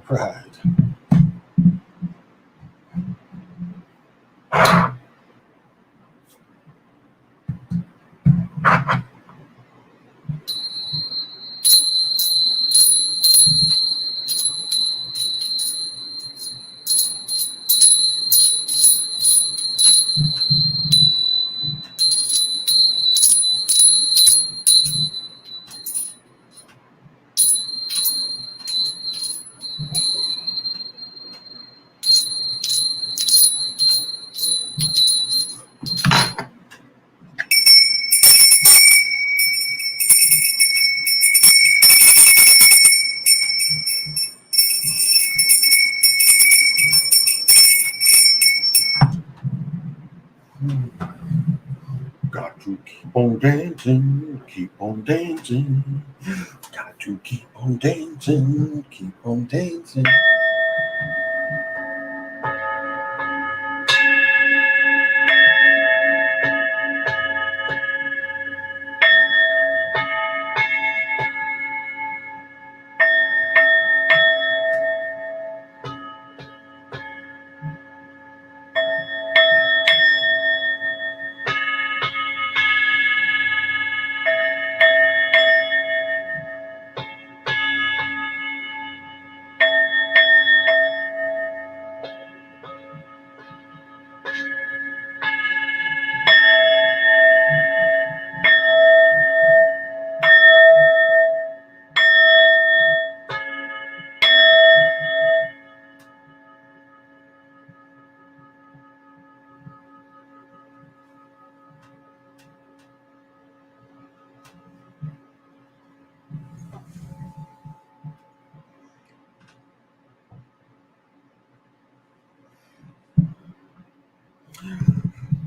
Right. Got to keep on dancing, keep on dancing. Got to keep on dancing, keep on dancing.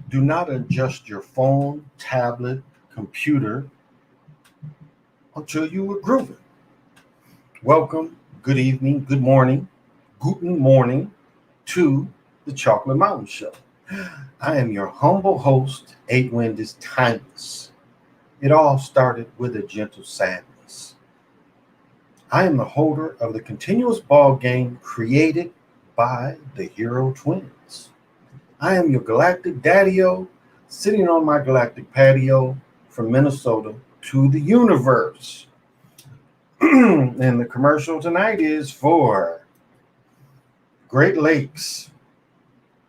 Do not adjust your phone, tablet, computer until you are grooving. Welcome, good evening, good morning, guten morning to the Chocolate Mountain Show. I am your humble host, Eight Wind is Timeless. It all started with a gentle sadness. I am the holder of the continuous ball game created by the Hero Twins. I am your galactic daddy-o, sitting on my galactic patio from Minnesota to the universe. And the commercial tonight is for Great Lakes,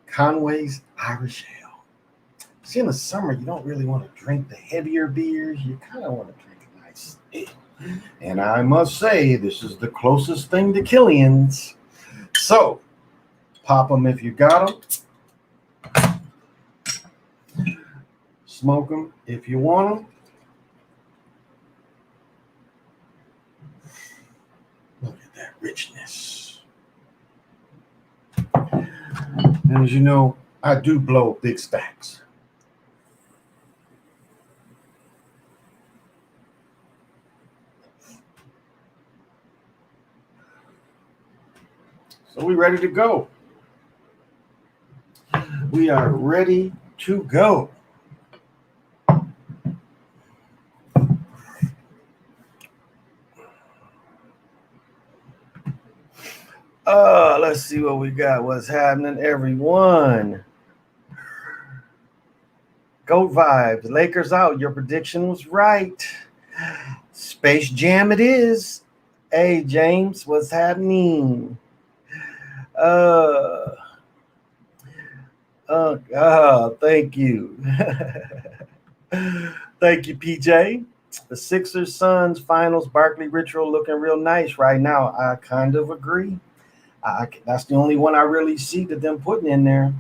Conway's Irish Ale. See, in the summer, you don't really want to drink the heavier beers. You kind of want to drink a nice ale. And I must say, this is the closest thing to Killian's. So, pop them if you got them. Smoke them if you want them. Look at that richness. And as you know, I do blow big stacks. So we ready to go. We are ready to go. Let's see what we got. What's happening, everyone? Goat vibes. Lakers out. Your prediction was right. Space Jam it is. Hey, James, what's happening? Thank you. Thank you, PJ. The Sixers Suns finals Barkley ritual looking real nice right now. I kind of agree. That's the only one I really see that them putting in there.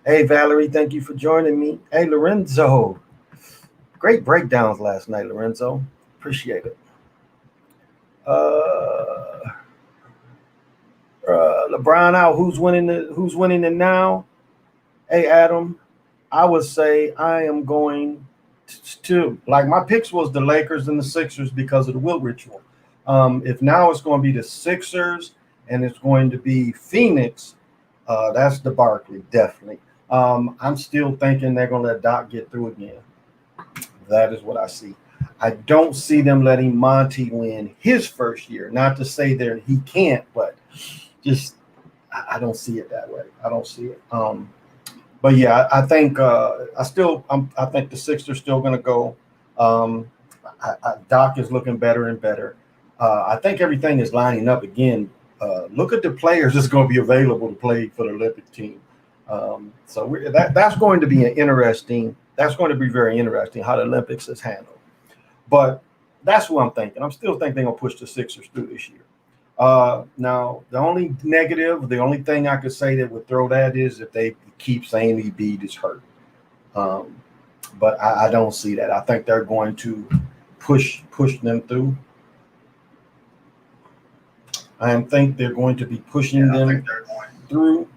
Hey, Valerie, thank you for joining me. Hey, Lorenzo. Great breakdowns last night, Lorenzo. Appreciate it. LeBron out. Who's winning it now? Hey, Adam. I would say I am going to, like, my picks was the Lakers and the Sixers because of the will ritual. If now it's going to be the Sixers and it's going to be Phoenix, that's the Barkley, definitely. I'm still thinking they're going to let Doc get through again. That is what I see. I don't see them letting Monty win his first year. Not to say that he can't, but just I don't see it that way. I don't see it. But yeah, I think I think the Sixers still going to go. Um, Doc is looking better and better. I think everything is lining up again. Look at the players that's going to be available to play for the Olympic team. That's going to be an interesting. That's going to be very interesting how the Olympics is handled. But that's what I'm thinking. I'm still thinking they're going to push the Sixers through this year. Now, the only negative, the only thing I could say that would throw that is if they keep saying Embiid is hurt. But I don't see that. I think they're going to push them through. I think they're going to be pushing them through.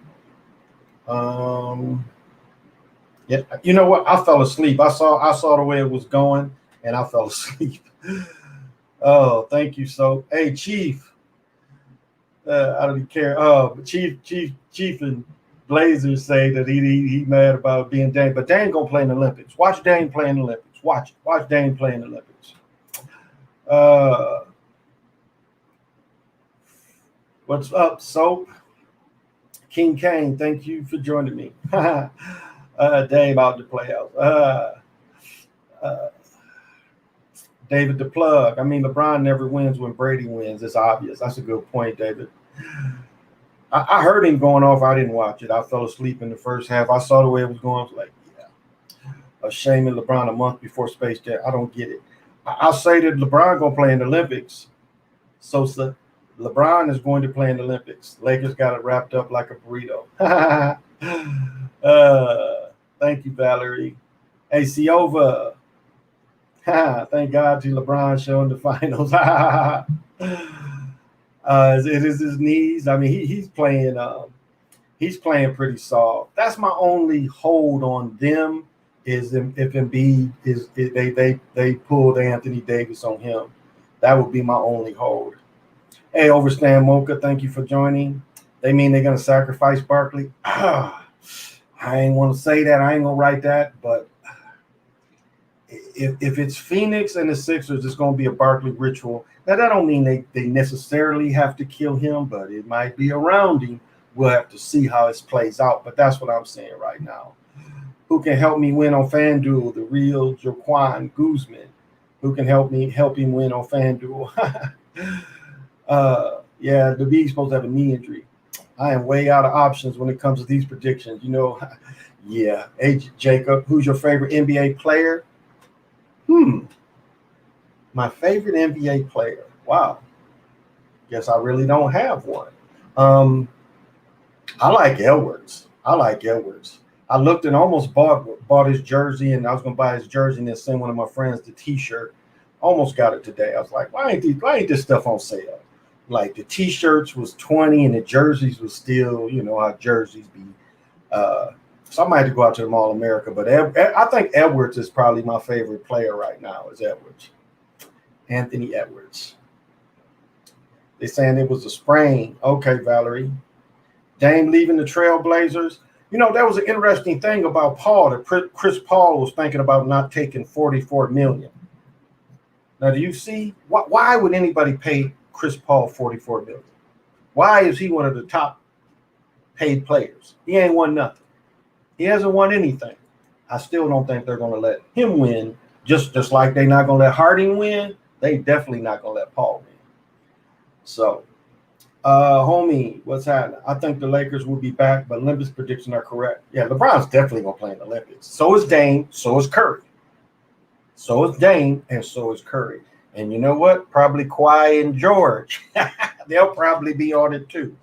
Yeah, you know what? I fell asleep. I saw the way it was going, and I fell asleep. Oh, thank you. So, hey, Chief. I don't even care. Chief, and Blazers say that he mad about being Dame, but Dame gonna play in the Olympics. Watch Dame play in the Olympics. Watch Dame play in the Olympics. What's up, Soap? King Kane, thank you for joining me. Dame out the playoffs. David the plug. I mean, LeBron never wins when Brady wins. It's obvious. That's a good point, David. I heard him going off. I didn't watch it. I fell asleep in the first half. I saw the way it was going. I was like, yeah. A shame in LeBron a month before Space Jam. I don't get it. I'll say that LeBron going to play in the Olympics. So LeBron is going to play in the Olympics. Lakers got it wrapped up like a burrito. Thank you, Valerie. Hey, Siova. Thank God to LeBron showing the finals. It is his knees. I mean, he's playing pretty soft. That's my only hold on them is if Embiid they pulled Anthony Davis on him. That would be my only hold. Hey, Overstand Mocha, thank you for joining. They mean they're gonna sacrifice Barkley. I ain't want to say that. I ain't gonna write that, but if it's Phoenix and the Sixers, it's going to be a Barkley ritual. Now, that don't mean they necessarily have to kill him, but it might be around him. We'll have to see how it plays out, but that's what I'm saying right now. Who can help me win on FanDuel? The real Jaquan Guzman. Who can help him win on FanDuel? Yeah, the B's supposed to have a knee injury. I am way out of options when it comes to these predictions. You know, yeah. Hey, Jacob, who's your favorite NBA player? My favorite NBA player. Wow. Guess I really don't have one. I like Edwards. I looked and almost bought his jersey, and I was gonna buy his jersey and then send one of my friends the T-shirt. Almost got it today. I was like, why ain't this stuff on sale? Like the T-shirts was $20 and the jerseys was still, you know how jerseys be. So I might have to go out to the Mall of America, but I think Edwards is probably my favorite player right now. Is Edwards, Anthony Edwards. They're saying it was a sprain. Okay, Valerie. Dame leaving the Trailblazers. You know, that was an interesting thing about Paul. That Chris Paul was thinking about not taking $44 million. Now, do you see why would anybody pay Chris Paul $44 million? Why is he one of the top paid players? He ain't won nothing. He hasn't won anything. I still don't think they're going to let him win, just like they're not going to let Harding win. They definitely not going to let Paul win. So, homie, what's happening? I think the Lakers will be back, but Olympics predictions are correct. Yeah, LeBron's definitely going to play in the Olympics. So is Dame. So is Curry. So is Dame, and so is Curry. And you know what? Probably Kawhi and George. They'll probably be on it too.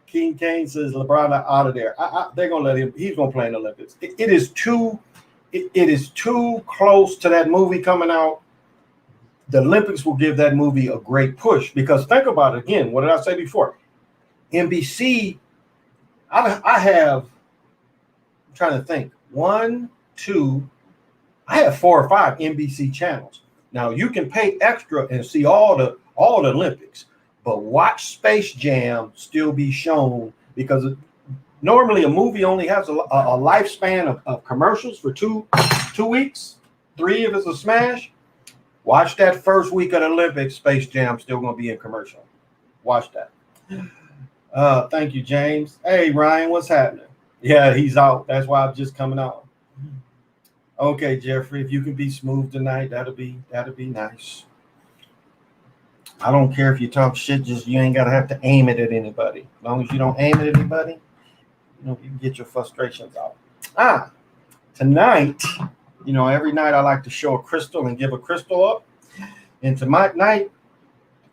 King Kane says LeBron out of there. They're gonna let him. He's gonna play in the Olympics. It is too close to that movie coming out. The Olympics will give that movie a great push because think about it again. What did I say before? NBC. I have. I'm trying to think. 1, 2. I have 4 or 5 NBC channels. Now you can pay extra and see all the Olympics. But watch Space Jam still be shown because normally a movie only has a lifespan of commercials for two weeks, 3 if it's a smash. Watch that first week of the Olympics, Space Jam still gonna be in commercial. Watch that. Thank you, James. Hey, Ryan, what's happening? Yeah, he's out. That's why I'm just coming out. Okay, Jeffrey, if you can be smooth tonight, that'll be nice. I don't care if you talk shit, just you ain't gotta have to aim it at anybody. As long as you don't aim it at anybody, you can get your frustrations out. Tonight, every night I like to show a crystal and give a crystal up. And tonight, the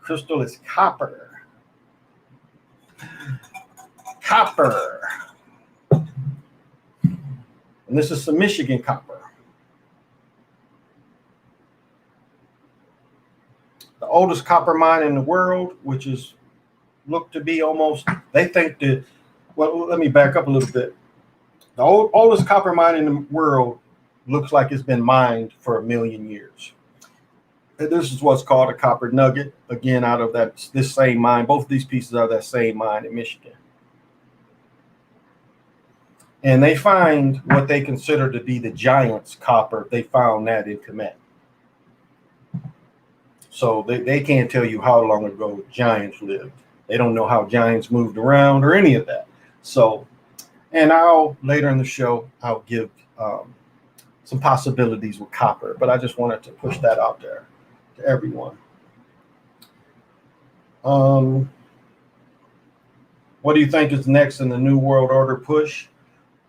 crystal is copper. Copper. And this is some Michigan copper. The oldest copper mine in the world, which is looked to be almost, they think that, well, let me back up a little bit. The oldest copper mine in the world looks like it's been mined for 1 million years. And this is what's called a copper nugget, again, out of this same mine. Both of these pieces are that same mine in Michigan. And they find what they consider to be the giant's copper. They found that in Kemet. So they can't tell you how long ago giants lived. They don't know how giants moved around or any of that. So, and later in the show, I'll give some possibilities with copper, but I just wanted to push that out there to everyone. What do you think is next in the New World Order push?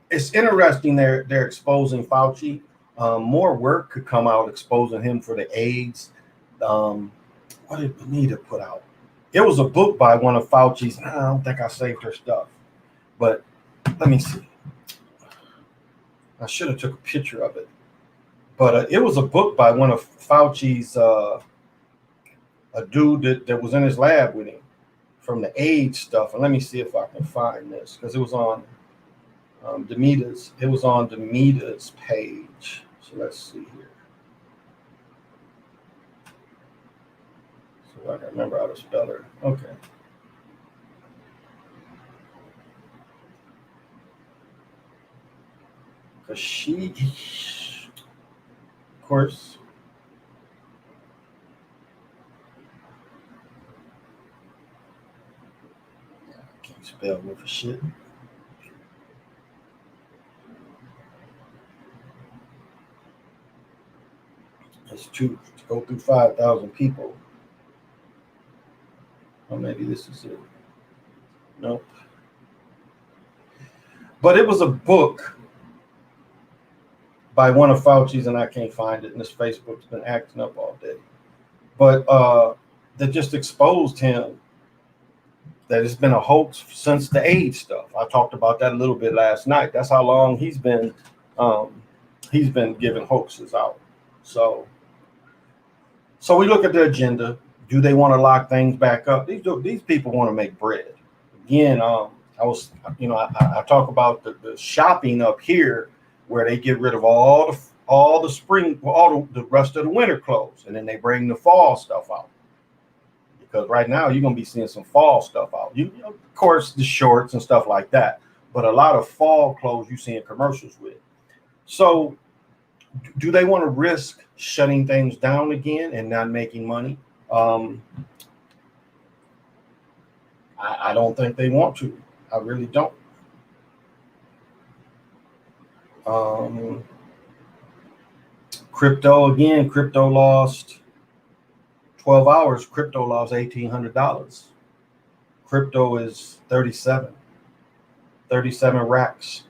It's interesting they're exposing Fauci. More work could come out exposing him for the AIDS. What did Benita put out? It was a book by one of Fauci's. I don't think I saved her stuff, but let me see. I should have took a picture of it, but it was a book by one of Fauci's, a dude that was in his lab with him from the AIDS stuff. And let me see if I can find this because it was on Demita's. It was on Demita's page. So let's see here. I can remember how to spell her. Okay. Because she, of course, I can't spell me for shit. It's to go through 5,000 people. Or maybe this is it. Nope. But it was a book by one of Fauci's, and I can't find it. And this Facebook's been acting up all day. But that just exposed him that it's been a hoax since the AIDS stuff. I talked about that a little bit last night. That's how long he's been giving hoaxes out. So we look at the agenda. Do they want to lock things back up? These people want to make bread. Again, I talk about the shopping up here where they get rid of all the rest of the winter clothes, and then they bring the fall stuff out. Because right now you're gonna be seeing some fall stuff out. Of course, the shorts and stuff like that, but a lot of fall clothes you see in commercials with. So, do they want to risk shutting things down again and not making money? I don't think they want to. I really don't. Crypto lost 12 hours. Crypto lost $1,800. Crypto is 37 racks.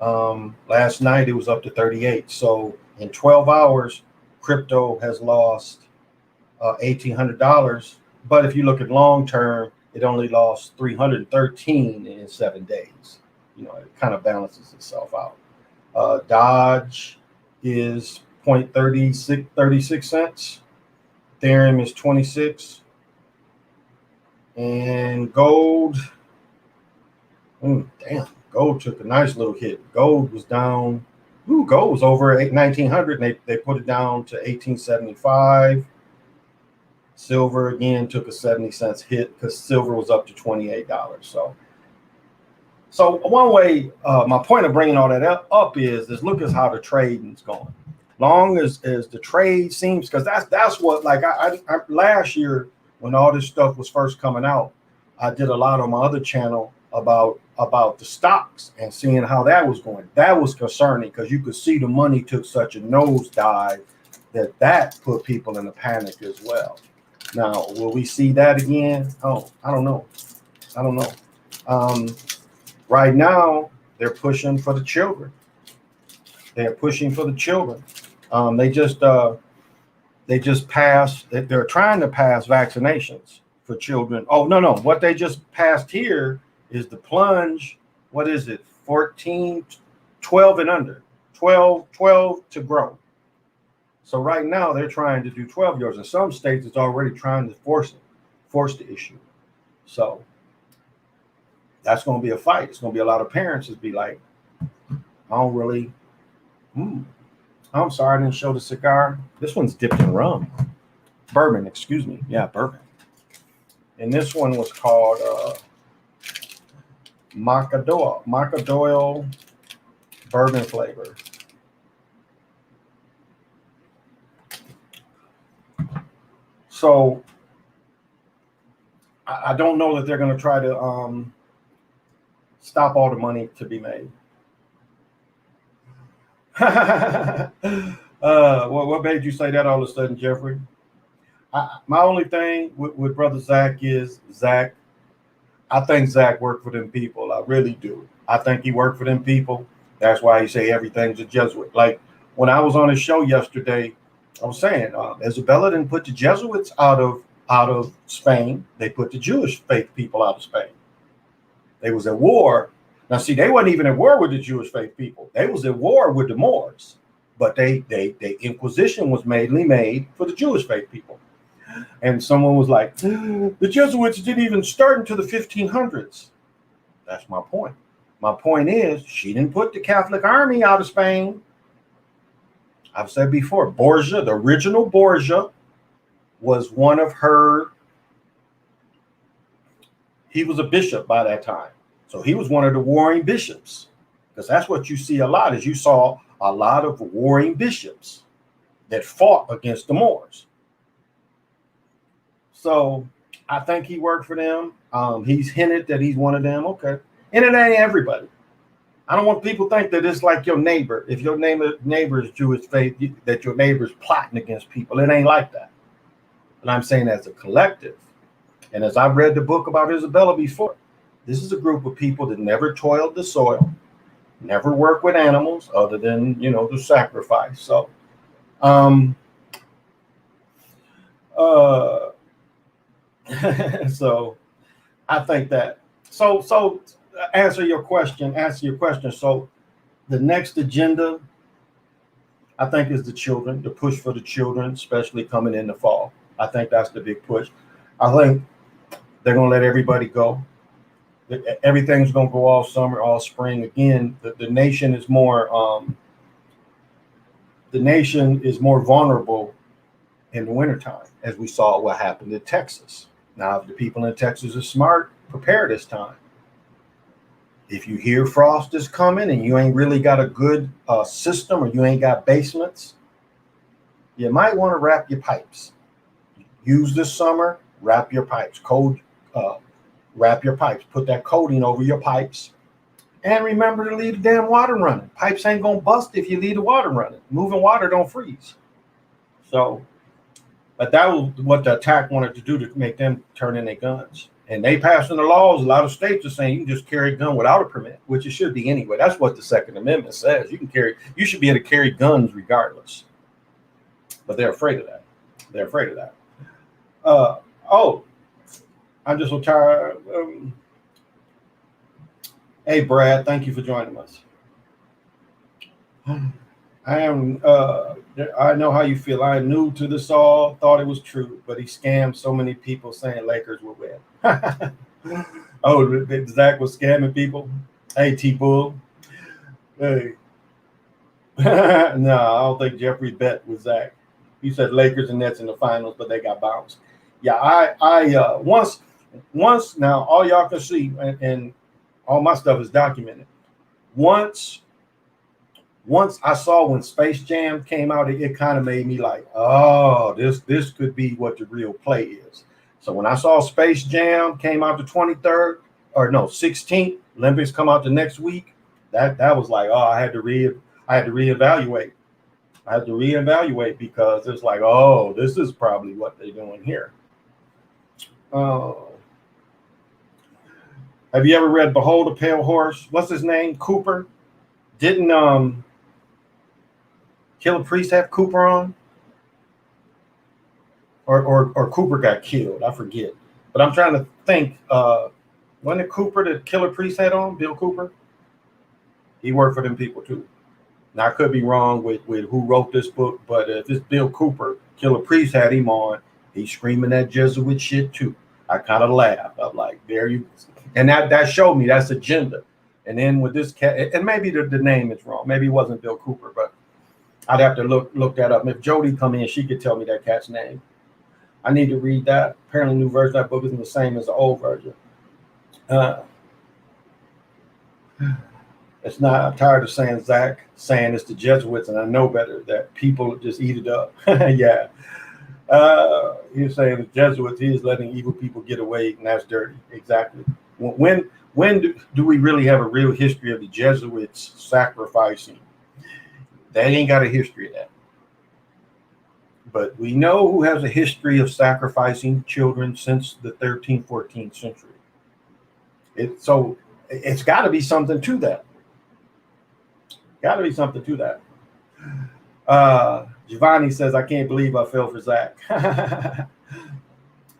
Last night it was up to 38. So in 12 hours, crypto has lost $1,800. But if you look at long term, it only lost 313 in 7 days. It kind of balances itself out. Dodge is 0.36 cents. Ethereum is 26. And gold, gold took a nice little hit. Gold was down. Gold was over 1,900, and they put it down to 1,875. Silver again took a 70 cents hit because silver was up to $28. So So one way, my point of bringing all that up is look at how the trading's going. Long as the trade seems, because that's what, like I last year when all this stuff was first coming out, I did a lot on my other channel about the stocks and seeing how that was going. That was concerning because you could see the money took such a nosedive that put people in a panic as well. Now, will we see that again? Oh, I don't know. I don't know. Right now, they're pushing for the children. They're pushing for the children. They just passed. They're trying to pass vaccinations for children. Oh, no. What they just passed here is the plunge. What is it? 14, 12 and under. 12 to grow. So right now they're trying to do 12-year-olds. In some states, it's already trying to force the issue. So that's going to be a fight. It's going to be a lot of parents that be like, I don't really. I'm sorry I didn't show the cigar. This one's dipped in rum. Bourbon, excuse me. Yeah, bourbon. And this one was called Macadoyle bourbon flavor. So I don't know that they're going to try to stop all the money to be made. What made you say that all of a sudden, Jeffrey? My only thing with Brother Zach is, I think Zach worked for them people. I really do. I think he worked for them people. That's why he say everything's a Jesuit. Like when I was on his show yesterday, I was saying Isabella didn't put the Jesuits out of Spain. They put the Jewish faith people out of Spain. They was at war. Now, see, they wasn't even at war with the Jewish faith people. They was at war with the Moors. But they Inquisition was mainly made for the Jewish faith people. And someone was like, the Jesuits didn't even start until the 1500s. That's my point. My point is, she didn't put the Catholic Army out of Spain. I've said before, Borgia, the original Borgia, was one of her. He was a bishop by that time. So he was one of the warring bishops. Because that's what you see a lot, is you saw a lot of warring bishops that fought against the Moors. So I think he worked for them. He's hinted that he's one of them. Okay. And it ain't everybody. I don't want people to think that it's like your neighbor. If your neighbor is Jewish faith, that your neighbor's plotting against people. It ain't like that. But I'm saying as a collective. And as I've read the book about Isabella before, this is a group of people that never toiled the soil, never worked with animals other than, to sacrifice. So, so I think that. So answer your question. So the next agenda, I think, is the children, the push for the children, especially coming in the fall. I think that's the big push. I think they're going to let everybody go. Everything's going to go all summer, all spring. Again, the nation is more vulnerable in the wintertime, as we saw what happened in Texas. Now, if the people in Texas are smart, prepare this time. If you hear frost is coming and you ain't really got a good system, or you ain't got basements, you might want to wrap your pipes. Use this summer, wrap your pipes. Wrap your pipes. Put that coating over your pipes. And remember to leave the damn water running. Pipes ain't going to bust if you leave the water running. Moving water don't freeze. So, but that was what the attack wanted to do, to make them turn in their guns. And they passing the laws. A lot of states are saying you can just carry a gun without a permit, which it should be anyway. That's what the Second Amendment says. You should be able to carry guns regardless. But they're afraid of that. I'm just so tired. Hey, Brad, thank you for joining us. I know how you feel. I am new to this all, thought it was true, but he scammed so many people saying Lakers would win. Oh, Zach was scamming people? Hey, T-Bull. Hey. No, I don't think Jeffrey bet with Zach. He said Lakers and Nets in the finals, but they got bounced. Yeah, once now all y'all can see, and All my stuff is documented. Once I saw when Space Jam came out, it kind of made me like, oh, this could be what the real play is. So when I saw Space Jam came out the 23rd, or no, 16th, Olympics come out the next week, that was like, oh, I had to reevaluate. I had to reevaluate because it's like, oh, this is probably what they're doing here. Have you ever read Behold a Pale Horse? What's his name? Cooper? Didn't Killer Priest have Cooper on? Or Cooper got killed? I forget. But I'm trying to think. Wasn't it Cooper that Killer Priest had on? Bill Cooper? He worked for them people too. Now I could be wrong with who wrote this book, but if it's Bill Cooper, Killer Priest had him on. He's screaming that Jesuit shit too. I kind of laughed. I'm like, there you, and that showed me that's agenda. And then with this cat, and maybe the name is wrong. Maybe it wasn't Bill Cooper, but I'd have to look that up. If Jody come in, she could tell me that cat's name. I need to read that. Apparently, new version of that book isn't the same as the old version. It's not. I'm tired of Zach saying it's the Jesuits, and I know better that people just eat it up. Yeah. He's saying the Jesuits, he is letting evil people get away, and that's dirty. Exactly. When do we really have a real history of the Jesuits sacrificing? They ain't got a history of that. But we know who has a history of sacrificing children since the 13th, 14th century. So it's got to be something to that. Got to be something to that. Giovanni says, I can't believe I fell for Zach.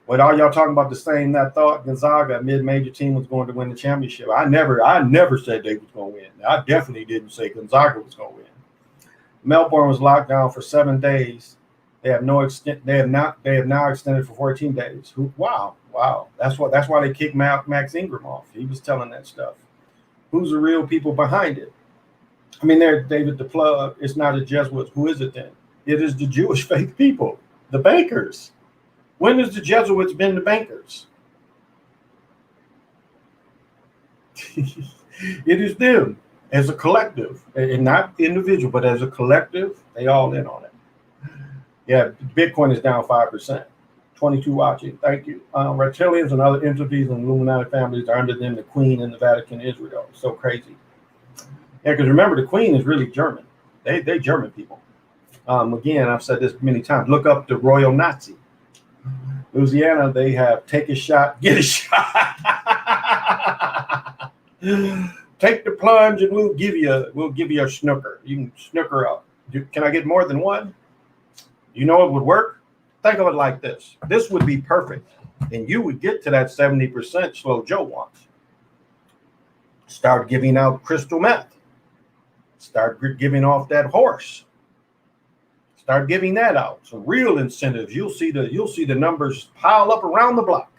What all y'all talking about the same that thought Gonzaga, a mid-major team, was going to win the championship? I never said they was going to win. I definitely didn't say Gonzaga was going to win. Melbourne was locked down for 7 days. They have now extended for 14 days. Wow. That's why they kicked Max Ingram off. He was telling that stuff. Who's the real people behind it? I mean, they're David the Plug. It's not the Jesuits. Who is it then? It is the Jewish faith people, the bankers. When has the Jesuits been the bankers? It is them as a collective, and not individual, but as a collective, they all in on it. Yeah, Bitcoin is down 5%. 22 watching. Thank you. Reptilians and other entities and Illuminati families are under them, the Queen and the Vatican, Israel. So crazy. Yeah, because remember, the Queen is really German. They German people. Again, I've said this many times. Look up the Royal Nazi. Louisiana, they have take a shot, get a shot. Take the plunge, and we'll give you a snooker. You can snooker up. Can I get more than one? You know it would work. Think of it like this. This would be perfect, and you would get to that 70% Slow Joe wants. Start giving out crystal meth. Start giving off that horse. Start giving that out. Some real incentives. You'll see the numbers pile up around the block.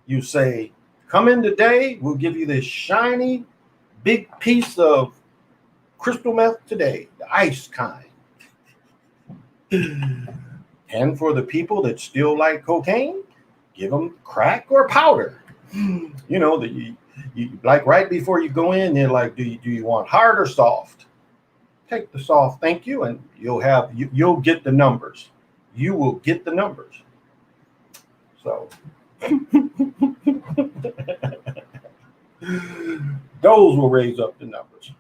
You say, come in today. We'll give you this shiny, big piece of crystal meth today, the ice kind. And for the people that still like cocaine, give them crack or powder. You know, you like right before you go in, they're like, do you want hard or soft? Take the soft, thank you, and you'll get the numbers. You will get the numbers. So those will raise up the numbers.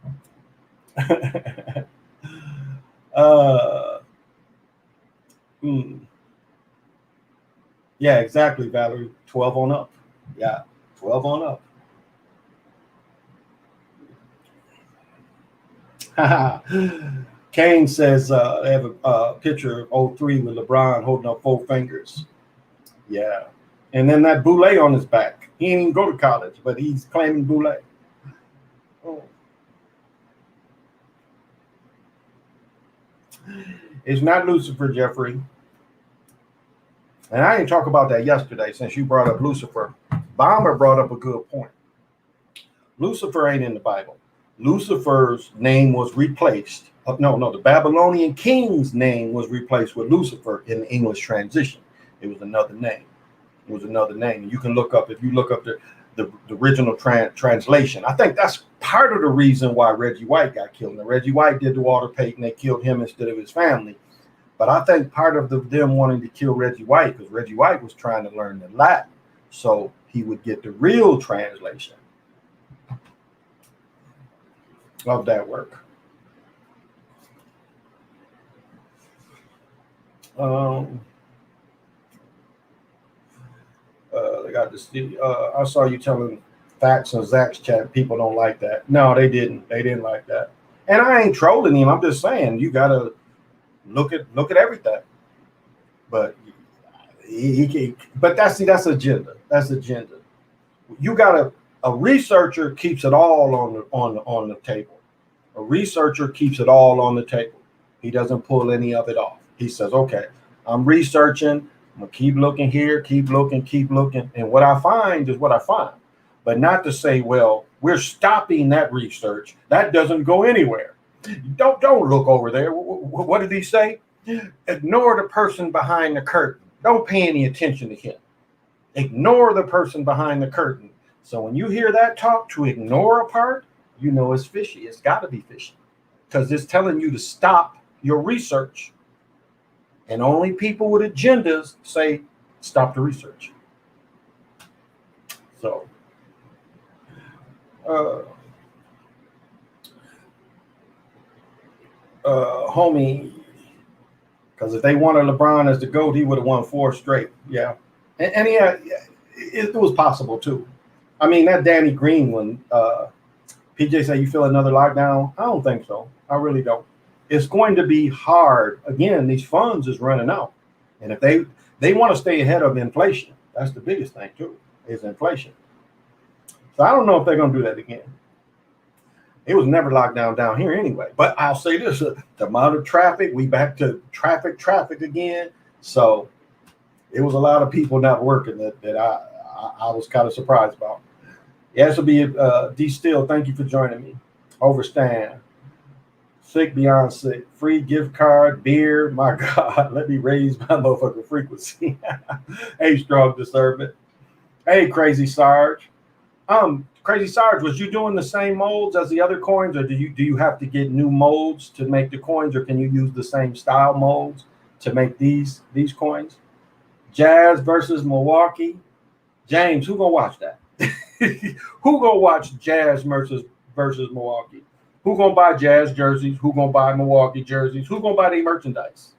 Yeah, exactly, Valerie. 12 on up. Yeah, 12 on up. Kane says they have a picture of 03 with LeBron holding up 4 fingers. Yeah. And then that Boulay on his back. He didn't even go to college, but he's claiming Boulay. Oh. It's not Lucifer, Jeffrey. And I didn't talk about that yesterday since you brought up Lucifer. Bomber brought up a good point. Lucifer ain't in the Bible. Lucifer's name was replaced. No, the Babylonian king's name was replaced with Lucifer in the English transition. It was another name. And you can look up, if you look up the original translation. I think that's part of the reason why Reggie White got killed. Now, Reggie White did the Walter Payton. They killed him instead of his family. But I think part of them wanting to kill Reggie White, because Reggie White was trying to learn the Latin so he would get the real translation of that work. They got this. I saw you telling facts on Zach's chat. People don't like that. No, they didn't. They didn't like that. And I ain't trolling him. I'm just saying you gotta look at everything. But he can't. But that's agenda. That's agenda. You gotta. A researcher keeps it all on the table. A researcher keeps it all on the table. He doesn't pull any of it off. He says, "Okay, I'm researching. I'm gonna keep looking here, keep looking, and what I find is what I find." But not to say, "Well, we're stopping that research. That doesn't go anywhere." Don't look over there. What did he say? Ignore the person behind the curtain. Don't pay any attention to him. Ignore the person behind the curtain. So when you hear that talk, to ignore a part, you know it's fishy. It's got to be fishy because it's telling you to stop your research. And only people with agendas say, stop the research. So, homie, because if they wanted LeBron as the GOAT, he would have won 4 straight. Yeah. And yeah, it was possible too. I mean, that Danny Green one, PJ said, you feel another lockdown? I don't think so. I really don't. It's going to be hard. Again, these funds is running out. And if they want to stay ahead of inflation, that's the biggest thing too, is inflation. So I don't know if they're going to do that again. It was never locked down here anyway. But I'll say this, the amount of traffic, we back to traffic again. So it was a lot of people not working that I was kind of surprised about. Yeah, this will be D Still. Thank you for joining me. Overstand. Sick beyond sick. Free gift card, beer. My God, let me raise my motherfucking frequency. Hey, Strong Discernment. Hey, Crazy Sarge. Crazy Sarge, was you doing the same molds as the other coins, or do you have to get new molds to make the coins, or can you use the same style molds to make these coins? Jazz versus Milwaukee. James, who gonna watch that? Who gonna watch Jazz versus Milwaukee? Who gonna buy Jazz jerseys? Who gonna buy Milwaukee jerseys? Who gonna buy their merchandise?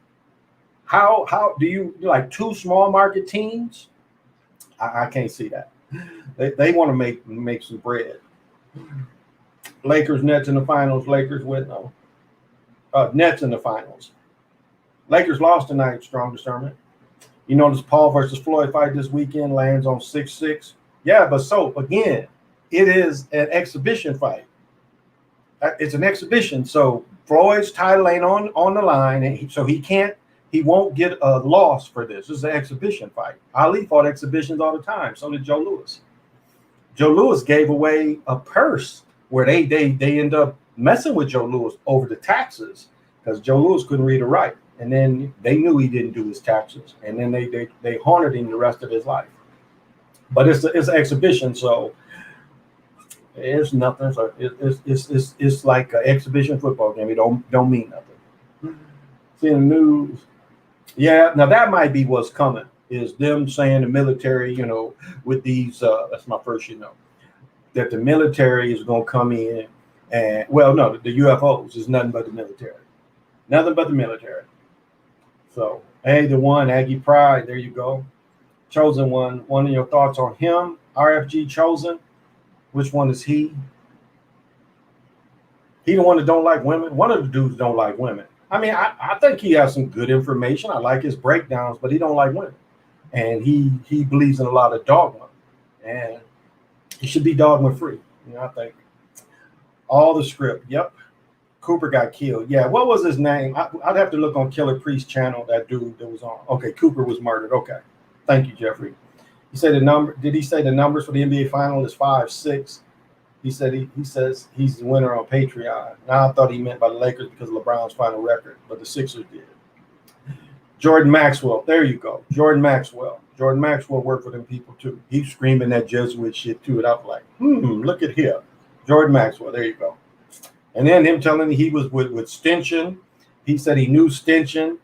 How do you like 2 small market teams? I can't see that. They want to make some bread. Lakers, Nets in the finals. Lakers with no. Nets in the finals. Lakers lost tonight. Strong Discernment. You notice Paul versus Floyd fight this weekend lands on 6-6. Yeah, but so again, it is an exhibition fight. It's an exhibition. So Floyd's title ain't on the line, and so he won't get a loss for this. This is an exhibition fight. Ali fought exhibitions all the time. So did Joe Louis. Joe Louis gave away a purse where they end up messing with Joe Louis over the taxes because Joe Louis couldn't read or write. And then they knew he didn't do his taxes. And then they haunted him the rest of his life. But it's an exhibition, so it's nothing. So it's like an exhibition football game. It don't mean nothing. See the news. Yeah, now that might be what's coming, is them saying the military, with these, that's my first, that the military is going to come in and, well, no, the UFOs is nothing but the military. Nothing but the military. So, hey, the one, Aggie Pride, there you go. Chosen One of your thoughts on him, RFG Chosen. Which one is he? He the one that don't like women? One of the dudes don't like women. I mean, I think he has some good information. I like his breakdowns, but he don't like women. And he believes in a lot of dogma. And he should be dogma free. I think. All the script. Yep. Cooper got killed. Yeah, what was his name? I'd have to look on Killer Priest channel, that dude that was on. Okay, Cooper was murdered. Okay. Thank you, Jeffrey. He said the number. Did he say the numbers for the NBA final is 5-6? He said he says he's the winner on Patreon. Now I thought he meant by the Lakers because of LeBron's final record, but the Sixers did. Jordan Maxwell. There you go. Jordan Maxwell. Jordan Maxwell worked for them people too. He's screaming that Jesuit shit too. And I was like, look at him. Jordan Maxwell. There you go. And then him telling me he was with Stinson. He said he knew Stinson.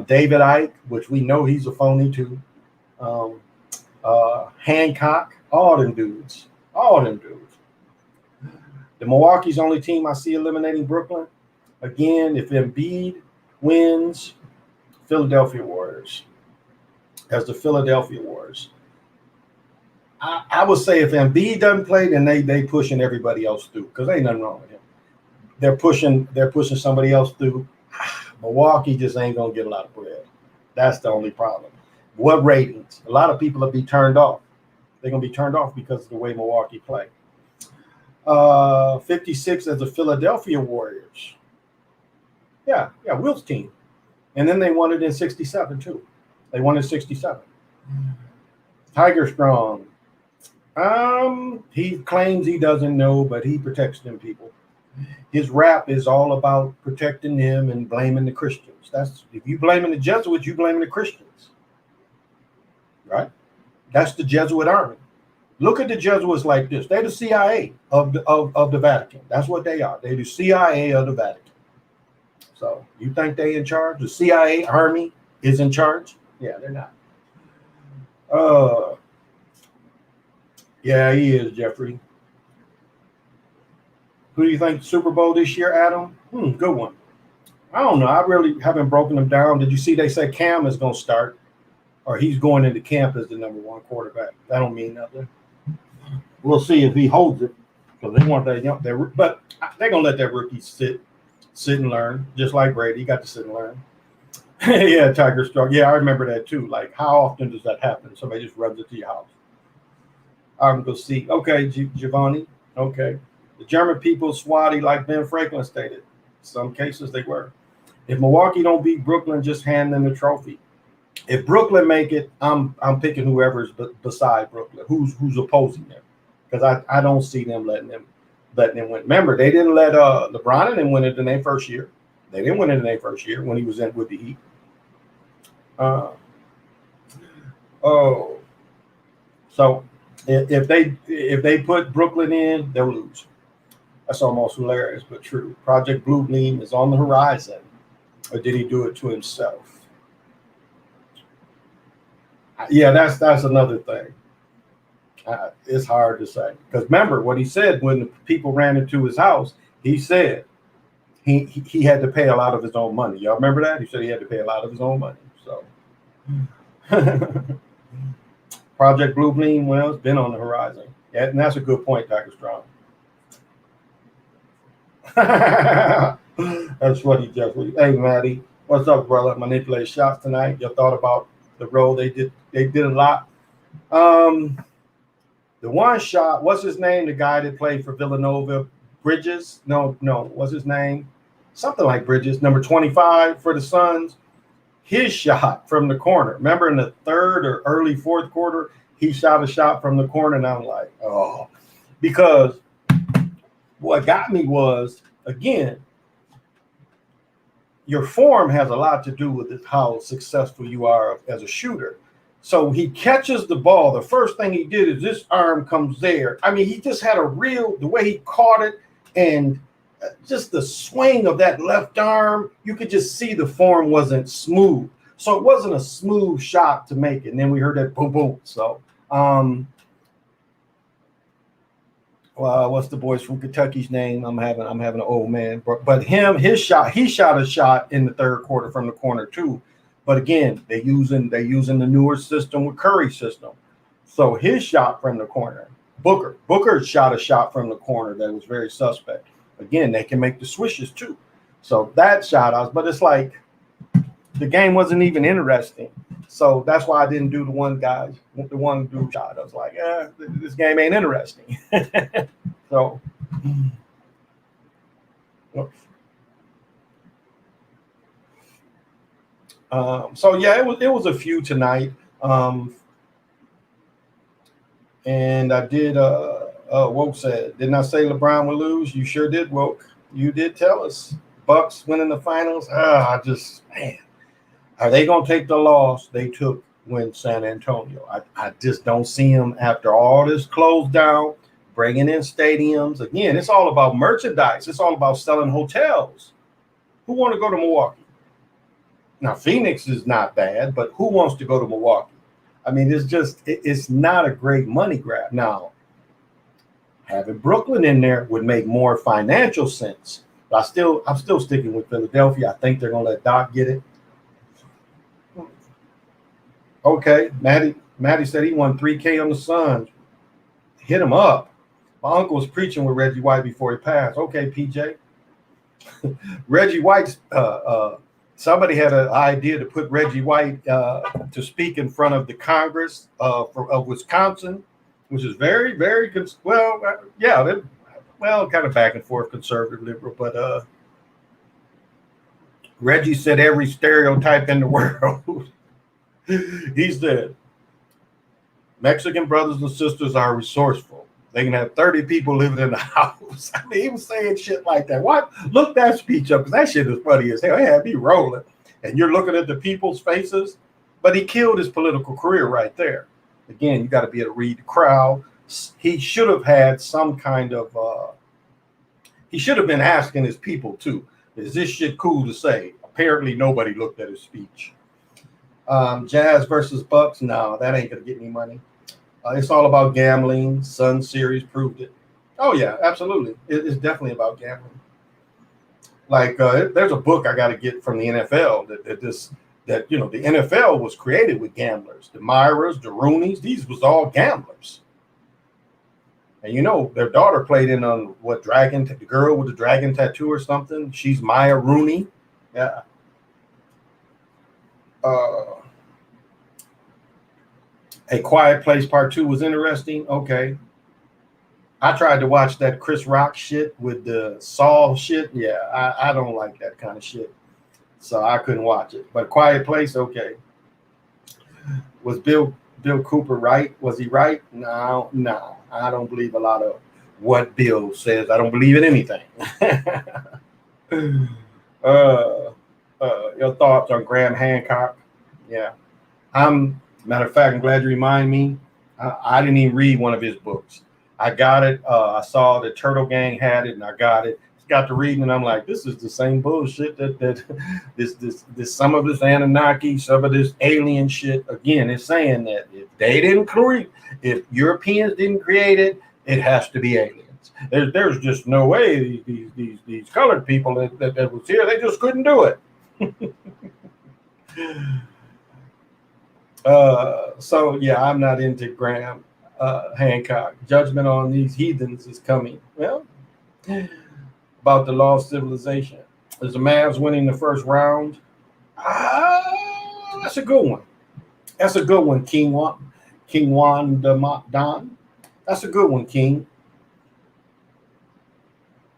David Icke, which we know he's a phony too. Hancock. All them dudes. The Milwaukee's only team I see eliminating Brooklyn. Again, if Embiid wins, Philadelphia Warriors. As the Philadelphia Warriors. I would say if Embiid doesn't play, then they pushing everybody else through because ain't nothing wrong with him. They're pushing somebody else through. Milwaukee just ain't gonna get a lot of bread. That's the only problem. What ratings? A lot of people will be turned off. They're gonna be turned off because of the way Milwaukee play. 56 as the Philadelphia Warriors. Yeah, Will's team. And then they won it in 67 too. They won in 67. Tiger Strong. He claims he doesn't know, but he protects them people. His rap is all about protecting them and blaming the Christians. That's if you blaming the Jesuits, you blaming the Christians. Right? That's the Jesuit army. Look at the Jesuits like this. They're the CIA of the Vatican. That's what they are. They're the CIA of the Vatican. So you think they in charge? The CIA army is in charge? Yeah, they're not. Yeah, he is, Jeffrey. Who do you think Super Bowl this year, Adam? Good one. I don't know. I really haven't broken them down. Did you see they say Cam is going to start or he's going into camp as the number one quarterback? That don't mean nothing. We'll see if he holds it because they want that young. But they're going to let that rookie sit and learn, just like Brady. He got to sit and learn. Yeah, Tiger Strong. Yeah, I remember that too. Like, how often does that happen? Somebody just runs it to your house. I'm going to see. Okay, Giovanni. Okay. The German people swatty like Ben Franklin stated. Some cases they were. If Milwaukee don't beat Brooklyn, just hand them the trophy. If Brooklyn make it, I'm picking whoever's beside Brooklyn. Who's opposing them? Because I don't see them letting them win. Remember, they didn't let LeBron and them win it in their first year. They didn't win it in their first year when he was in with the Heat. So if they put Brooklyn in, they'll lose. That's almost hilarious, but true. Project Blue Beam is on the horizon, or did he do it to himself? Yeah, that's another thing. It's hard to say because remember what he said when the people ran into his house. He said he had to pay a lot of his own money. Y'all remember that? He said he had to pay a lot of his own money. So Project Blue Beam, well, it's been on the horizon. Yeah, and that's a good point, Dr. Strong. That's funny, Jeffrey. Hey, Maddie, what's up, brother? Manipulate shots tonight. Your thought about the role they did a lot. The one shot, what's his name? The guy that played for Villanova, Bridges? No, what's his name? Something like Bridges, number 25 for the Suns. His shot from the corner. Remember in the third or early fourth quarter, he shot a shot from the corner, and I'm like, oh, because what got me was, again, your form has a lot to do with how successful you are as a shooter. So he catches the ball. The first thing he did is this arm comes there. I mean, he just had the way he caught it and just the swing of that left arm, you could just see the form wasn't smooth. So it wasn't a smooth shot to make it. And then we heard that boom, boom. So, what's the boys from Kentucky's name? I'm having an old man, but he shot a shot in the third quarter from the corner too. But again, they're using the newer system with Curry's system. So his shot from the corner, Booker shot a shot from the corner that was very suspect. Again, they can make the swishes too. So that shot but it's like the game wasn't even interesting. So that's why I didn't do the one dude shot. I was like, this game ain't interesting. So, it was a few tonight. And I did. Woke said, didn't I say LeBron would lose? You sure did, Woke. You did tell us. Bucks winning the finals. Are they going to take the loss they took when San Antonio? I just don't see them after all this closed down, bringing in stadiums. Again, it's all about merchandise. It's all about selling hotels. Who want to go to Milwaukee? Now, Phoenix is not bad, but who wants to go to Milwaukee? I mean, it's not a great money grab. Now, having Brooklyn in there would make more financial sense. But I'm still sticking with Philadelphia. I think they're going to let Doc get it. Okay, Matty said he won $3K on the Suns. Hit him up. My uncle was preaching with Reggie White before he passed. Okay, PJ. Reggie White's somebody had an idea to put Reggie White to speak in front of the Congress of Wisconsin, which is very, very kind of back and forth, conservative, liberal. But Reggie said every stereotype in the world. He said, Mexican brothers and sisters are resourceful. They can have 30 people living in the house. I mean, he was saying shit like that. What? Look that speech up, because that shit is funny as hell. It had me rolling. And you're looking at the people's faces. But he killed his political career right there. Again, you got to be able to read the crowd. He should have had some kind of, he should have been asking his people too, is this shit cool to say? Apparently nobody looked at his speech. Jazz versus Bucks, no, that ain't going to get any money. It's all about gambling. Sun Series proved it. Oh, yeah, absolutely. It's definitely about gambling. Like, there's a book I got to get from the NFL that the NFL was created with gamblers. The Myras, the Rooneys, these was all gamblers. And, their daughter played in on the girl with the dragon tattoo or something. She's Maya Rooney. Yeah. A Quiet Place Part 2 was interesting. Okay. I tried to watch that Chris Rock shit with the Saul shit. Yeah, I don't like that kind of shit. So I couldn't watch it. But Quiet Place, okay. Was Bill Cooper right? Was he right? No. I don't believe a lot of what Bill says. I don't believe in anything. Your thoughts on Graham Hancock? Yeah. Matter of fact, I'm glad you remind me. I didn't even read one of his books. I got it. I saw the Turtle Gang had it, and I got it. Got to reading, and I'm like, this is the same bullshit that this some of this Anunnaki, some of this alien shit. Again, it's saying that if they didn't create, if Europeans didn't create it, it has to be aliens. There's just no way these colored people that was here, they just couldn't do it. So yeah, I'm not into Graham Hancock. Judgment on these heathens is coming. Well, about the lost civilization. Is the Mavs winning the first round? That's a good one. That's a good one, King Juan Don. That's a good one, King.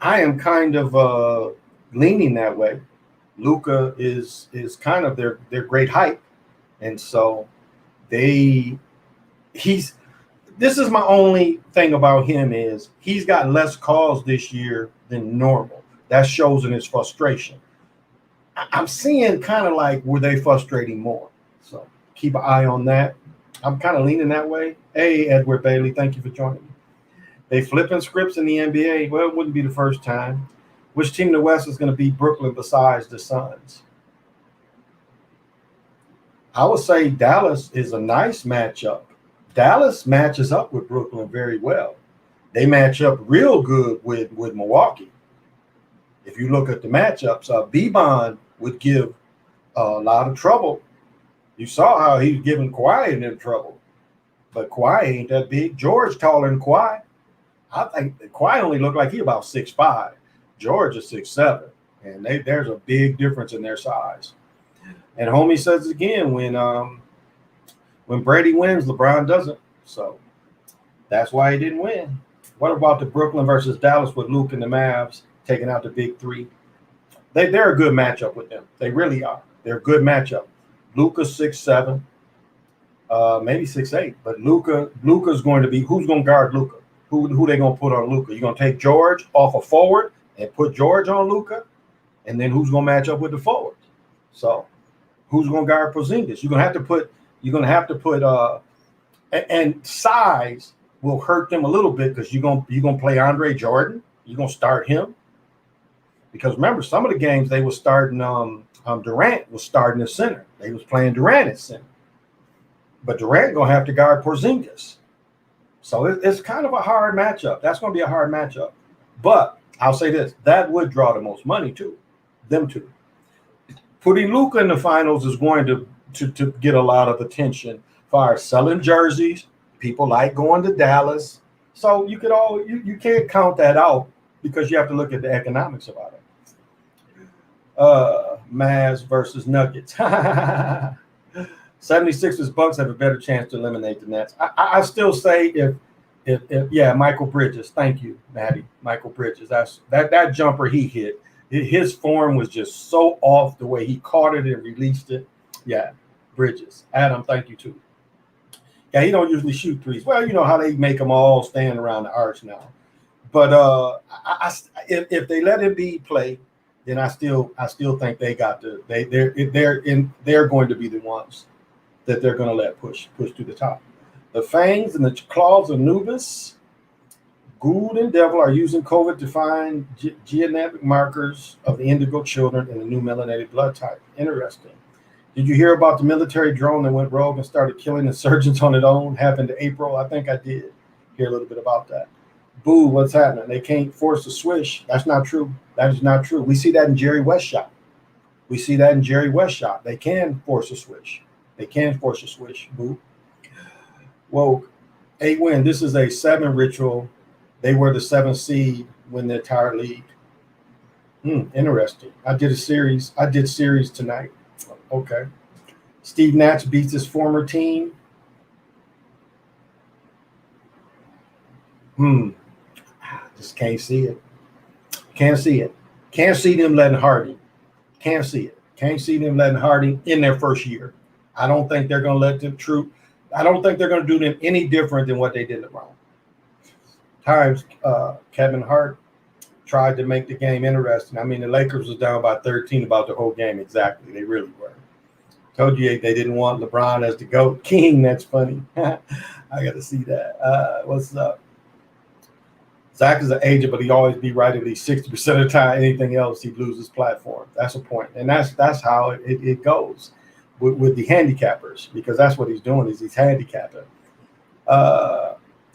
I am kind of leaning that way. Luka is kind of their great hype. And so this is my only thing about him is he's got less calls this year than normal. That shows in his frustration. I'm seeing kind of like, were they frustrating more? So keep an eye on that. I'm kind of leaning that way. Hey, Edward Bailey, thank you for joining me. They flipping scripts in the NBA. Well, it wouldn't be the first time. Which team in the West is going to beat Brooklyn besides the Suns? I would say Dallas is a nice matchup. Dallas matches up with Brooklyn very well. They match up real good with Milwaukee. If you look at the matchups, Bebon would give a lot of trouble. You saw how he was giving Kawhi in trouble. But Kawhi ain't that big. George taller than Kawhi. I think Kawhi only looked like he about 6'5". George is 6'7". And there's a big difference in their size. And homie says again, when Brady wins, LeBron doesn't. So that's why he didn't win. What about the Brooklyn versus Dallas with Luke and the Mavs taking out the big three? They're a good matchup with them. They really are. They're a good matchup. Luka's 6'7", maybe 6'8". But Luka's going to be, who's going to guard Luka? Who they going to put on Luka? You're going to take George off a forward and put George on Luka? And then who's going to match up with the forwards? So Who's going to guard Porzingis? You're going to have to put and size will hurt them a little bit because you're gonna play Andre Jordan. You're gonna start him because remember some of the games they were starting. Durant was starting at center. They was playing Durant at center, but Durant gonna have to guard Porzingis. So it's kind of a hard matchup. That's gonna be a hard matchup. But I'll say this: that would draw the most money too. Them two. Putting Luka in the finals is going to get a lot of attention. As far as selling jerseys, people like going to Dallas. So you can't count that out because you have to look at the economics about it. Mavs versus Nuggets. 76ers Bucks have a better chance to eliminate the Nets. I still say if Michael Bridges. Thank you, Maddie. Michael Bridges. That jumper he hit. His form was just so off the way he caught it and released it. Yeah, Bridges. Adam, thank you too. Yeah, he don't usually shoot threes. Well, you know how they make them all stand around the arch now. But if they let Embiid play, then I still think they got they're going to be the ones that they're going to let push to the top. The Fangs and the Claws of Anubis, Gould and Devil are using COVID to find genetic markers of the indigo children in the new melanated blood type. Interesting. Did you hear about the military drone that went rogue and started killing insurgents on its own? Happened in April. I think I did hear a little bit about that. Boo, what's happening? They can't force a swish. That's not true. That is not true. We see that in Jerry West shot. They can force a swish. Boo. Whoa. 8 win. This is a 7 ritual. They were the 7th seed when the entire league. Interesting. I did series tonight. Okay. Steve Nash beats his former team. Just can't see it. Can't see them letting Hardy. Can't see it. Can't see them letting Hardy in their first year. I don't think they're going to let them I don't think they're going to do them any different than what they did at Brown. Times Kevin Hart tried to make the game interesting. I mean, the Lakers was down by 13 about the whole game. Exactly. They really were. Told you they didn't want LeBron as the GOAT king. That's funny. I got to see that. What's up? Zach is an agent, but he always be right at least 60% of the time. Anything else, he'd lose his platform. That's a point. And that's how it goes with the handicappers, because that's what he's doing is he's handicapping.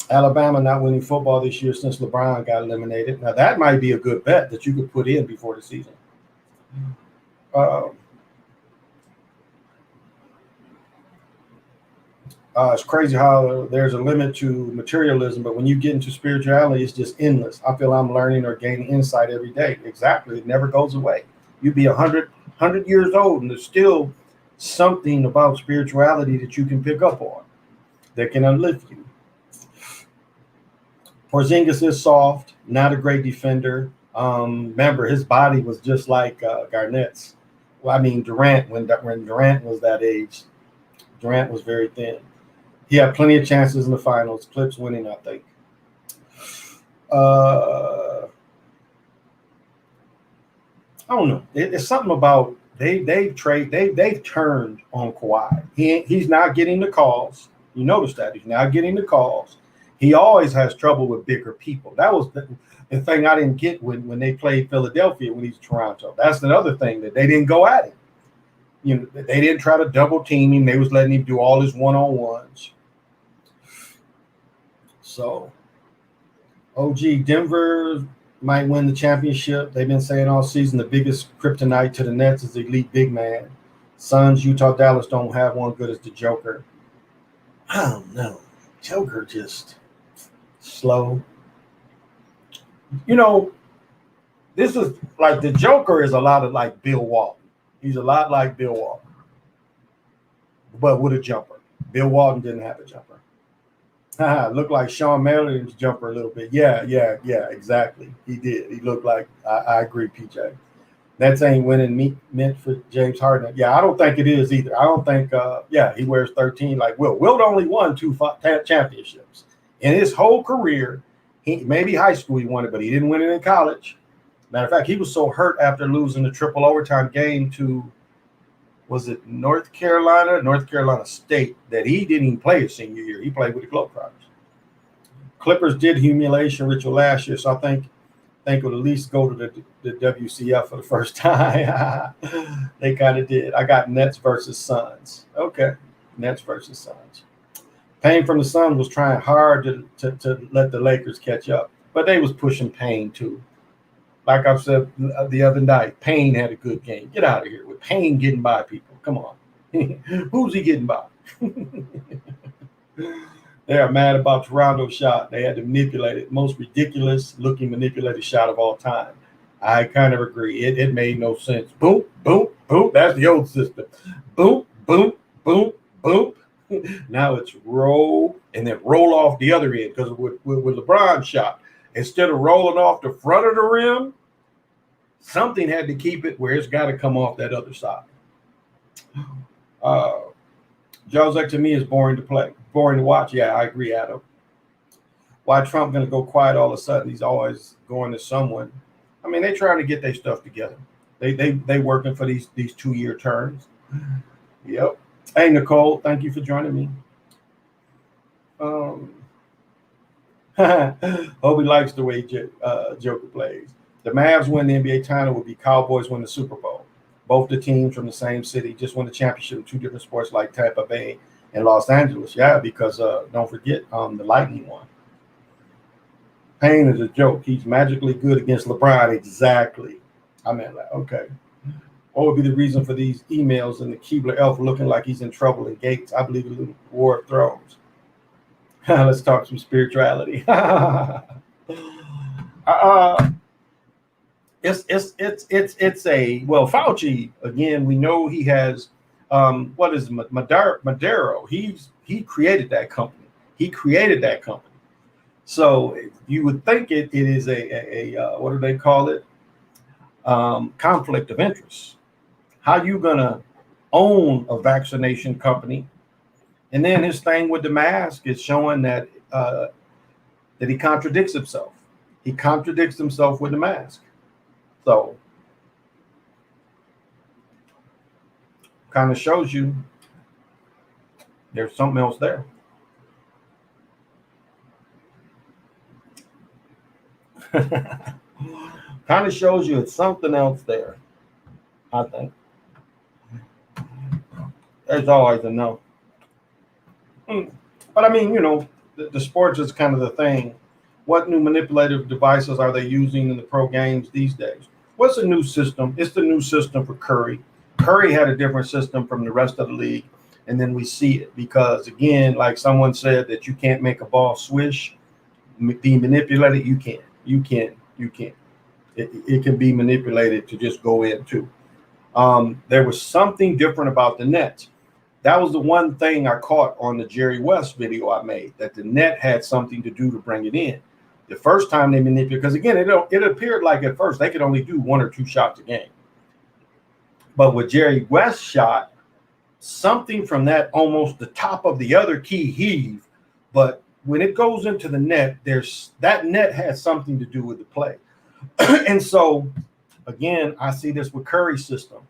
Alabama not winning football this year since LeBron got eliminated. Now, that might be a good bet that you could put in before the season. It's crazy how there's a limit to materialism, but when you get into spirituality, it's just endless. I feel I'm learning or gaining insight every day. Exactly. It never goes away. You'd be 100 years old, and there's still something about spirituality that you can pick up on that can uplift you. Porzingis is soft, not a great defender. Remember, his body was just like Garnett's. Well, I mean, Durant, when Durant was that age, Durant was very thin. He had plenty of chances in the finals. Clips winning, I think. I don't know. It's something about they've turned on Kawhi. He's not getting the calls. You notice that he's not getting the calls. He always has trouble with bigger people. That was the thing I didn't get when they played Philadelphia when he's in Toronto. That's another thing that they didn't go at him. You know, they didn't try to double team him. They was letting him do all his one-on-ones. So, OG, Denver might win the championship. They've been saying all season the biggest kryptonite to the Nets is the elite big man. Suns, Utah, Dallas don't have one good as the Joker. I don't know. Joker just slow. You know, this is like the Joker is a lot of like Bill Walton. He's a lot like Bill Walton, but with a jumper. Bill Walton didn't have a jumper. Looked like Sean Marion's jumper a little bit. Yeah, exactly. He did. He looked like, I agree, PJ. Nets ain't winning meant for James Harden. Yeah, I don't think it is either. I don't think, he wears 13 like Wilt. Wilt only won 2 championships. In his whole career, maybe high school he won it, but he didn't win it in college. Matter of fact, he was so hurt after losing the triple overtime game to was it North Carolina State, that he didn't even play his senior year. He played with the Globetrotters. Clippers did humiliation ritual last year, so I think would at least go to the WCF for the first time. They kind of did. I got Nets versus Suns. Okay, Nets versus Suns. Payne from the Suns was trying hard to let the Lakers catch up, but they was pushing Payne too. Like I said the other night, Payne had a good game. Get out of here with Payne getting by people. Come on. Who's he getting by? They are mad about Toronto's shot. They had to manipulate it. Most ridiculous looking manipulated shot of all time. I kind of agree. It made no sense. Boom, boom, boom. That's the old system. Boom, boom, boom, boom. Now it's roll and then roll off the other end, because with LeBron's shot, instead of rolling off the front of the rim, something had to keep it where it's got to come off that other side. Joseph, to me, is boring to play, boring to watch. Yeah, I agree, Adam. Why Trump going to go quiet all of a sudden? He's always going to someone. I mean, they trying to get their stuff together. They working for these 2-year terms. Yep. Hey, Nicole, thank you for joining me. Hope he likes the way Joker plays. The Mavs win the NBA title would be Cowboys win the Super Bowl. Both the teams from the same city just won the championship in 2 different sports, like Tampa Bay and Los Angeles. Yeah, because don't forget, the Lightning won. Payne is a joke. He's magically good against LeBron. Exactly. I mean, like, okay. What would be the reason for these emails and the Keebler elf looking like he's in trouble in Gates? I believe in the War of Thrones. Let's talk some spirituality. It's a, well, Fauci, again, we know he has what is Madero. He created that company. So you would think it is a what do they call it? Conflict of interest. How you gonna own a vaccination company? And then his thing with the mask is showing that that he contradicts himself. He contradicts himself with the mask. So kind of shows you there's something else there. Kind of shows you it's something else there, I think. There's always a no. But I mean, the sports is kind of the thing. What new manipulative devices are they using in the pro games these days? What's the new system? It's the new system for Curry. Curry had a different system from the rest of the league, and then we see it because, again, like someone said, that you can't make a ball swish, be manipulated. You can. It can be manipulated to just go in too. There was something different about the Nets. That was the one thing I caught on the Jerry West video I made, that the net had something to do to bring it in. The first time they manipulated, because again, it appeared like at first they could only do 1 or 2 shots a game. But with Jerry West's shot, something from that, almost the top of the other key heave, but when it goes into the net, that net has something to do with the play. And so, again, I see this with Curry's system.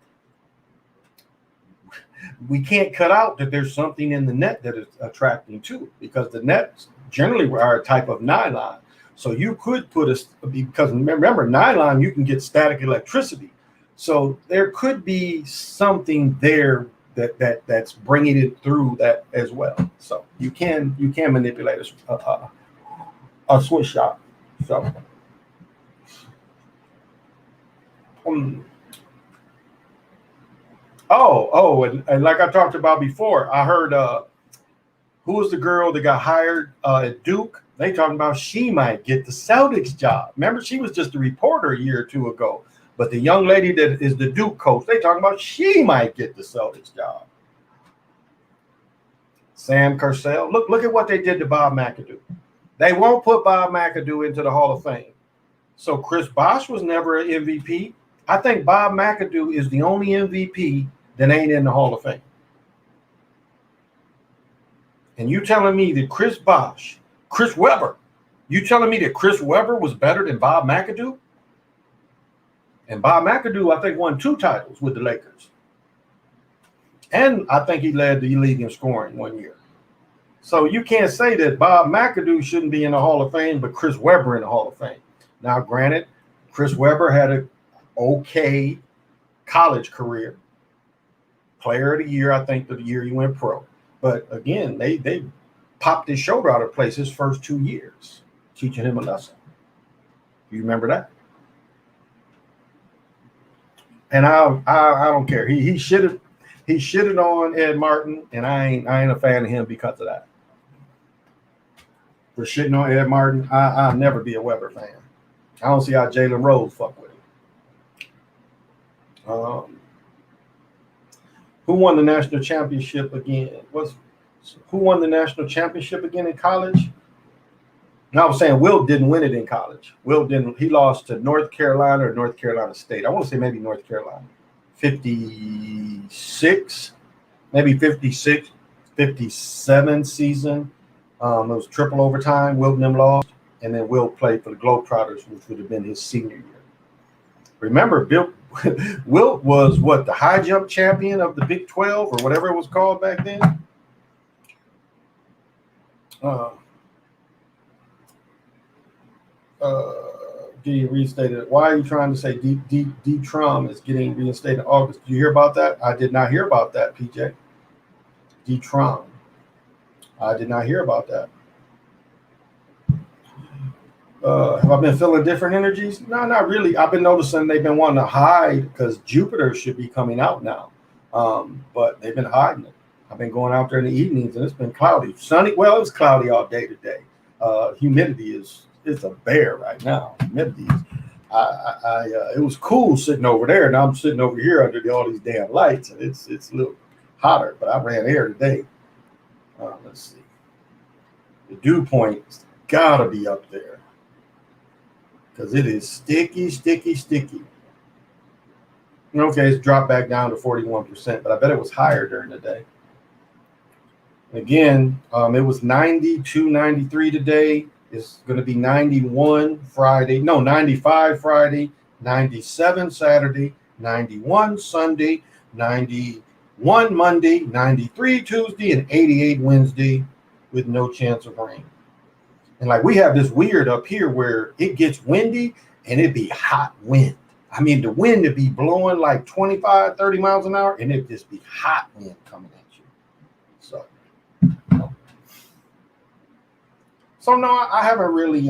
We can't cut out that there's something in the net that is attracting to, because the nets generally are a type of nylon. So you could put because remember, nylon, you can get static electricity. So there could be something there that's bringing it through that as well. So you can manipulate a switch shot. So. And like I talked about before, I heard who was the girl that got hired at Duke? They talking about she might get the Celtics job. Remember, she was just a reporter a year or 2 ago. But the young lady that is the Duke coach, they talking about she might get the Celtics job. Sam Cassell, look at what they did to Bob McAdoo. They won't put Bob McAdoo into the Hall of Fame. So Chris Bosh was never an MVP. I think Bob McAdoo is the only MVP that ain't in the Hall of Fame. And you telling me that Chris Webber, you telling me that Chris Webber was better than Bob McAdoo? And Bob McAdoo, I think, won 2 titles with the Lakers. And I think he led the league in scoring one year. So you can't say that Bob McAdoo shouldn't be in the Hall of Fame, but Chris Webber in the Hall of Fame. Now, granted, Chris Webber had an okay college career. Player of the year, I think, the year he went pro. But again, they popped his shoulder out of place his first 2 years, teaching him a lesson. Do you remember that? And I don't care. He shitted on Ed Martin, and I ain't a fan of him because of that. For shitting on Ed Martin, I'll never be a Weber fan. I don't see how Jalen Rose fuck with him. Who won the national championship again? Who won the national championship again in college? No, I was saying Wilt didn't win it in college. Wilt didn't. He lost to North Carolina or North Carolina State. I want to say maybe North Carolina. 56, maybe 56, 57 season. It was triple overtime. Wilt and them lost. And then Wilt played for the Globetrotters, which would have been his senior year. Remember, Wilt was the high jump champion of the Big 12 or whatever it was called back then. Getting reinstated. Why are you trying to say D Trum is getting reinstated in August? Did you hear about that? I did not hear about that, PJ. D Trum. I did not hear about that. Have I been feeling different energies? No, not really. I've been noticing they've been wanting to hide because Jupiter should be coming out now. But they've been hiding it. I've been going out there in the evenings and it's been cloudy. Sunny, well, it's cloudy all day today. Humidity is a bear right now. Humidity is, it was cool sitting over there. Now I'm sitting over here under all these damn lights. And it's a little hotter, but I ran air today. Let's see. The dew point's gotta be up there. Because it is sticky. Okay, it's dropped back down to 41%, but I bet it was higher during the day. Again, it was 92, 93 today. It's going to be 91 Friday. No, 95 Friday, 97 Saturday, 91 Sunday, 91 Monday, 93 Tuesday, and 88 Wednesday with no chance of rain. And like we have this weird up here where it gets windy and it be hot wind. I mean, the wind would be blowing like 25, 30 miles an hour and it just be hot wind coming at you. So no, I haven't really,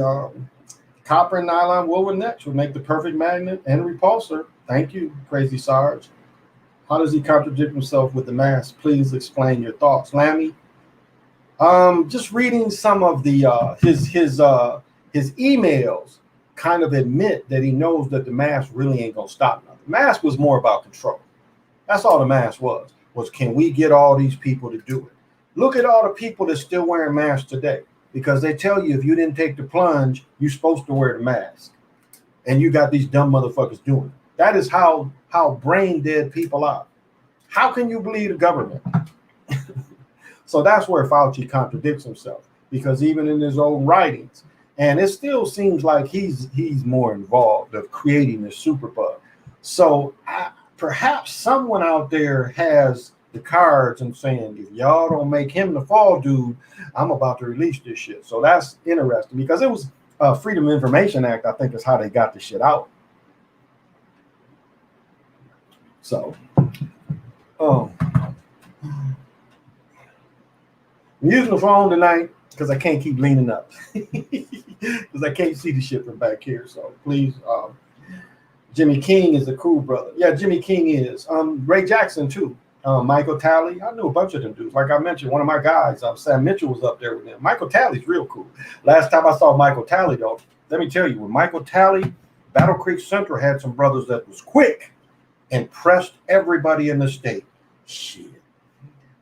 copper and nylon woven nets would make the perfect magnet and repulsor. Thank you, Crazy Sarge. How does he contradict himself with the mask? Please explain your thoughts. Lammy? Just reading some of the his emails kind of admit that he knows that the mask really ain't gonna stop nothing. The mask was more about control. That's all the mask was can we get all these people to do it? Look at all the people that's still wearing masks today because they tell you if you didn't take the plunge, you're supposed to wear the mask. And you got these dumb motherfuckers doing it. That is how brain dead people are. How can you believe the government? So that's where Fauci contradicts himself because even in his own writings, and it still seems like he's more involved of creating this superbug. So perhaps someone out there has the cards and saying, if y'all don't make him the fall dude, I'm about to release this shit. So that's interesting because it was Freedom of Information Act, I think is how they got the shit out. So, I'm using the phone tonight because I can't keep leaning up because I can't see the shit from back here. So please, Jimmy King is a cool brother. Yeah, Jimmy King is. Ray Jackson too. Michael Talley. I knew a bunch of them dudes. Like I mentioned, one of my guys, Sam Mitchell, was up there with him. Michael Talley's real cool. Last time I saw Michael Talley, though, let me tell you, with Michael Talley, Battle Creek Central had some brothers that was quick and pressed everybody in the state. Shit.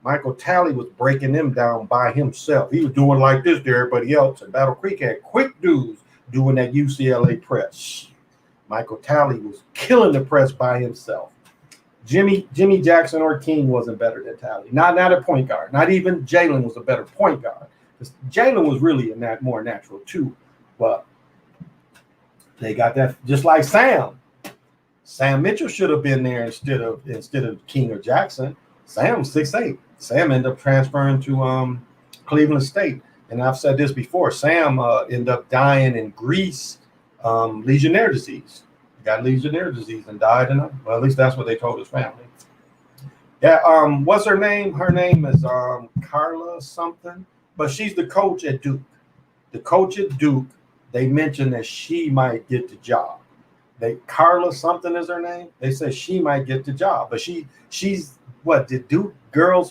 Michael Talley was breaking them down by himself. He was doing like this to everybody else. And Battle Creek had quick dudes doing that UCLA press. Michael Talley was killing the press by himself. Jimmy Jackson or King wasn't better than Talley. Not a point guard. Not even Jalen was a better point guard. Jalen was really more natural too. But they got that just like Sam. Sam Mitchell should have been there instead of King or Jackson. Sam's 6'8". Sam ended up transferring to Cleveland State. And I've said this before, Sam ended up dying in Greece, Legionnaire disease. Got Legionnaire disease and died well, at least that's what they told his family. Yeah, what's her name? Her name is Carla something, but she's the coach at Duke. The coach at Duke, they mentioned that she might get the job. Carla something is her name. They said she might get the job, but she's what, did Duke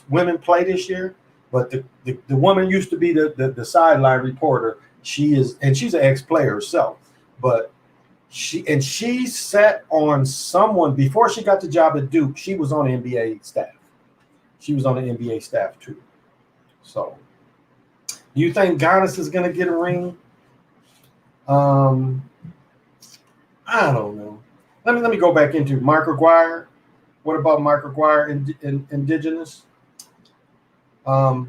women play this year? But the woman used to be the sideline reporter. She's an ex-player herself, but she sat on someone before she got the job at Duke. She was on the NBA staff. She was on the NBA staff too. So, do you think Giannis is going to get a ring? I don't know. Let me go back into Mark Aguirre. What about Mark Aguirre indigenous? Or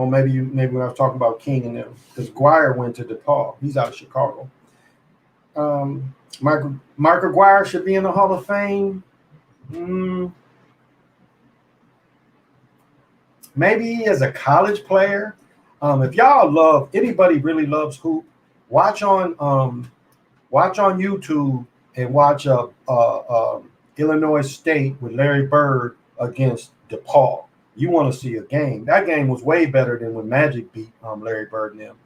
maybe when I was talking about King and them, because Aguirre went to DePaul. He's out of Chicago. Mark Aguirre should be in the Hall of Fame. Maybe as a college player. If anybody really loves hoop, watch on YouTube and watch Illinois State with Larry Bird against DePaul. You want to see a game. That game was way better than when Magic beat Larry Bird and them.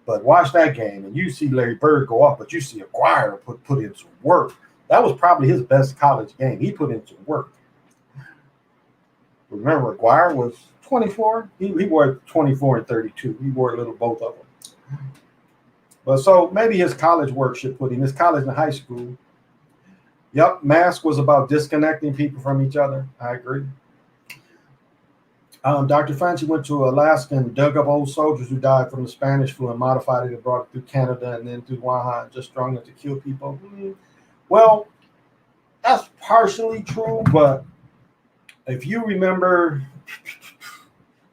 But watch that game, and you see Larry Bird go off, but you see Aguirre put in some work. That was probably his best college game. He put in some work. Remember, Aguirre was 24. He wore 24 and 32. He wore a little both of them. But so maybe his college work should put him. His college and high school. Yep, mask was about disconnecting people from each other. I agree. Dr. Fancy went to Alaska and dug up old soldiers who died from the Spanish flu and modified it and brought it through Canada and then through Wuhan, just strong enough to kill people. Well, that's partially true, but if you remember,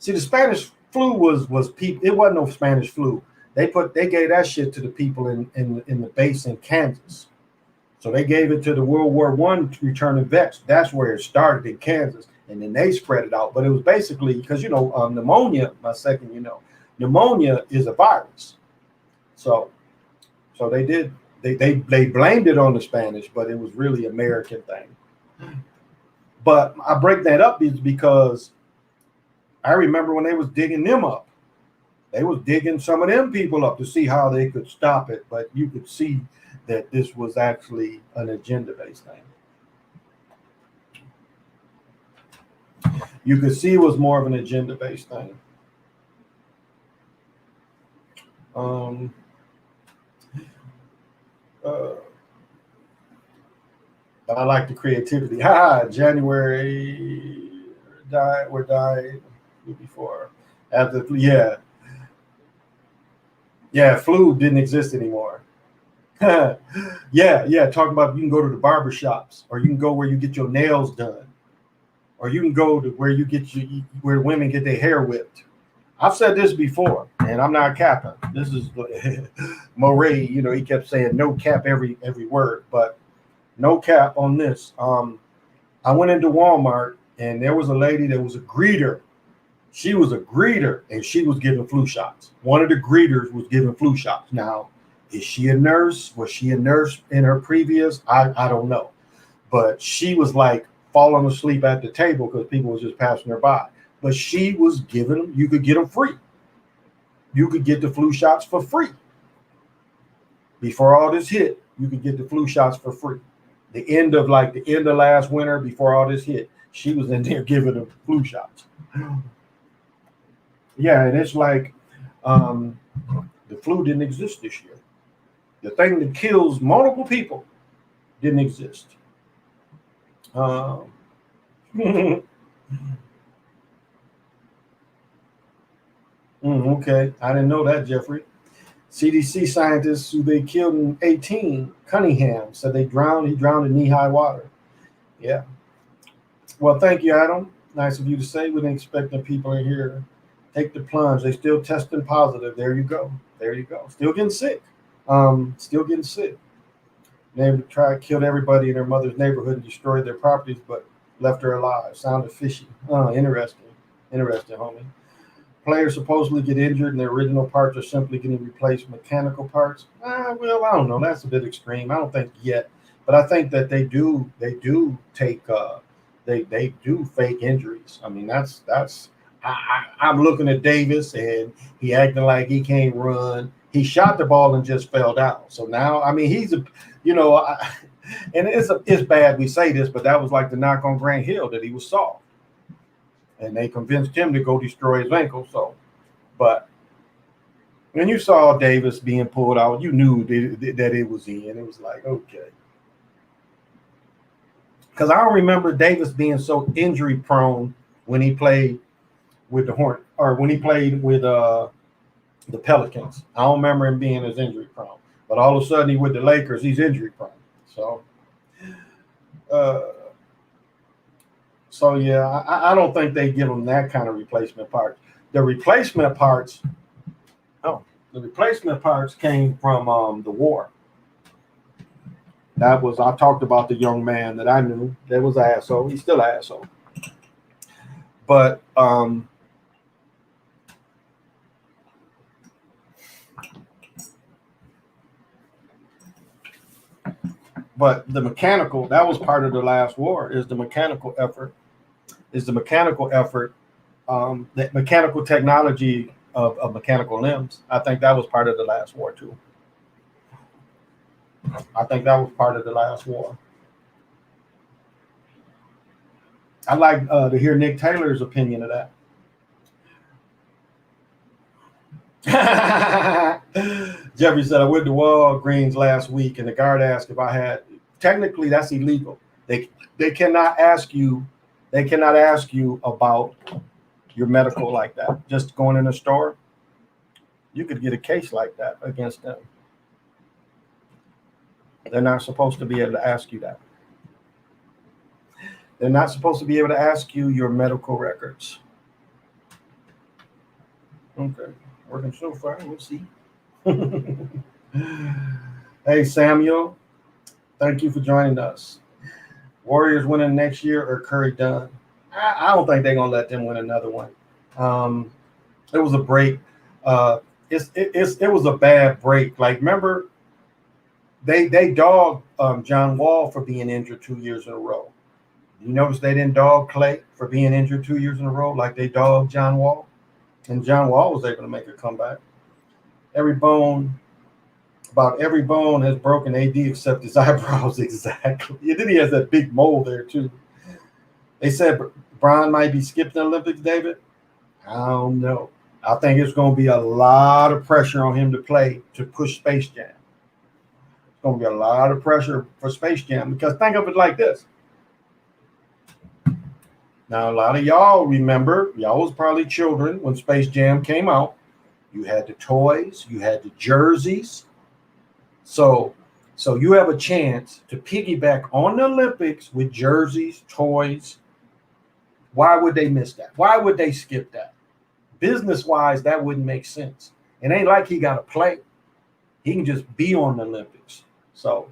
see, the Spanish flu was people. It wasn't no Spanish flu. They gave that shit to the people in the base in Kansas. So they gave it to the World War I returning vets. That's where it started, in Kansas. And then they spread it out. But it was basically because, pneumonia, pneumonia is a virus. So they blamed it on the Spanish, but it was really American thing. But I break that up because I remember when they was digging them up. They was digging some of them people up to see how they could stop it. But you could see that this was actually an agenda-based thing. You could see it was more of an agenda-based thing. But I like the creativity. January died before. After, yeah. Flu didn't exist anymore. yeah. Talking about you can go to the barber shops, or you can go where you get your nails done, or you can go to where where women get their hair whipped. I've said this before, and I'm not capping. This is Moray. He kept saying no cap every word, but no cap on this. I went into Walmart, and there was a lady that was a greeter. She was a greeter, and she was giving flu shots. One of the greeters was giving flu shots. Now, is she a nurse? Was she a nurse in her previous? I don't know. But she was like falling asleep at the table because people was just passing her by. But she was giving them, you could get them free. You could get the flu shots for free. Before all this hit, you could get the flu shots for free. The end of last winter, before all this hit, she was in there giving them flu shots. Yeah, and it's like the flu didn't exist this year. The thing that kills multiple people didn't exist. Okay, I didn't know that, Jeffrey. CDC scientists who they killed in 18, Cunningham, said he drowned in knee-high water. Yeah. Well, thank you, Adam. Nice of you to say. We didn't expect the people in here take the plunge. They still testing positive. There you go. Still getting sick. They tried killed everybody in their mother's neighborhood and destroyed their properties, but left her alive. Sounded fishy. Interesting. Interesting, homie. Players supposedly get injured and their original parts are simply getting replaced with mechanical parts. Well, I don't know. That's a bit extreme. I don't think yet, but I think that they do take they do fake injuries. I mean, that's I'm looking at Davis and he acting like he can't run. He shot the ball and just fell down. So now, I mean, he's a, you know, and it's bad we say this, but that was like the knock on Grant Hill that he was soft, and they convinced him to go destroy his ankle. So, but when you saw Davis being pulled out, you knew that it was in. It was like, okay. Because I don't remember Davis being so injury prone when he played with the Hornet or when he played with the Pelicans. I don't remember him being as injury prone. But all of a sudden, he with the Lakers, he's injury prone. So, uh, yeah, I don't think they give him that kind of replacement parts. The replacement parts, the replacement parts came from the war. That was, I talked about the young man that I knew that was an asshole. He's still an asshole. But the mechanical, that was part of the last war, is the mechanical effort, that mechanical technology of mechanical limbs. I think that was part of the last war too. I think that was part of the last war. I'd like to hear Nick Taylor's opinion of that. Jeffrey said, I went to Walgreens last week and the guard asked if I had, technically that's illegal. They cannot ask you about your medical like that. Just going in a store, you could get a case like that against them. They're not supposed to be able to ask you that. They're not supposed to be able to ask you your medical records. Okay, working so far. We'll see. Hey, Samuel, thank you for joining us. Warriors winning next year or Curry done? I don't think they're going to let them win another one. It was a break. It was a bad break. Like, remember, they dogged John Wall for being injured 2 years in a row. You notice they didn't dog Clay for being injured 2 years in a row like they dogged John Wall? And John Wall was able to make a comeback. About every bone has broken AD except his eyebrows. Exactly. And then he has that big mole there too. They said Bron might be skipping the Olympics, David. I don't know. I think it's going to be a lot of pressure on him to push Space Jam. It's going to be a lot of pressure for Space Jam because think of it like this. Now, a lot of y'all remember, y'all was probably children when Space Jam came out. You had the toys, you had the jerseys. So you have a chance to piggyback on the Olympics with jerseys, toys. Why would they miss that? Why would they skip that? Business-wise, that wouldn't make sense. It ain't like he got to play. He can just be on the Olympics. So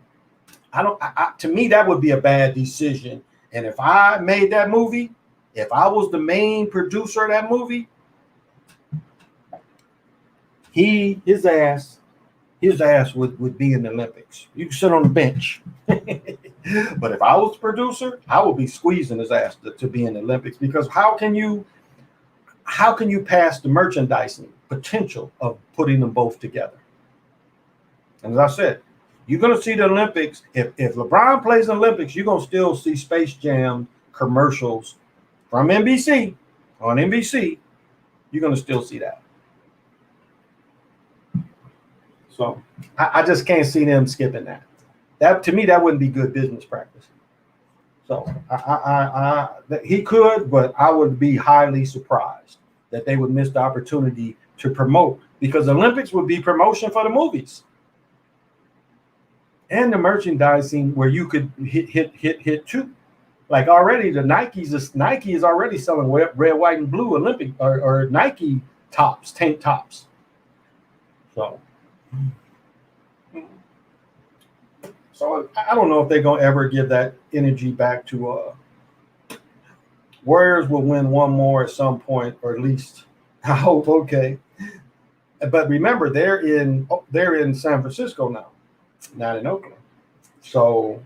to me, that would be a bad decision. And if I made that movie, if I was the main producer of that movie, his ass would be in the Olympics. You can sit on the bench. But if I was the producer, I would be squeezing his ass to be in the Olympics because how can you pass the merchandising potential of putting them both together? And as I said, you're going to see the Olympics. If LeBron plays the Olympics, you're going to still see Space Jam commercials from NBC on NBC. You're going to still see that. So I just can't see them skipping that. That to me, that wouldn't be good business practice. So he could, but I would be highly surprised that they would miss the opportunity to promote because the Olympics would be promotion for the movies and the merchandising where you could hit too. Like already the Nike is already selling red, white, and blue Olympic or Nike tops, tank tops. So So I don't know if they're gonna ever give that energy back to Warriors will win one more at some point, or at least I hope. Okay, but remember they're in San Francisco now, not in Oakland. So,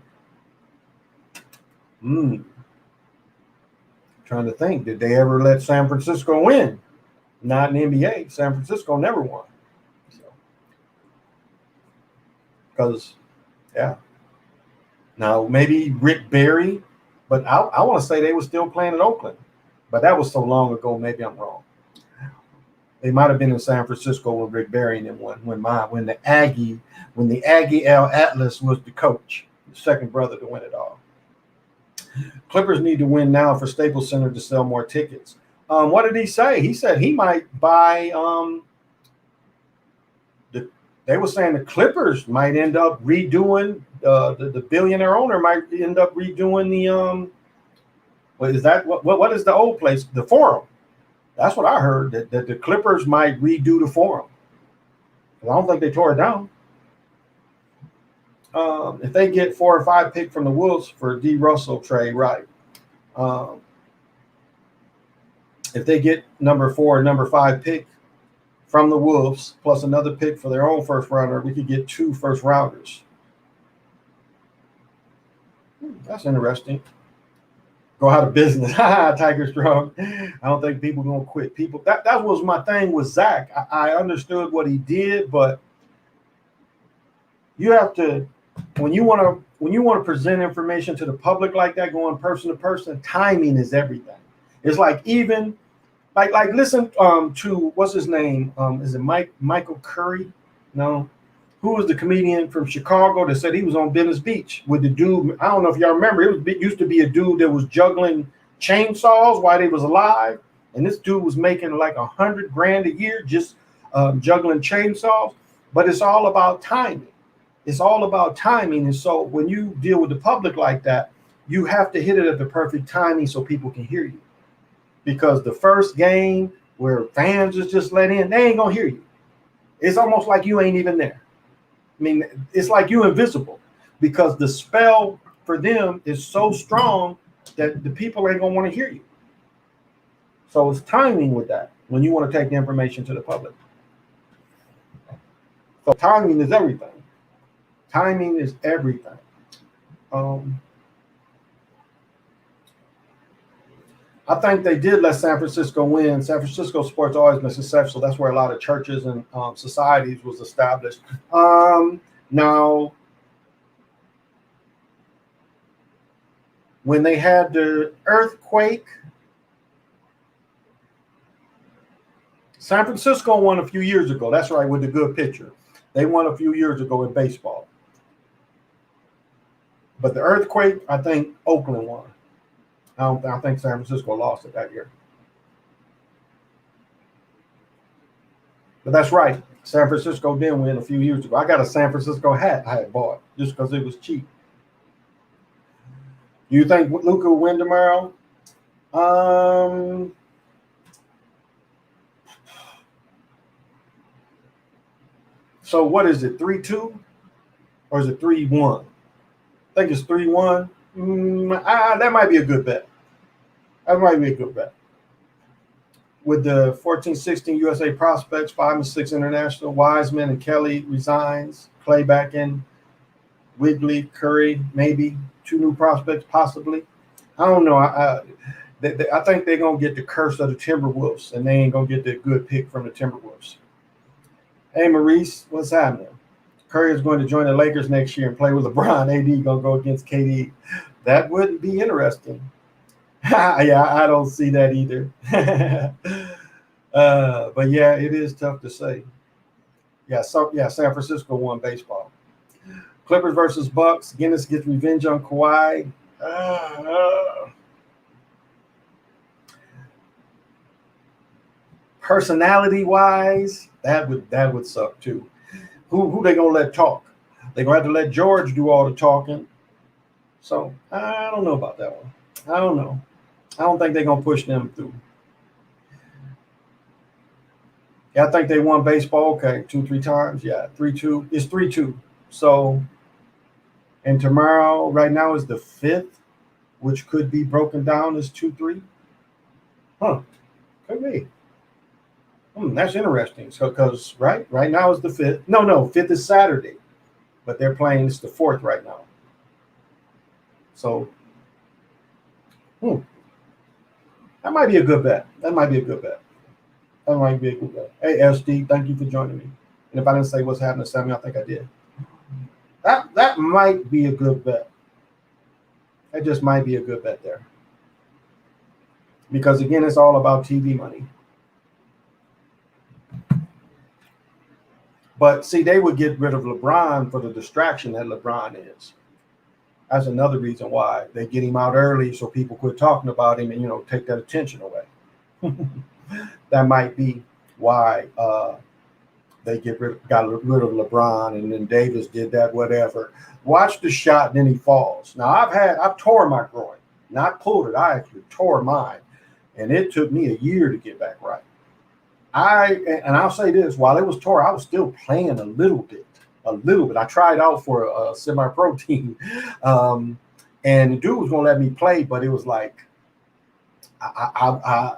trying to think, did they ever let San Francisco win? Not in the NBA. San Francisco never won. So, because yeah, now maybe Rick Barry, but I want to say they were still playing in Oakland, but that was so long ago. Maybe I'm wrong. They might have been in San Francisco when Rick Barry and them won. When the Aggie Al Atlas was the coach, the second brother to win it all. Clippers need to win now for Staples Center to sell more tickets. What did he say? He said he might buy. They were saying the Clippers might end up redoing. The billionaire owner might end up redoing the. What is that? What is the old place? The Forum. That's what I heard. That the Clippers might redo the Forum. I don't think they tore it down. If they get 4 or 5 pick from the Wolves for D. Russell trade, right? If they get number 4 and number 5 pick from the Wolves plus another pick for their own first rounder, we could get 2 first rounders. That's interesting. Go out of business. Tiger Strong. I don't think people gonna quit. People that was my thing with Zach. I understood what he did, but you have to when you want to present information to the public like that, going person to person, timing is everything. It's like even like listen to what's his name? Is it Michael Curry? No. Who was the comedian from Chicago that said he was on Venice Beach with the dude? I don't know if y'all remember. It used to be a dude that was juggling chainsaws while they was alive, and this dude was making like $100,000 a year just juggling chainsaws. But it's all about timing. It's all about timing, and so when you deal with the public like that, you have to hit it at the perfect timing so people can hear you. Because the first game where fans is just let in, they ain't gonna hear you. It's almost like you ain't even there. I mean, it's like you're invisible because the spell for them is so strong that the people ain't going to want to hear you. So it's timing with that when you want to take the information to the public. So timing is everything. Timing is everything. I think they did let San Francisco win. San Francisco sports always been successful. That's where a lot of churches and societies was established. Now, when they had the earthquake, San Francisco won a few years ago. That's right, with the good pitcher. They won a few years ago in baseball. But the earthquake, I think Oakland won. I think San Francisco lost it that year. But that's right. San Francisco did win a few years ago. I got a San Francisco hat I had bought just because it was cheap. Do you think Luka will win tomorrow? So what is it, 3-2? Or is it 3-1? I think it's 3-1. That might be a good bet. With the 14-16 USA prospects, 5 and 6 international, Wiseman and Kelly resigns, Clay back in, Wiggly, Curry, maybe 2 new prospects, possibly. I don't know. I think they're going to get the curse of the Timberwolves, and they ain't going to get the good pick from the Timberwolves. Hey, Maurice, what's happening? Curry is going to join the Lakers next year and play with LeBron. AD going to go against KD. That wouldn't be interesting. Yeah, I don't see that either. But yeah, it is tough to say. San Francisco won baseball. Clippers versus Bucks. Guinness gets revenge on Kawhi. Personality-wise, that would suck too. Who they gonna let talk? They're gonna have to let George do all the talking. So I don't know about that one. I don't know. I don't think they're gonna push them through. Yeah, I think they won baseball. Okay, 2-3 times. Yeah, 3-2. It's 3-2. So And tomorrow, right now, is the 5th, which could be broken down as 2-3. Huh, could be. That's interesting. So, because right now is the 5th. No, 5th is Saturday, but they're playing. It's the 4th right now. So, that might be a good bet. That might be a good bet. That might be a good bet. Hey, SD, thank you for joining me. And if I didn't say what's happening to Sammy, I think I did. That might be a good bet. That just might be a good bet there. Because again, it's all about TV money. But see, they would get rid of LeBron for the distraction that LeBron is. That's another reason why they get him out early so people quit talking about him and, take that attention away. That might be why they got rid of LeBron, and then Davis did that, whatever. Watch the shot, and then he falls. Now, I've tore my groin, not pulled it. I actually tore mine, and it took me a year to get back right. I'll say this: while it was tore, I was still playing a little bit. I tried out for a semi-pro team, and the dude was gonna let me play, but it was like,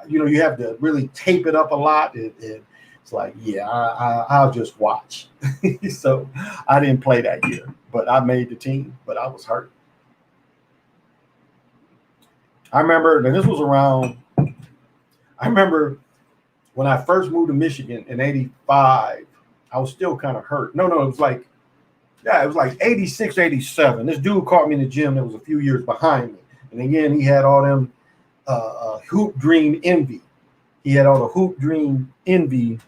you have to really tape it up a lot. It's like, yeah, I'll just watch. So I didn't play that year, but I made the team, but I was hurt. I remember when I first moved to Michigan in 85, I was still kind of hurt. No, it was like 86, 87. This dude caught me in the gym that was a few years behind me. And again, he had all them hoop dream envy. He had all the hoop dream envy.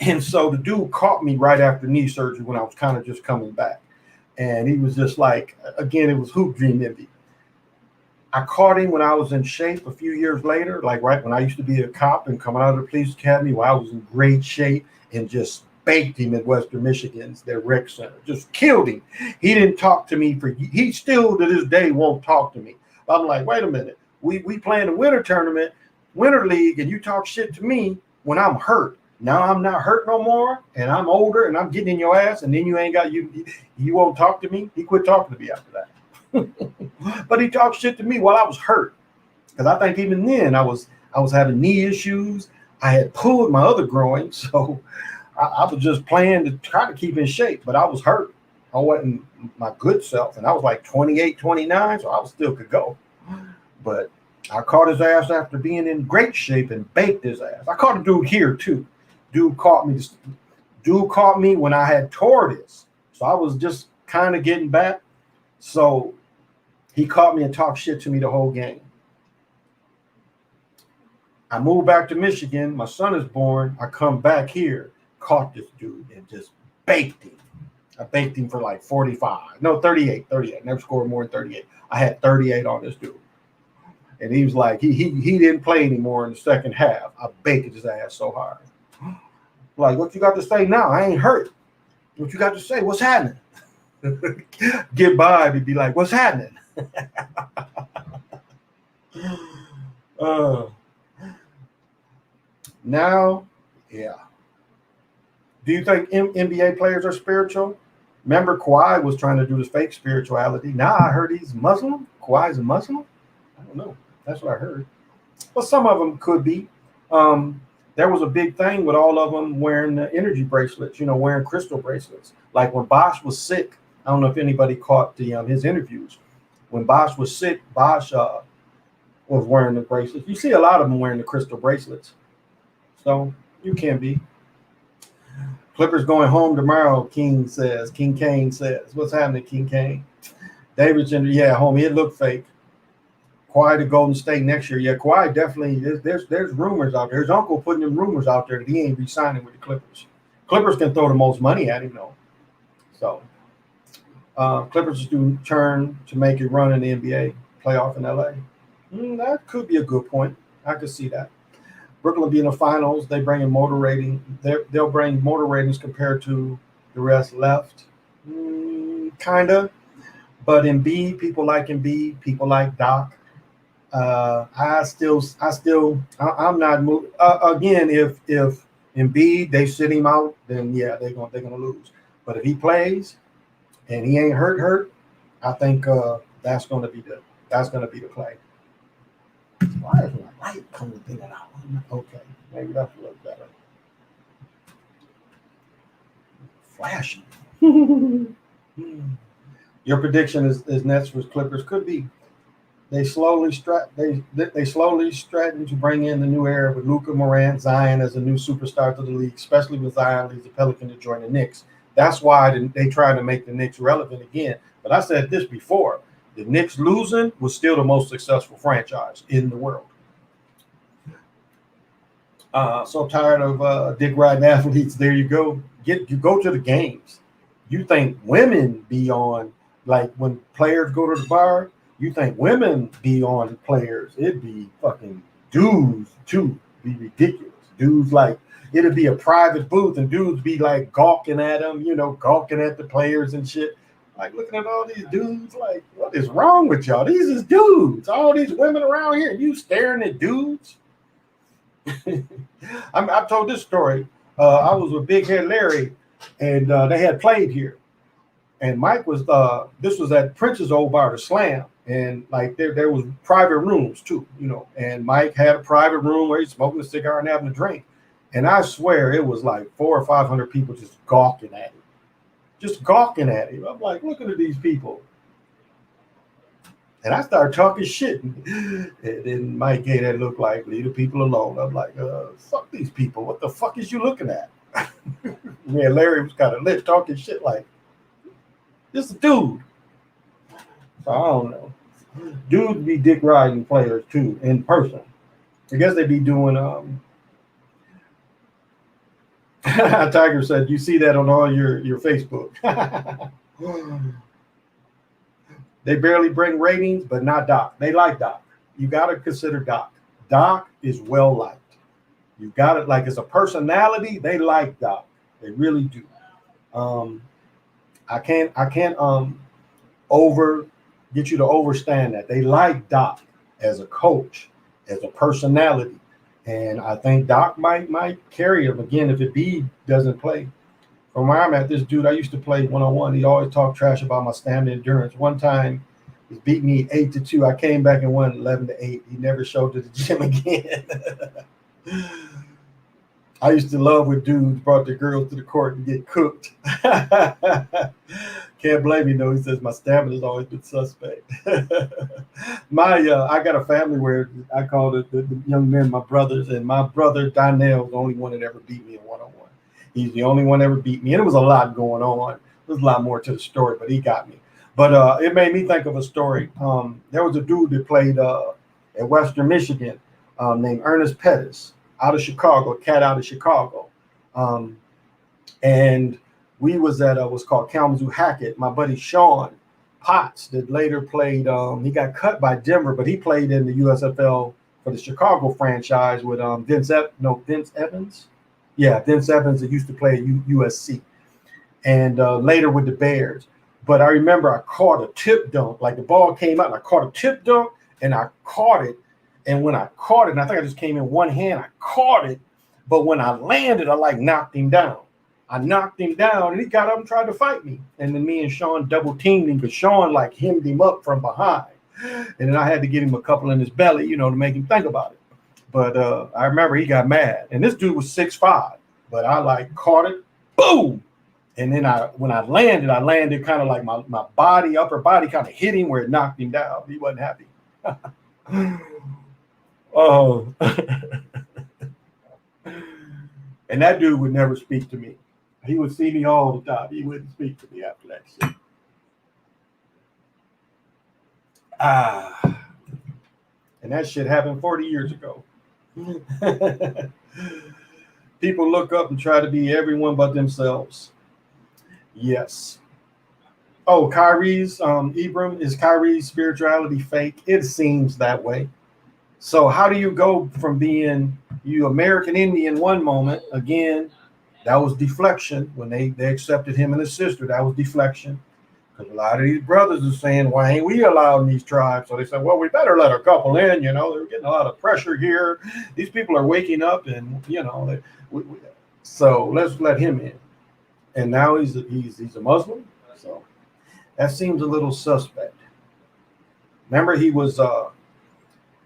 And so the dude caught me right after knee surgery when I was kind of just coming back. And he was just like, again, it was hoop dream envy. I caught him when I was in shape a few years later, like right when I used to be a cop and coming out of the police academy, where I was in great shape, and just baked him at Western Michigan's, their rec center. Just killed him. He didn't talk to me he still to this day won't talk to me. I'm like, wait a minute. We playing a winter tournament, winter league, and you talk shit to me when I'm hurt. Now I'm not hurt no more, and I'm older, and I'm getting in your ass, and then you won't talk to me. He quit talking to me after that. But he talked shit to me while I was hurt, because I think even then I was having knee issues. I had pulled my other groin, so I was just playing to try to keep in shape, but I was hurt. I wasn't my good self, and I was like 28, 29, so I still could go. But I caught his ass after being in great shape and baked his ass. I caught a dude here too. Dude caught me when I had tore this, so I was just kind of getting back. So he caught me and talked shit to me the whole game. I moved back to Michigan. My son is born. I come back here, caught this dude, and just baked him. I baked him for like 45. No, 38. Never scored more than 38. I had 38 on this dude. And he was like, he didn't play anymore in the second half. I baked his ass so hard. Like, what you got to say now? I ain't hurt. What you got to say? What's happening? Get by to be like, what's happening? Now, yeah. Do you think NBA players are spiritual? Remember, Kawhi was trying to do this fake spirituality. Now I heard he's Muslim. Kawhi's a Muslim? I don't know. That's what I heard. But some of them could be. There was a big thing with all of them wearing the energy bracelets, wearing crystal bracelets. Like when Bosh was sick, I don't know if anybody caught his interviews. When Bosh was sick, Bosh was wearing the bracelets. You see a lot of them wearing the crystal bracelets. So you can be. Clippers going home tomorrow, King Kane says. What's happening, King Kane? Davidson, yeah, homie, it looked fake. Kawhi to Golden State next year. Yeah, Kawhi definitely, there's rumors out there. His uncle putting them rumors out there that he ain't re-signing with the Clippers. Clippers can throw the most money at him, though. So, Clippers do turn to make a run in the NBA playoff in LA. That could be a good point. I could see that. Brooklyn will be in the finals. They bring in motor rating. They'll bring motor ratings compared to the rest left. Kind of. But Embiid, people like Embiid. People like Doc. I'm not moving. Again, if Embiid, they sit him out, then yeah, they're gonna lose. But if he plays, and he ain't hurt, I think that's going to be the play. Why is my light coming in and out? Okay, maybe that's a little better. Flashing. Your prediction is Nets vs Clippers could be. They slowly strategy to bring in the new era with Luka, Morant, Zion as a new superstar to the league, especially with Zion leads the Pelicans to join the Knicks. That's why they tried to make the Knicks relevant again. But I said this before: the Knicks losing was still the most successful franchise in the world. So tired of dick riding athletes. There you go. You go to the games. You think women be on, like when players go to the bar, you think women be on players. It'd be fucking dudes too. Be ridiculous. Dudes like it'd be a private booth and dudes be like gawking at them, gawking at the players and shit. Like looking at all these dudes, like, what is wrong with y'all? These is dudes. All these women around here, you staring at dudes. I've told this story. I was with Big Head Larry, and they had played here. And Mike was this was at Prince's old bar, the Slam, and like there was private rooms too, And Mike had a private room where he's smoking a cigar and having a drink. And I swear it was like 400 or 500 people just gawking at him. I'm like, looking at these people. And I started talking shit. And then Mike gave that look like, leave the people alone. I'm like, fuck these people. What the fuck is you looking at? Man, Larry was kind of lit talking shit like, this is a dude. So I don't know. Dudes be dick riding players too in person. I guess they be doing Tiger said, you see that on all your Facebook. They barely bring ratings, but not Doc. They like Doc. You got to consider Doc. Doc is well liked. You got it. Like as a personality, they like Doc. They really do. I can't get you to understand that they like Doc as a coach, as a personality, and I think Doc might carry him again if Embiid doesn't play. From where I'm at, this dude I used to play one-on-one. He always talked trash about my stamina endurance. One time, he beat me 8-2. I came back and won 11-8. He never showed to the gym again. I used to love when dudes brought their girls to the court and get cooked. Can't blame me, though. He says my stamina's always been suspect. I got a family where I call it the young men my brothers, and my brother Donnell was the only one that ever beat me in one-on-one. He's the only one that ever beat me, and it was a lot going on. There's a lot more to the story, but he got me. But it made me think of a story. There was a dude that played at Western Michigan named Ernest Pettis out of Chicago, a cat out of Chicago. And we was at what's called Kalamazoo Hackett. My buddy Sean Potts that later played, he got cut by Denver, but he played in the USFL for the Chicago franchise with Vince Evans. Yeah, Vince Evans that used to play at USC. And later with the Bears. But I remember I caught a tip dunk. Like the ball came out and I caught a tip dunk and I caught it. And when I caught it, and I think I just came in one hand, I caught it. But when I landed, I like knocked him down. I knocked him down and he got up and tried to fight me. And then me and Sean double teamed him because Sean like hemmed him up from behind. And then I had to get him a couple in his belly, to make him think about it. But I remember he got mad. And this dude was 6'5", but I like caught it, boom. And then when I landed kind of like my upper body kind of hit him where it knocked him down. He wasn't happy. Oh. And that dude would never speak to me. He would see me all the time. He wouldn't speak to me after that shit. And that shit happened 40 years ago. People look up and try to be everyone but themselves. Yes. Oh, Kyrie's Ibram, is Kyrie's spirituality fake? It seems that way. So how do you go from being you American Indian one moment, again, that was deflection when they accepted him and his sister, that was deflection. Because a lot of these brothers are saying, why ain't we allowed in these tribes? So they said, well, we better let a couple in, they're getting a lot of pressure here. These people are waking up and, so let's let him in. And now he's a Muslim. So That seems a little suspect. Remember, he was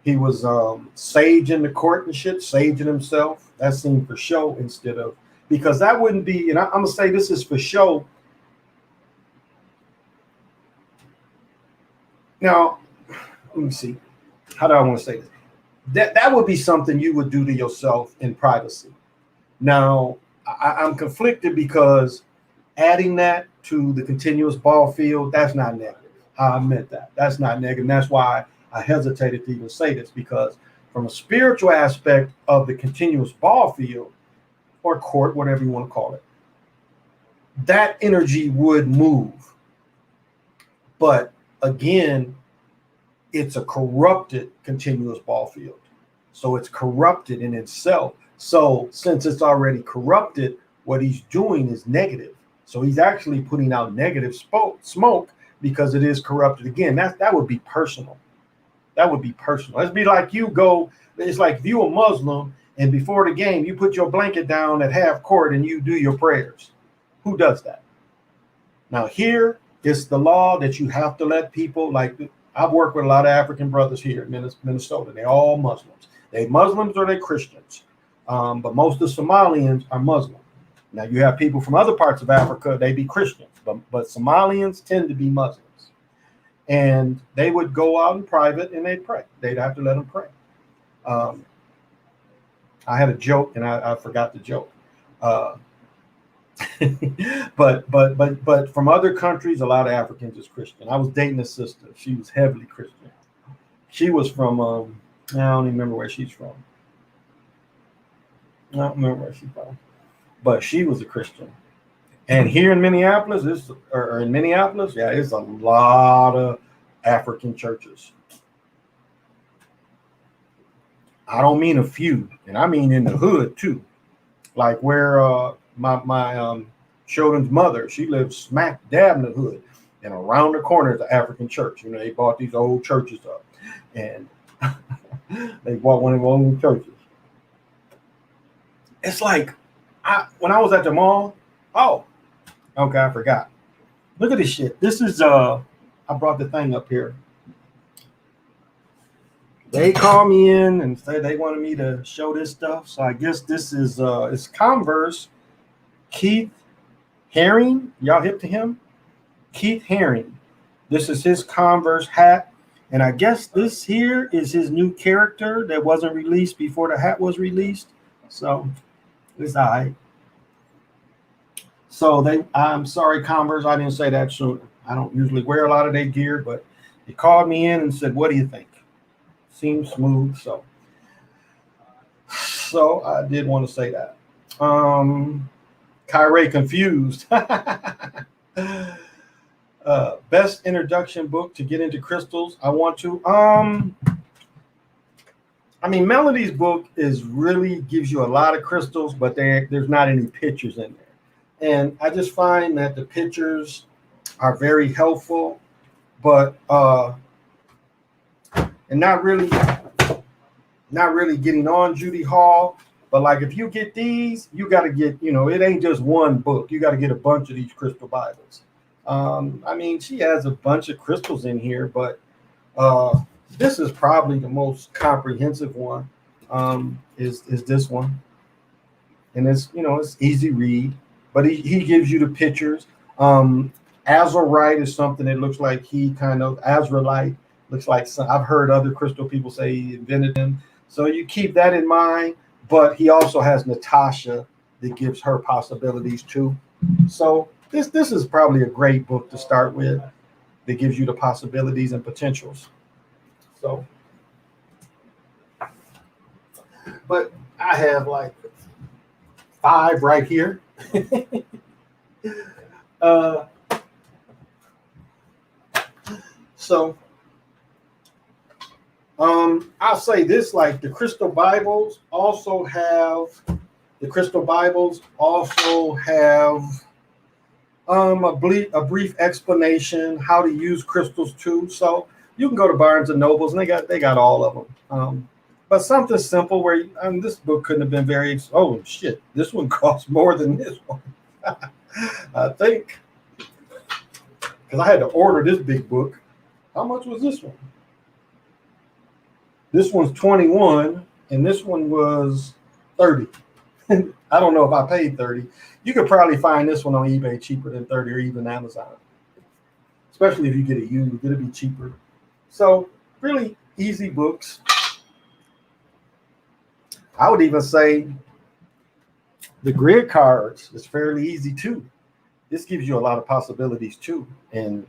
saging the court and shit, saging himself. That seemed for show instead of, because that wouldn't be. And I'm gonna say this is for show. Now, let me see. How do I want to say this? That would be something you would do to yourself in privacy. Now, I'm conflicted because adding that to the continuous ball field, that's not negative. I admit that. That's not negative. And that's why I hesitated to even say this, because from a spiritual aspect of the continuous ball field or court, whatever you want to call it, that energy would move. But again, it's a corrupted continuous ball field. So it's corrupted in itself. So since it's already corrupted, what he's doing is negative. So he's actually putting out negative smoke because it is corrupted. Again, that would be personal. That would be personal. It'd be like it's like if you're a Muslim and before the game, you put your blanket down at half court and you do your prayers. Who does that? Now here, it's the law that you have to let people, like I've worked with a lot of African brothers here in Minnesota. They're all Muslims. They Muslims or they Christians. But most of the Somalians are Muslim. Now you have people from other parts of Africa, they be Christians, but Somalians tend to be Muslims. And they would go out in private and they'd pray. They'd have to let them pray. I had a joke and I forgot the joke. But from other countries, a lot of Africans is Christian. I was dating a sister. She was heavily Christian. She was from I don't even remember where she's from. I don't remember where she's from, but she was a Christian. And here in Minneapolis, it's a lot of African churches. I don't mean a few, and I mean in the hood too, like where my children's mother, she lives smack dab in the hood, and around the corner is the African church. You know, they bought these old churches up, and they bought one of the old churches. It's like when I was at the mall. Oh, okay, I forgot. Look at this shit. This is I brought the thing up here. They called me in and said they wanted me to show this stuff. So I guess this is it's Converse. Keith Haring. Y'all hip to him? Keith Haring. This is his Converse hat. And I guess this here is his new character that wasn't released before the hat was released. So it's all right. So I'm sorry, Converse, I didn't say that sooner. I don't usually wear a lot of their gear, but they called me in and said, what do you think? Seems smooth. So I did want to say that. Kyrie confused. Best introduction book to get into crystals. I want to. I mean, Melody's book really gives you a lot of crystals, but there's not any pictures in there. And I just find that the pictures are very helpful, but and not really getting on Judy Hall. But like if you get these, you got to get, it ain't just one book. You got to get a bunch of these crystal Bibles. I mean, she has a bunch of crystals in here, but this is probably the most comprehensive one. Is this one, and it's it's easy read, but he gives you the pictures. Azurite is something that looks like Azurite looks like I've heard other crystal people say he invented them. So you keep that in mind. But he also has Natasha that gives her possibilities too. So this is probably a great book to start with that gives you the possibilities and potentials. So, but I have like 5 right here. So I'll say this, like the crystal Bibles also have a brief explanation how to use crystals too. So you can go to Barnes and Nobles and they got all of them. But something simple where this book couldn't have been very. Oh shit! This one costs more than this one. I think. because I had to order this big book. How much was this one? This one's 21, and this one was 30. I don't know if I paid 30. You could probably find this one on eBay cheaper than 30 or even Amazon. Especially if you get it used, it'll be cheaper. So really easy books. I would even say the grid cards is fairly easy too. This gives you a lot of possibilities too. And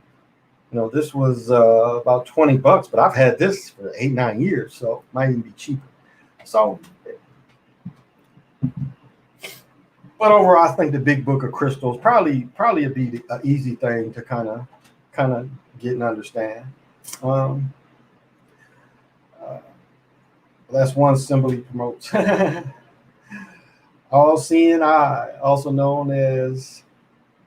this was about $20, but I've had this for 8-9 years, so it might even be cheaper. So, but overall, I think the Big Book of Crystals probably would be an easy thing to kind of get and understand. That's one symbol he promotes. All-seeing eye, also known as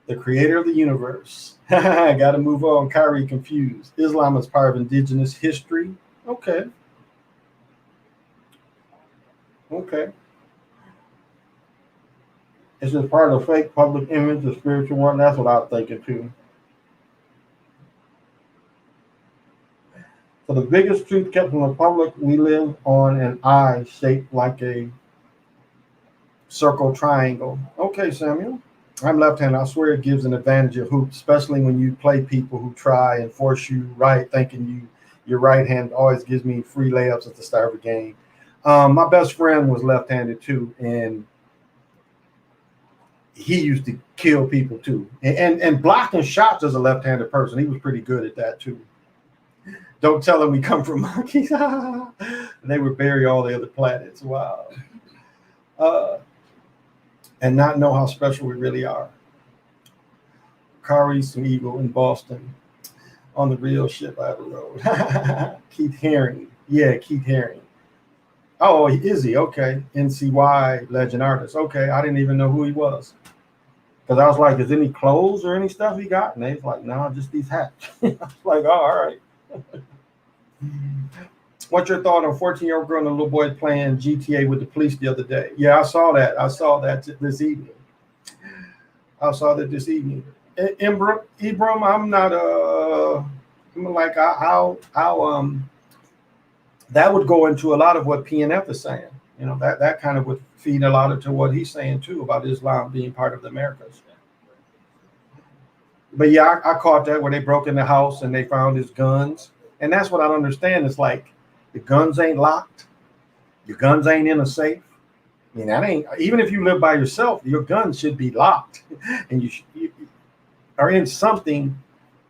the creator of the universe. Got to move on. Kyrie confused. Islam is part of indigenous history. Okay. It's just part of the fake public image, the spiritual one. That's what I was thinking too. So the biggest truth kept from the public, we live on an eye shaped like a circle triangle. Okay, Samuel. I'm left-handed. I swear it gives an advantage of hoops, especially when you play people who try and force you right, thinking your right hand always gives me free layups at the start of a game. My best friend was left-handed too, and he used to kill people too. And blocking shots as a left-handed person, he was pretty good at that too. Don't tell him we come from monkeys. They would bury all the other planets. Wow. And not know how special we really are. Kari some evil in Boston on the real ship I ever rode. Keith Haring. Yeah, Keith Haring. Oh, is he? Okay. NCY legend artist. Okay, I didn't even know who he was. Because I was like, is any clothes or any stuff he got? And they was like, no, just these hats. I was like, oh, all right. What's your thought on 14-year-old girl and a little boy playing GTA with the police the other day? Yeah, I saw that this evening. Ibram, I'm not that would go into a lot of what PNF is saying. That kind of would feed a lot into what he's saying too about Islam being part of the Americas. But yeah, I caught that where they broke in the house and they found his guns. And that's what I don't understand. It's like the guns ain't locked. Your guns ain't in a safe. I mean, that ain't, even if you live by yourself, your guns should be locked. And you are in something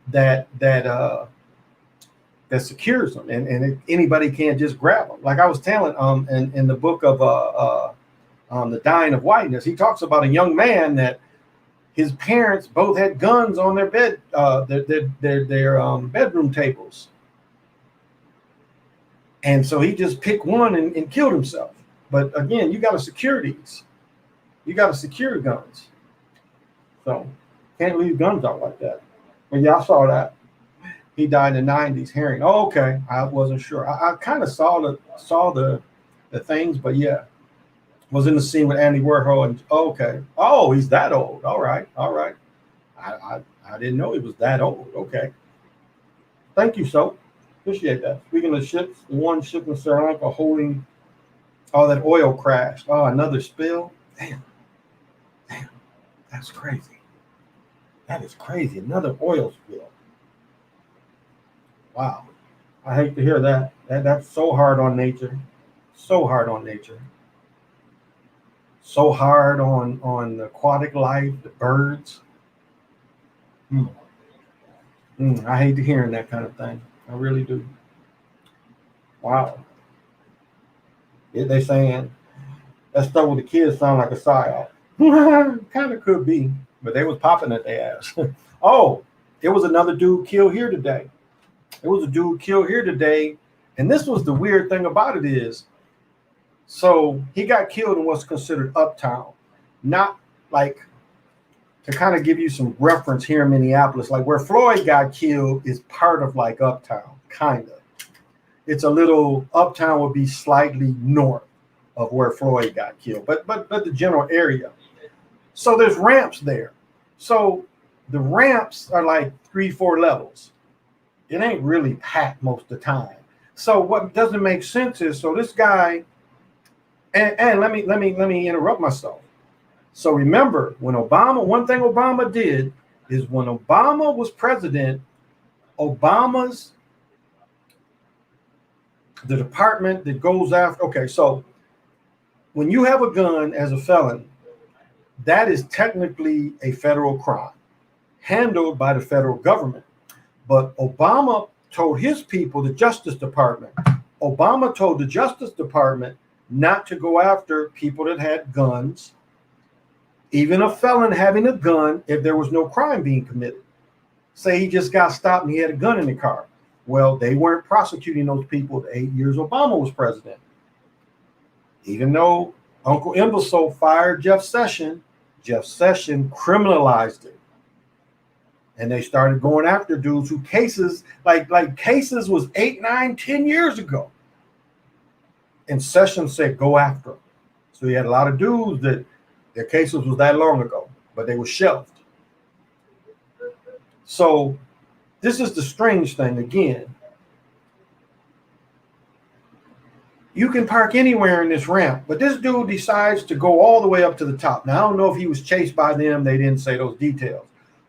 that secures them. And anybody can't just grab them. Like I was telling in the book of The Dying of Whiteness, he talks about a young man that his parents both had guns on their bed, their bedroom tables. And so he just picked one and killed himself. But again, you got to secure these. You got to secure guns. So can't leave guns out like that. But yeah, I saw that. He died in the 90s. Herring. Oh, okay. I wasn't sure. I kind of saw the things, but yeah. Was in the scene with Andy Warhol. And okay. Oh, he's that old. All right. I didn't know he was that old. Okay. Thank you, so. Appreciate that. Speaking of ships, one ship in Sri Lanka holding all that oil crashed. Oh, another spill. Damn. That's crazy. That is crazy. Another oil spill. Wow. I hate to hear that. That's so hard on nature. So hard on nature. So hard on the aquatic life, the birds. I hate to hearing that kind of thing. I really do. Wow. They're saying that stuff with the kids sound like a psyop. Kind of could be, but they was popping at their ass. Oh, it was another dude killed here today. And this was the weird thing about it is, so he got killed in what's considered uptown. Not like, to kind of give you some reference here in Minneapolis, like where Floyd got killed is part of like uptown, kind of. It's a little, uptown would be slightly north of where Floyd got killed, but the general area. So there's ramps there. So the ramps are like 3-4 levels. It ain't really packed most of the time. So what doesn't make sense is, so this guy, and let me interrupt myself. So remember, when Obama, one thing Obama did is when Obama was president, Obama's, the department that goes after, okay, so when you have a gun as a felon, that is technically a federal crime handled by the federal government. But Obama told his people, the Justice Department, Obama told the Justice Department not to go after people that had guns, even a felon having a gun, if there was no crime being committed. Say he just got stopped and he had a gun in the car. Well, they weren't prosecuting those people the 8 years Obama was president. Even though Uncle Imbecile fired Jeff Sessions criminalized it. And they started going after dudes who cases, like cases was 8, 9, 10 years ago. And Sessions said, go after them. So he had a lot of dudes that their cases was that long ago, but they were shelved. So this is the strange thing again. You can park anywhere in this ramp, but this dude decides to go all the way up to the top. Now, I don't know if he was chased by them. They didn't say those details.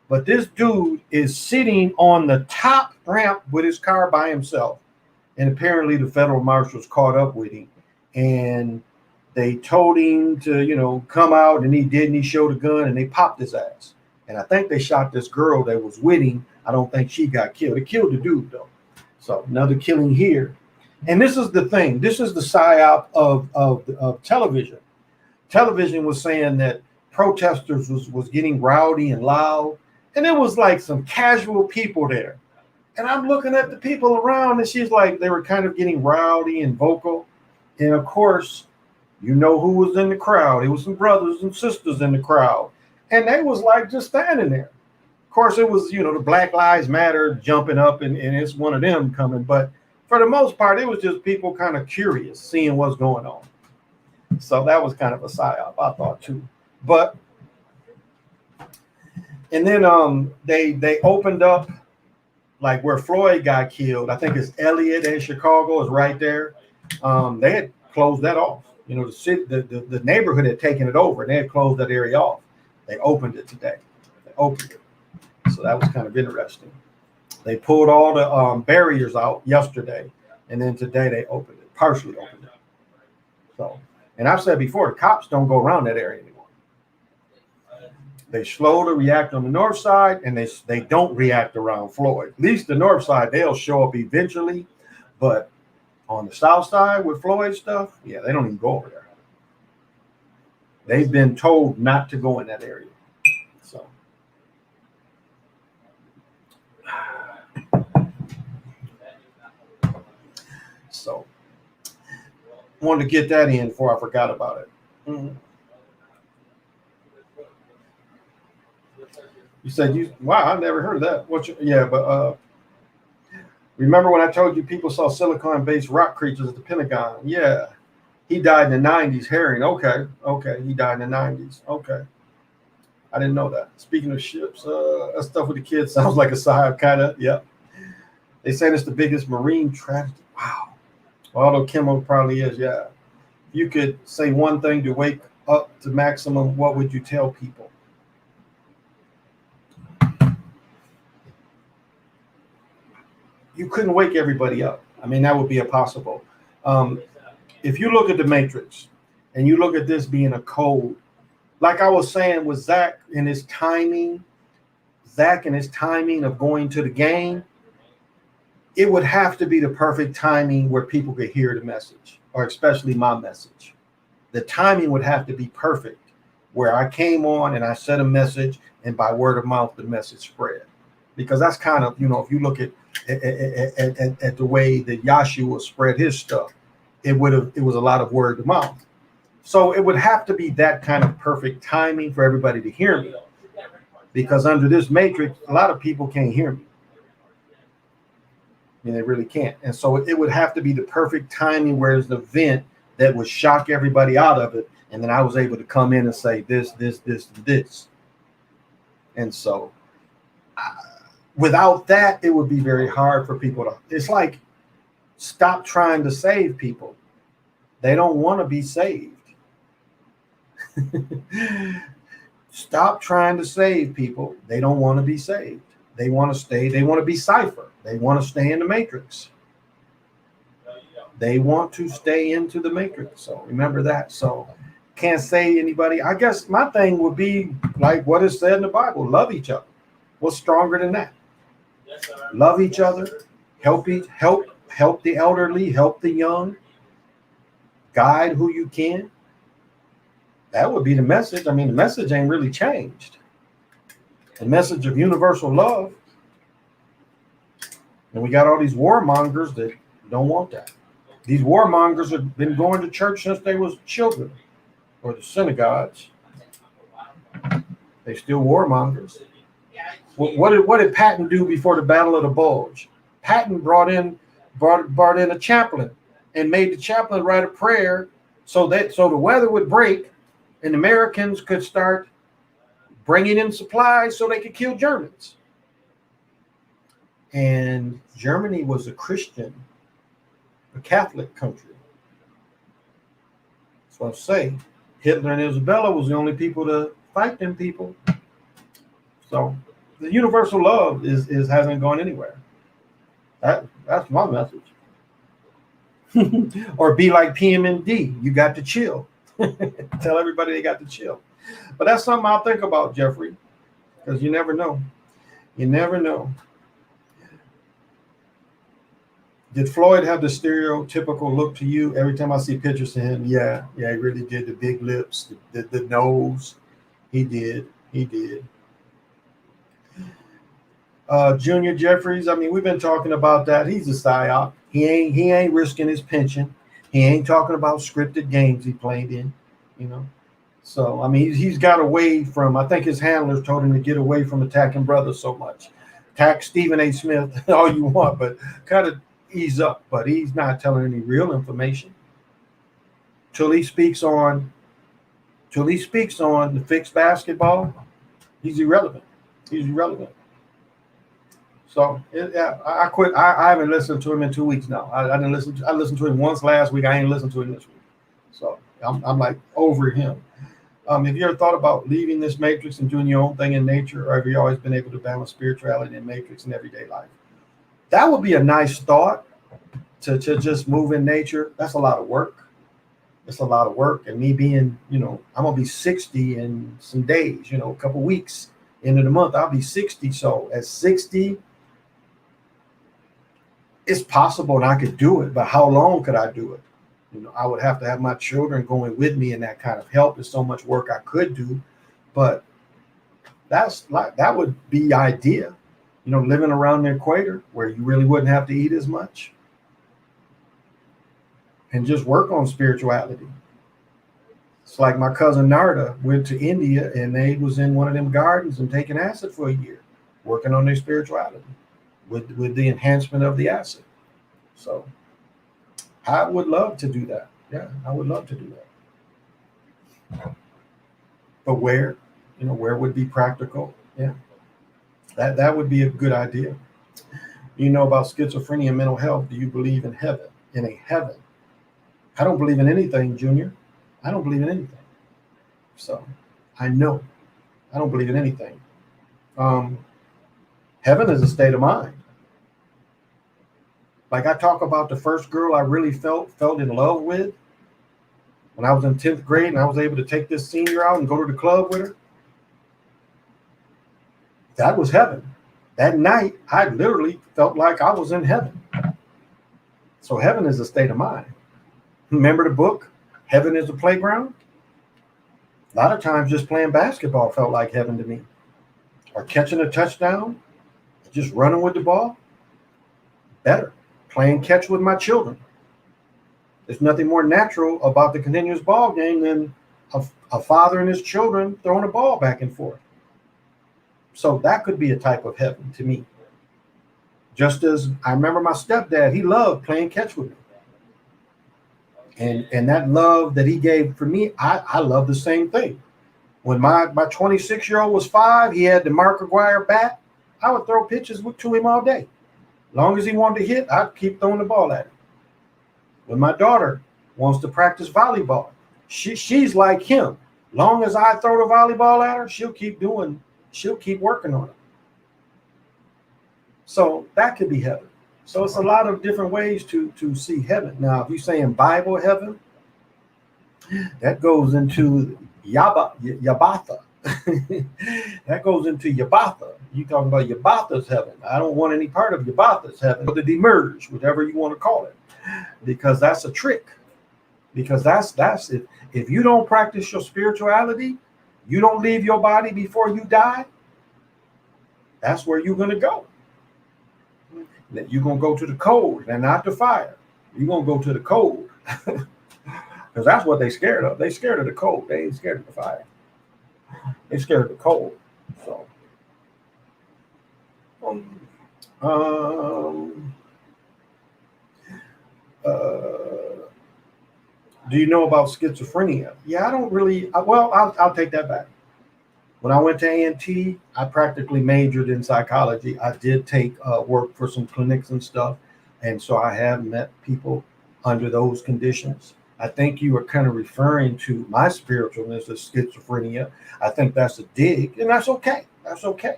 But this dude is sitting on the top ramp with his car by himself. And apparently the federal marshals caught up with him. And they told him to, come out, and he did, and he showed a gun, and they popped his ass. And I think they shot this girl that was with him. I don't think she got killed. They killed the dude, though. So another killing here. And this is the thing. This is the psyop of television. Television was saying that protesters was getting rowdy and loud. And it was like some casual people there. And I'm looking at the people around, and she's like, they were kind of getting rowdy and vocal. And of course, you know who was in the crowd. It was some brothers and sisters in the crowd. And they was like just standing there. Of course, it was, the Black Lives Matter jumping up, and it's one of them coming. But for the most part, it was just people kind of curious, seeing what's going on. So that was kind of a psyop, I thought, too. But, and then they opened up, like where Floyd got killed. I think it's Elliott in Chicago is right there. They had closed that off. The city, the neighborhood had taken it over, and they had closed that area off. They opened it today. They opened it. So that was kind of interesting. They pulled all the barriers out yesterday, and then today they opened it, partially opened it. So, and I've said before, the cops don't go around that area anymore. They slow to react on the north side, and they don't react around Floyd. At least the north side, they'll show up eventually, but on the south side with Floyd stuff, yeah, they don't even go over there. They've been told not to go in that area. So wanted to get that in before I forgot about it. Mm-hmm. You said wow, I never heard of that. But remember when I told you people saw silicon-based rock creatures at the Pentagon? Yeah. He died in the 90s, Herring. Okay. He died in the 90s. Okay. I didn't know that. Speaking of ships, that stuff with the kids sounds like a side kind of. Yep. They say it's the biggest marine tragedy. Wow. Although Kimmel probably is, yeah. If you could say one thing to wake up to maximum, what would you tell people? You couldn't wake everybody up. I mean, that would be impossible. If you look at the Matrix and you look at this being a code, like I was saying with Zach and his timing of going to the game, it would have to be the perfect timing where people could hear the message, or especially my message. The timing would have to be perfect, where I came on and I said a message, and by word of mouth, the message spread. Because that's kind of, if you look at the way that Yahshua spread his stuff, it was a lot of word of mouth. So it would have to be that kind of perfect timing for everybody to hear me. Because under this matrix, a lot of people can't hear me. I mean, they really can't. And so it would have to be the perfect timing where it's an event that would shock everybody out of it. And then I was able to come in and say this, this, this, and this. And so Without that, it would be very hard for people to. It's like, stop trying to save people. They don't want to be saved. Stop trying to save people. They don't want to be saved. They want to stay. They want to be cipher. They want to stay in the matrix. They want to stay into the matrix. So remember that. So can't say anybody. I guess my thing would be like what is said in the Bible: love each other. What's stronger than that? Love each other. Help the elderly. Help the young. Guide who you can. That would be the message. I mean, the message ain't really changed. The message of universal love. And we got all these warmongers that don't want that. These warmongers have been going to church since they was children, or the synagogues. They still warmongers. What did Patton do before the Battle of the Bulge? Patton brought in a chaplain and made the chaplain write a prayer so the weather would break and Americans could start bringing in supplies so they could kill Germans. And Germany was a Catholic country. So I say Hitler and Isabella was the only people to fight them people. So the universal love hasn't gone anywhere. That's my message. Or be like PMND. You got to chill. Tell everybody they got to chill. But that's something I'll think about, Jeffrey, because you never know. You never know. Did Floyd have the stereotypical look to you every time I see pictures of him? Yeah, he really did. The big lips, the nose. He did. Junior Jeffries, I mean, we've been talking about that. He's a psyop. He ain't risking his pension. He ain't talking about scripted games he played in, So, I mean, he's got away from, I think his handlers told him to get away from attacking brothers so much. Attack Stephen A. Smith all you want, but kind of ease up. But he's not telling any real information. Till he speaks on the fixed basketball, he's irrelevant. So I quit. I haven't listened to him in 2 weeks now. I listened to him once last week. I ain't listened to him this week. So I'm like over him. Have you ever thought about leaving this matrix and doing your own thing in nature, or have you always been able to balance spirituality and matrix in everyday life? That would be a nice thought to just move in nature. That's a lot of work. It's a lot of work. And me being, I'm gonna be 60 in some days. A couple weeks into the month, I'll be 60. So at 60. It's possible and I could do it, but how long could I do it? I would have to have my children going with me and that kind of help. There's so much work I could do, but that would be idea. Living around the equator where you really wouldn't have to eat as much and just work on spirituality. It's like my cousin Narda went to India and they was in one of them gardens and taking acid for a year, working on their spirituality. With the enhancement of the acid. So I would love to do that. Yeah, I would love to do that. But where would be practical? Yeah. That would be a good idea. About schizophrenia and mental health. Do you believe in heaven? In a heaven? I don't believe in anything, Junior. I don't believe in anything. So I know I don't believe in anything. Heaven is a state of mind. Like I talk about the first girl I really felt in love with when I was in 10th grade and I was able to take this senior out and go to the club with her. That was heaven. That night, I literally felt like I was in heaven. So heaven is a state of mind. Remember the book, Heaven is a Playground? A lot of times just playing basketball felt like heaven to me. Or catching a touchdown, just running with the ball. Better. Playing catch with my children. There's nothing more natural about the continuous ball game than a father and his children throwing a ball back and forth. So that could be a type of heaven to me. Just as I remember my stepdad, he loved playing catch with me. And that love that he gave for me, I love the same thing. When my 26-year-old was 5, he had the Mark Aguirre bat. I would throw pitches to him all day. Long as he wanted to hit, I'd keep throwing the ball at him. When my daughter wants to practice volleyball, she's like him. Long as I throw the volleyball at her, she'll keep working on it. So that could be heaven. So it's a lot of different ways to see heaven. Now, if you're saying Bible heaven, that goes into Yabatha. That goes into Yabatha. You talking about Yabatha's heaven. I don't want any part of Yabatha's heaven. The demerge, whatever you want to call it, because that's a trick. Because that's it. If you don't practice your spirituality, you don't leave your body before you die, that's where you're going to go. You're going to go to the cold and not the fire. You're going to go to the cold. Because that's what they scared of. They scared of the cold. They ain't scared of the fire. They scared of the cold. So, do you know about schizophrenia? Yeah, I don't really. Well, I'll take that back. When I went to A&T, I practically majored in psychology. I did take work for some clinics and stuff. And so I have met people under those conditions. I think you were kind of referring to my spiritualness as schizophrenia. I think that's a dig, and that's okay. That's okay.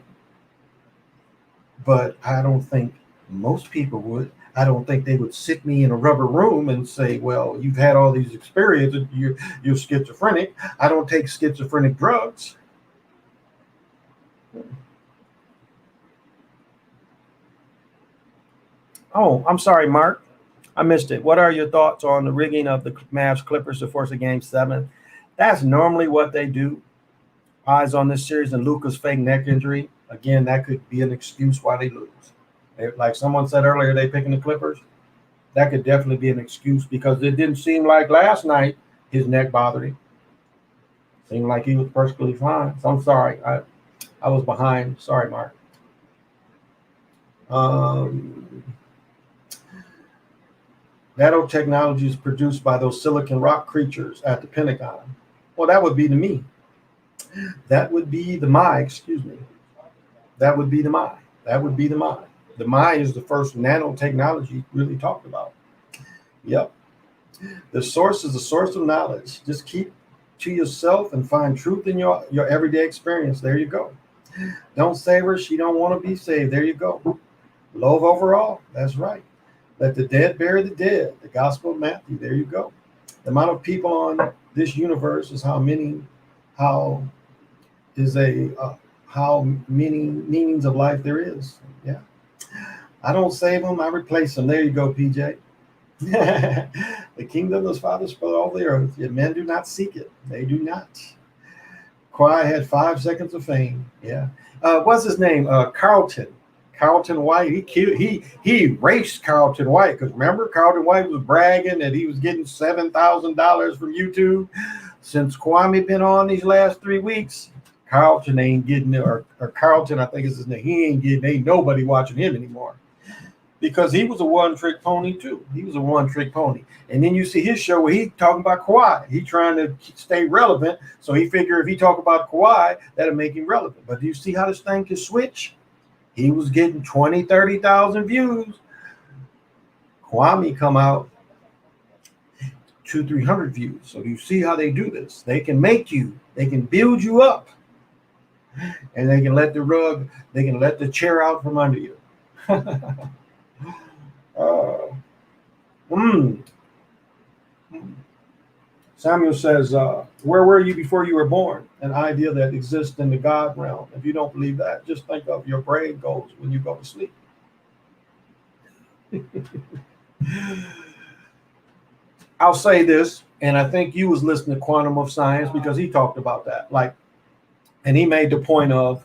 But I don't think most people would. I don't think they would sit me in a rubber room and say, well, you've had all these experiences, you're schizophrenic. I don't take schizophrenic drugs. Oh, I'm sorry, Mark. I missed it. What are your thoughts on the rigging of the Mavs Clippers to force a Game 7? That's normally what they do. Eyes on this series and Luka's fake neck injury. Again, that could be an excuse why they lose. Like someone said earlier, they picking the Clippers. That could definitely be an excuse because it didn't seem like last night his neck bothered him. Seemed like he was perfectly fine. So I'm sorry. I was behind. Sorry, Mark. Nanotechnology is produced by those silicon rock creatures at the Pentagon. Well, that would be the me. That would be the my, excuse me. That would be the my. That would be the my. The my is the first nanotechnology really talked about. Yep. The source is the source of knowledge. Just keep to yourself and find truth in your everyday experience. There you go. Don't save her. She don't want to be saved. There you go. Love overall. That's right. Let the dead bury the dead. The Gospel of Matthew. There you go. The amount of people on this universe is how many meanings of life there is. Yeah. I don't save them. I replace them. There you go, PJ. The kingdom of the Father spread all the earth. Yet men do not seek it. They do not. Kawhi had 5 seconds of fame. Yeah. What's his name? Carlton White. He erased Carlton White because remember Carlton White was bragging that he was getting $7,000 from YouTube. Since Kwame been on these last 3 weeks, Carlton ain't getting it, or Carlton, I think is his name. He ain't nobody watching him anymore. Because he was a one-trick pony too. He was a one-trick pony. And then you see his show where he talking about Kawhi. He trying to stay relevant. So he figure if he talk about Kawhi, that'll make him relevant. But do you see how this thing can switch? He was getting 20, 30,000 views. Kwame come out 200, 300 views. So you see how they do this. They can build you up. And they can let the chair out from under you. Samuel says, where were you before you were born? An idea that exists in the God realm. If you don't believe that, just think of your brain goals when you go to sleep. I'll say this, and I think you was listening to Quantum of Science because he talked about that. And he made the point of,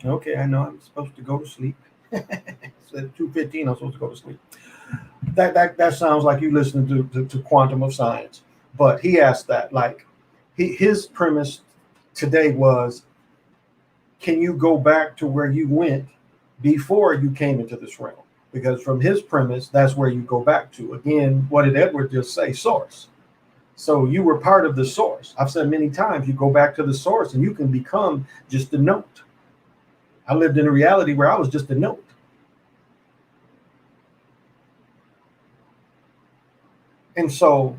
okay, I know I'm supposed to go to sleep. It's at 2:15, I'm supposed to go to sleep. That sounds like you listening to Quantum of Science. But he asked that, his premise today was, can you go back to where you went before you came into this realm? Because from his premise, that's where you go back to. Again, what did Edward just say? Source. So you were part of the source. I've said many times, you go back to the source and you can become just a note. I lived in a reality where I was just a note. And so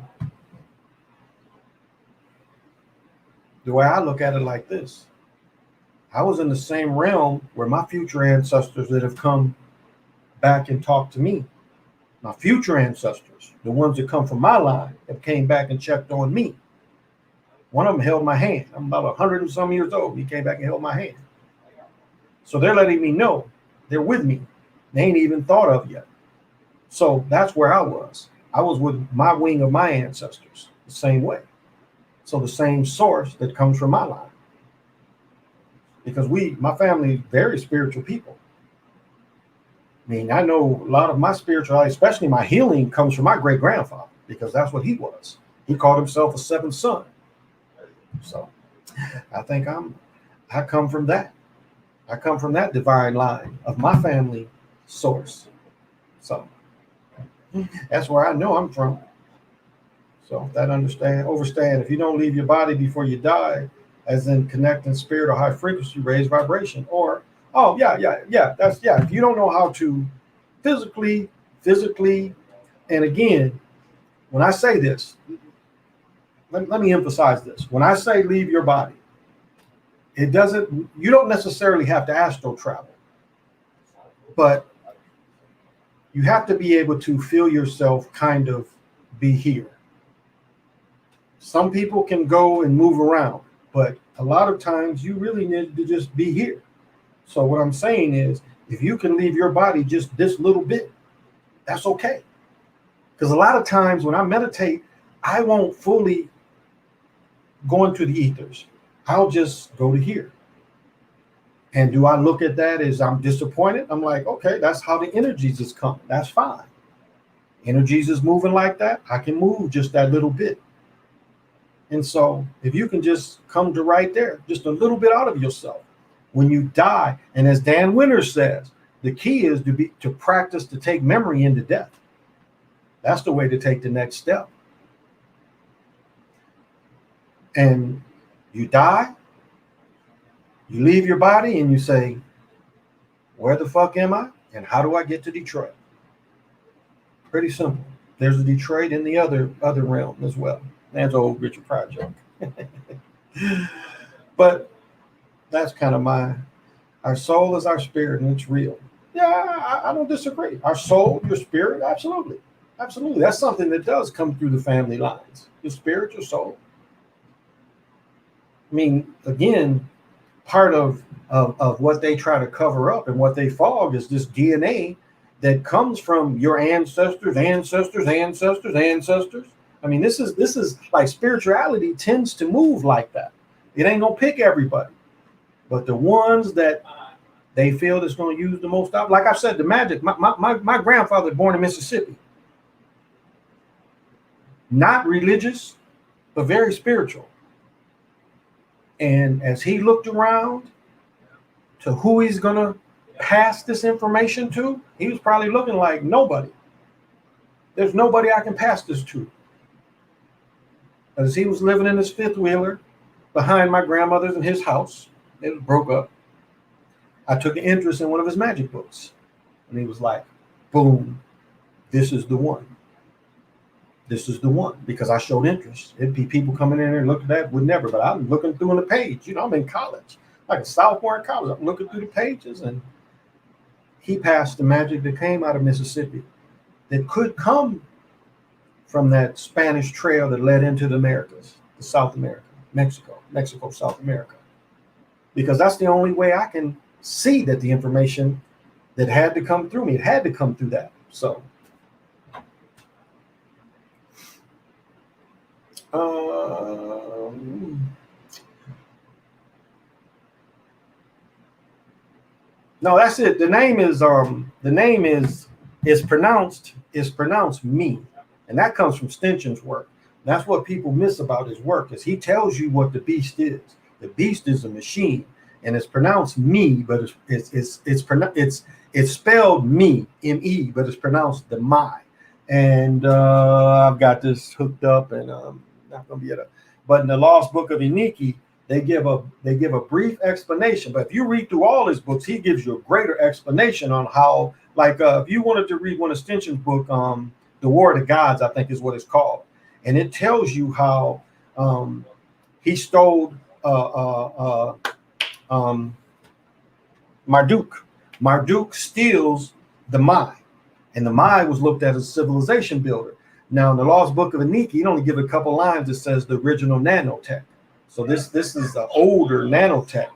the way I look at it like this, I was in the same realm where my future ancestors that have come back and talked to me, my future ancestors, the ones that come from my line, have came back and checked on me. One of them held my hand. I'm about 100 and some years old. He came back and held my hand. So they're letting me know they're with me. They ain't even thought of yet. So that's where I was. I was with my wing of my ancestors the same way. So the same source that comes from my line. Because my family, very spiritual people. I mean, I know a lot of my spirituality, especially my healing, comes from my great grandfather, because that's what he was. He called himself a seventh son. So I think I come from that. I come from that divine line of my family source. So that's where I know I'm from. So that overstand, if you don't leave your body before you die, as in connect in spirit or high frequency, raise vibration, or if you don't know how to physically, and again, when I say this, let me emphasize this. When I say leave your body, you don't necessarily have to astral travel, but you have to be able to feel yourself kind of be here. Some people can go and move around, but a lot of times you really need to just be here. So what I'm saying is, if you can leave your body just this little bit, that's okay. Because a lot of times when I meditate, I won't fully go into the ethers. I'll just go to here. And do I look at that as I'm disappointed? I'm like, okay, that's how the energies is coming. That's fine. Energies is moving like that. I can move just that little bit. And so if you can just come to right there, just a little bit out of yourself, when you die, and as Dan Winters says, the key is to practice to take memory into death. That's the way to take the next step. And you die, you leave your body, and you say, where the fuck am I? And how do I get to Detroit? Pretty simple. There's a Detroit in the other realm as well. That's old Richard Pryor joke. But that's kind of our soul is our spirit, and it's real. Yeah, I don't disagree. Our soul, your spirit, absolutely. Absolutely. That's something that does come through the family lines. Your spirit, your soul. I mean, again, part of what they try to cover up and what they fog is this DNA that comes from your ancestors. I mean, this is like spirituality tends to move like that. It ain't gonna pick everybody, but the ones that they feel that's gonna use the most out. Like I said, the magic. My grandfather born in Mississippi, not religious, but very spiritual. And as he looked around to who he's gonna pass this information to, he was probably looking like nobody. There's nobody I can pass this to. As he was living in his fifth wheeler behind my grandmother's in his house, it was broke up. I took an interest in one of his magic books, and he was like, boom, this is the one. This is the one, because I showed interest. It'd be people coming in there and looking at that, would never, but I'm looking through the page. You know, I'm in college, like a sophomore in college. I'm looking through the pages, and he passed the magic that came out of Mississippi that could come from that Spanish trail that led into the Americas, the South America, Mexico, South America. Because that's the only way I can see that the information that had to come through me, it had to come through that. So no, that's it. The name is pronounced me, and that comes from Stinchin's work. That's what people miss about his work, is he tells you what the beast is. The beast is a machine, and it's pronounced me, but it's spelled me, M-E, but it's pronounced the my. And I've got this hooked up, and not gonna be able to. But in the Lost Book of Iniki, they give a brief explanation. But if you read through all his books, he gives you a greater explanation on how, like, if you wanted to read one of Stinch's book, The War of the Gods, I think is what it's called, and it tells you how he stole Marduk. Marduk steals the Mai, and the Mai was looked at as a civilization builder. Now, in the Lost Book of Anika, he only give a couple lines that says the original nanotech. So this is the older nanotech.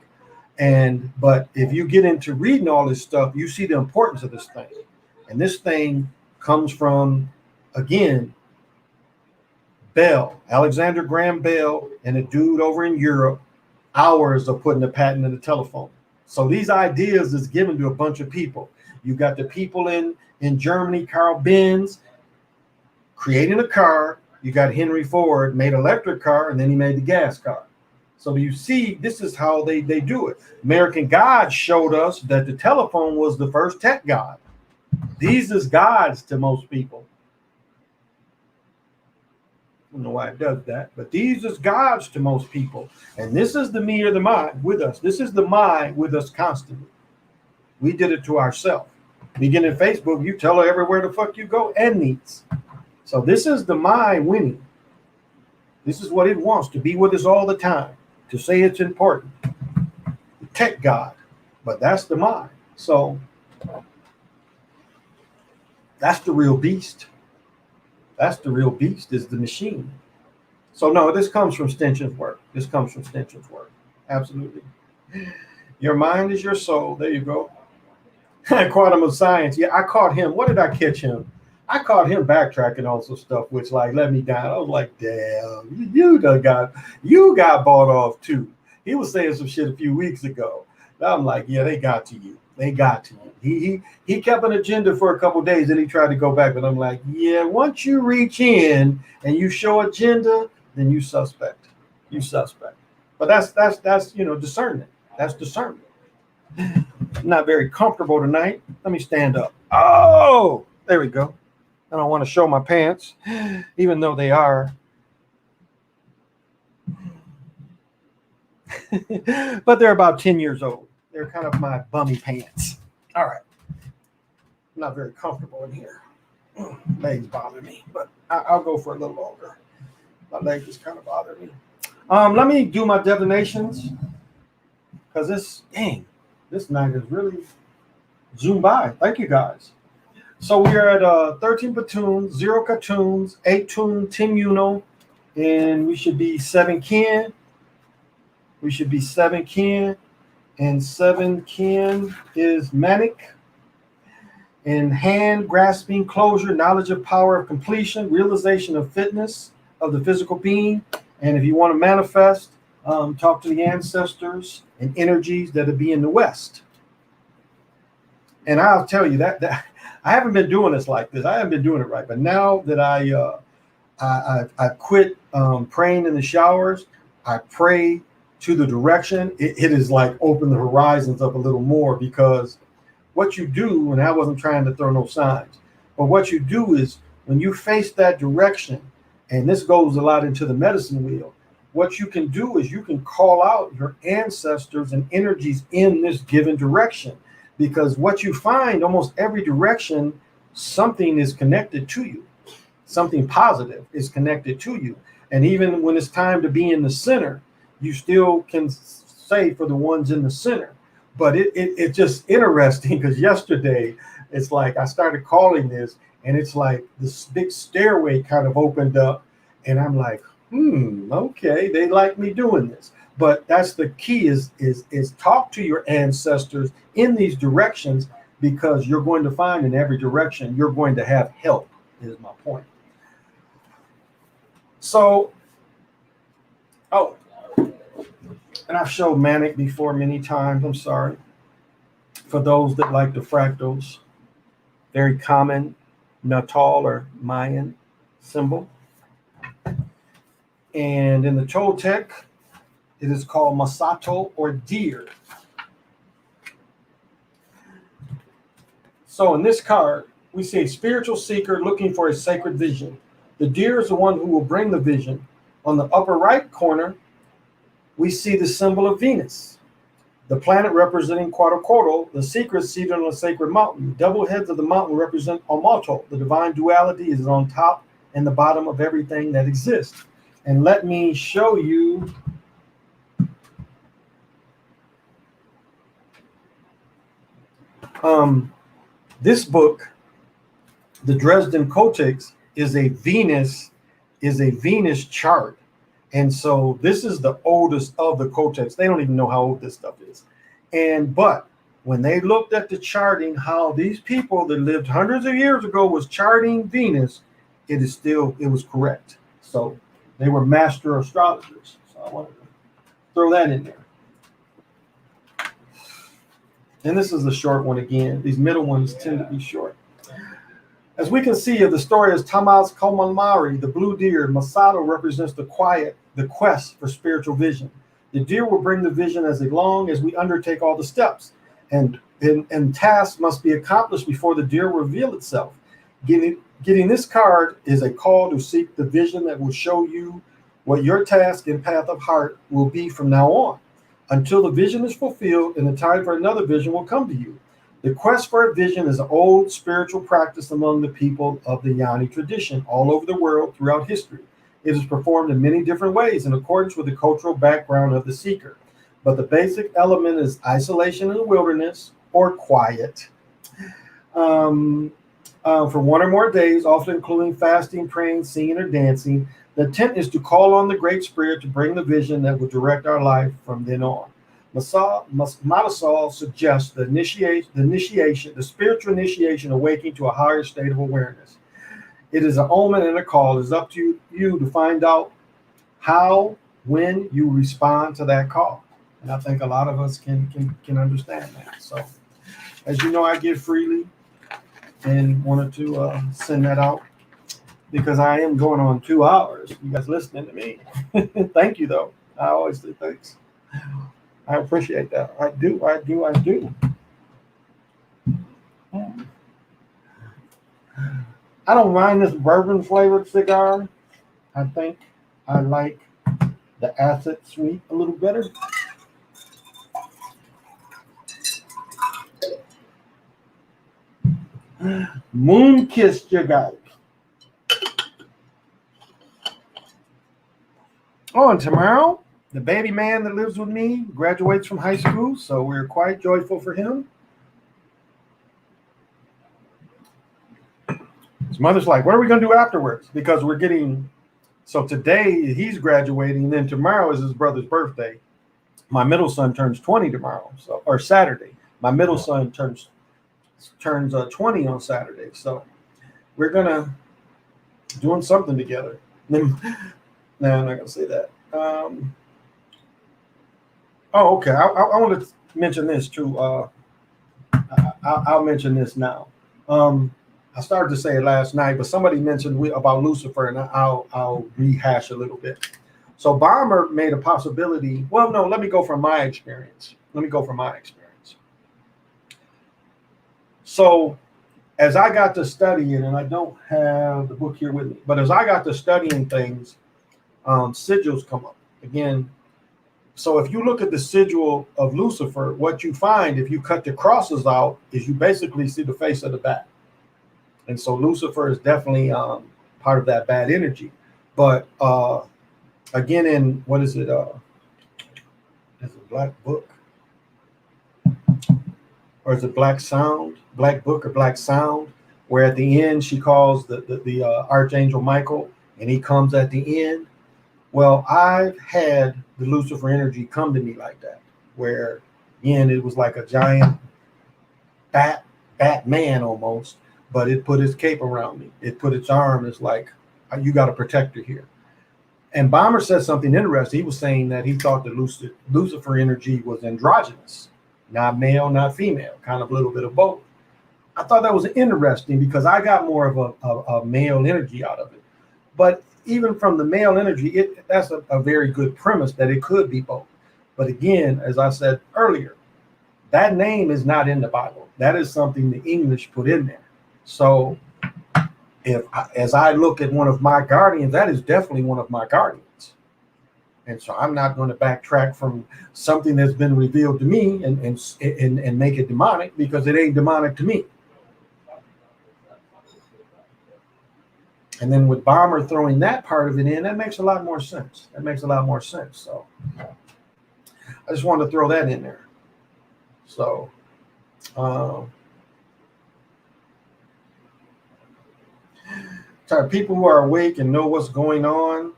But if you get into reading all this stuff, you see the importance of this thing. And this thing comes from, again, Bell, Alexander Graham Bell, and a dude over in Europe, hours of putting a patent in the telephone. So these ideas is given to a bunch of people. You got the people in Germany, Carl Benz, creating a car. You got Henry Ford, made an electric car, and then he made the gas car. So you see, this is how they do it. American Gods showed us that the telephone was the first tech god. These is gods to most people. I don't know why it does that, but these is gods to most people. And this is the me or the my with us. This is the my with us constantly. We did it to ourselves. Beginning Facebook, you tell her everywhere the fuck you go and needs. So this is the my winning. This is what it wants, to be with us all the time, to say it's important. The tech god, but that's the my. So that's the real beast. That's the real beast, is the machine. So no, this comes from Stinch's work. This comes from Stinch's work. Absolutely. Your mind is your soul. There you go. Quantum of science. Yeah, I caught him. What did I catch him? I caught him backtracking on some stuff, which like let me down. I was like, damn, you got bought off too. He was saying some shit a few weeks ago. I'm like, yeah, they got to you. They got to you. He kept an agenda for a couple of days, and he tried to go back. But I'm like, yeah, once you reach in and you show agenda, then you suspect. You suspect. But that's discernment. That's discernment. I'm not very comfortable tonight. Let me stand up. Oh, there we go. I don't want to show my pants, even though they are. But they're about 10 years old. They're kind of my bummy pants. All right. I'm not very comfortable in here. Legs bother me, but I'll go for a little longer. My legs just kind of bother me. Let me do my divinations, because this night is really zoomed by. Thank you, guys. So we are at 13 platoons, 0 cartoons, 8 tune, 10 uno, and we should be 7 kin. We should be 7 kin, and 7 kin is manic. And hand, grasping, closure, knowledge of power of completion, realization of fitness of the physical being. And if you want to manifest, talk to the ancestors and energies that will be in the West. And I'll tell you that I haven't been doing this like this. I haven't been doing it right. But now that I quit praying in the showers, I pray to the direction. It is like open the horizons up a little more, because what you do, and I wasn't trying to throw no signs, but what you do is when you face that direction, and this goes a lot into the medicine wheel, what you can do is you can call out your ancestors and energies in this given direction. Because what you find, almost every direction, something is connected to you. Something positive is connected to you. And even when it's time to be in the center, you still can say for the ones in the center. But it's just interesting, because yesterday, it's like I started calling this, and it's like this big stairway kind of opened up, and I'm like, okay, they like me doing this. But that's the key, is talk to your ancestors in these directions, because you're going to find in every direction you're going to have help, is my point. So, and I've showed manic before many times. I'm sorry. For those that like the fractals, very common Natal or Mayan symbol. And in the Toltec, it is called Masato, or deer. So in this card, we see a spiritual seeker looking for a sacred vision. The deer is the one who will bring the vision. On the upper right corner, we see the symbol of Venus, the planet representing Quetzalcoatl, the secret seated on a sacred mountain. The double heads of the mountain represent Omoto. The divine duality is on top and the bottom of everything that exists. And let me show you this book, the Dresden Codex, is a Venus chart. And so this is the oldest of the Codex. They don't even know how old this stuff is. But when they looked at the charting, how these people that lived hundreds of years ago was charting Venus, it was correct. So they were master astrologers. So I wanted to throw that in there. And this is a short one again. These middle ones tend to be short. As we can see, the story is Tamas Komamari, the blue deer. Masato represents the quest for spiritual vision. The deer will bring the vision as long as we undertake all the steps. And tasks must be accomplished before the deer will reveal itself. Getting this card is a call to seek the vision that will show you what your task and path of heart will be from now on, until the vision is fulfilled and the time for another vision will come to you. The quest for a vision is an old spiritual practice among the people of the Yanni tradition all over the world throughout history. It is performed in many different ways in accordance with the cultural background of the seeker. But the basic element is isolation in the wilderness or quiet for 1 or more days, often including fasting, praying, singing, or dancing. The intent is to call on the Great Spirit to bring the vision that will direct our life from then on. Matasol suggests the spiritual initiation, awakening to a higher state of awareness. It is an omen and a call. It is up to you to find out how, when you respond to that call. And I think a lot of us can understand that. So, as you know, I give freely and wanted to send that out because I am going on 2 hours. You guys listening to me. Thank you, though. I always say thanks. I appreciate that. I do. I don't mind this bourbon flavored cigar. I think I like the acid sweet a little better. Moon kissed you guys. Oh, and tomorrow, the baby man that lives with me graduates from high school, so we're quite joyful for him. His mother's like, what are we going to do afterwards? Because so today he's graduating, and then tomorrow is his brother's birthday. My middle son turns 20 tomorrow, or Saturday. My middle son turns 20 on Saturday. So we're going to doing something together. No, I'm not going to say that. Okay. I want to mention this too. I'll mention this now. I started to say it last night, but somebody mentioned about Lucifer, and I'll rehash a little bit. So Bomber made a possibility. Well, no, let me go from my experience. So as I got to studying, and I don't have the book here with me, but as I got to studying things, sigils come up again. So if you look at the sigil of Lucifer, what you find if you cut the crosses out is you basically see the face of the bat. And so Lucifer is definitely part of that bad energy. But again, in what is it? Is it Black Book? Or is it Black Sound? Black Book or Black Sound? Where at the end she calls the Archangel Michael, and he comes at the end. Well, I've had the Lucifer energy come to me like that, where again it was like a giant Batman almost, but it put its cape around me. It put its arm. It's like, you got a protector here. And Bomber said something interesting. He was saying that he thought that Lucifer energy was androgynous, not male, not female, kind of a little bit of both. I thought that was interesting because I got more of a male energy out of it. But even from the male energy, that's a very good premise that it could be both. But again, as I said earlier, that name is not in the Bible. That is something the English put in there. So as I look at one of my guardians, that is definitely one of my guardians. And so I'm not going to backtrack from something that's been revealed to me and make it demonic, because it ain't demonic to me. And then with Bomber throwing that part of it in, that makes a lot more sense. So I just wanted to throw that in there. So people who are awake and know what's going on,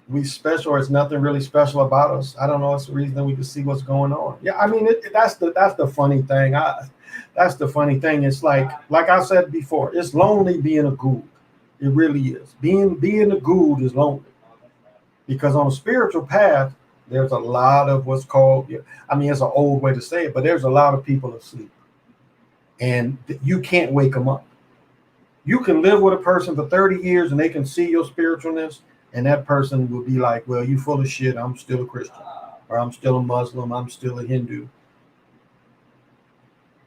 we special, or it's nothing really special about us. I don't know. It's the reason that we can see what's going on. Yeah, I mean, that's the funny thing. That's the funny thing. It's like I said before, it's lonely being a ghoul. It really is. Being a ghoul is lonely, because on a spiritual path, there's a lot of what's called, I mean, it's an old way to say it, but there's a lot of people asleep, and you can't wake them up. You can live with a person for 30 years and they can see your spiritualness, and that person will be like, well, you full of shit. I'm still a Christian, or I'm still a Muslim. I'm still a Hindu.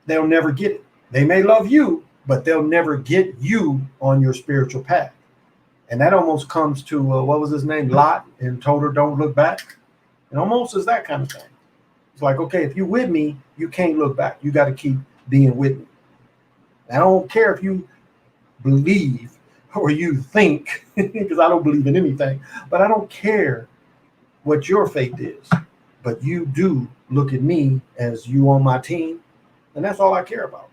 They'll never get it. They may love you, but they'll never get you on your spiritual path. And that almost comes to, what was his name? Lot, and told her, don't look back. It almost is that kind of thing. It's like, okay, if you're with me, you can't look back. You got to keep being with me. I don't care if you believe or you think, because I don't believe in anything, but I don't care what your faith is. But you do look at me as you on my team, and that's all I care about.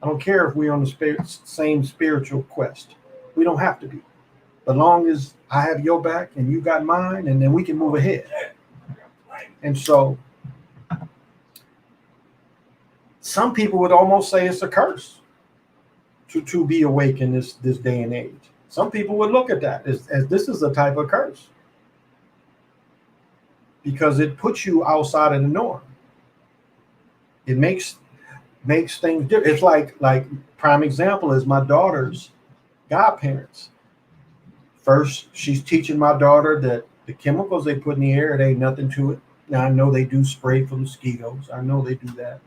I don't care if we're on the same spiritual quest. We don't have to be. But long as I have your back and you got mine, and then we can move ahead. And so some people would almost say it's a curse to be awake in this day and age. Some people would look at that as this is a type of curse, because it puts you outside of the norm. It makes things different. It's like prime example is my daughter's godparents. First, she's teaching my daughter that the chemicals they put in the air, it ain't nothing to it. Now, I know they do spray for mosquitoes. I know they do that,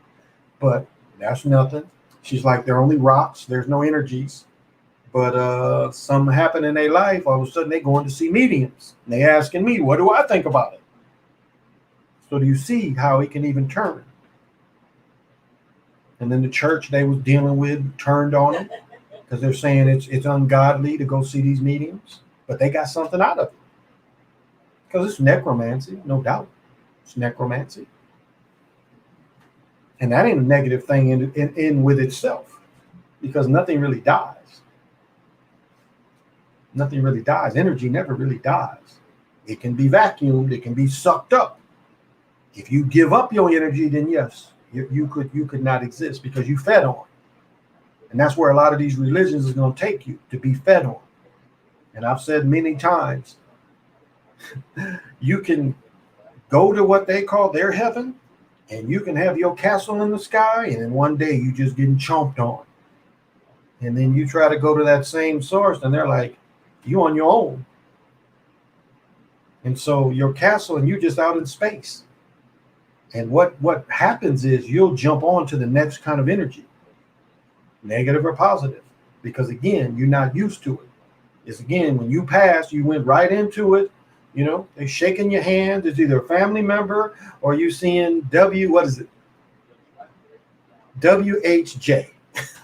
but that's nothing. She's like, they're only rocks. There's no energies. But something happened in their life. All of a sudden, they're going to see mediums. And they asking me, what do I think about it? So do you see how it can even turn? And then the church they was dealing with turned on them, because they're saying it's ungodly to go see these mediums. But they got something out of it, because it's necromancy, no doubt. It's necromancy. And that ain't a negative thing in with itself, because nothing really dies. Nothing really dies. Energy never really dies. It can be vacuumed. It can be sucked up. If you give up your energy, then yes, you could not exist, because you fed on. And that's where a lot of these religions is going to take you, to be fed on. And I've said many times, you can go to what they call their heaven, and you can have your castle in the sky, and then one day you just getting chomped on. And then you try to go to that same source, and they're like, you on your own. And so your castle, and you just out in space. And what happens is you'll jump on to the next kind of energy, negative or positive, because again, you're not used to it. It's again, when you pass, you went right into it. You know, they're shaking your hand. It's either a family member or you seeing WHJ.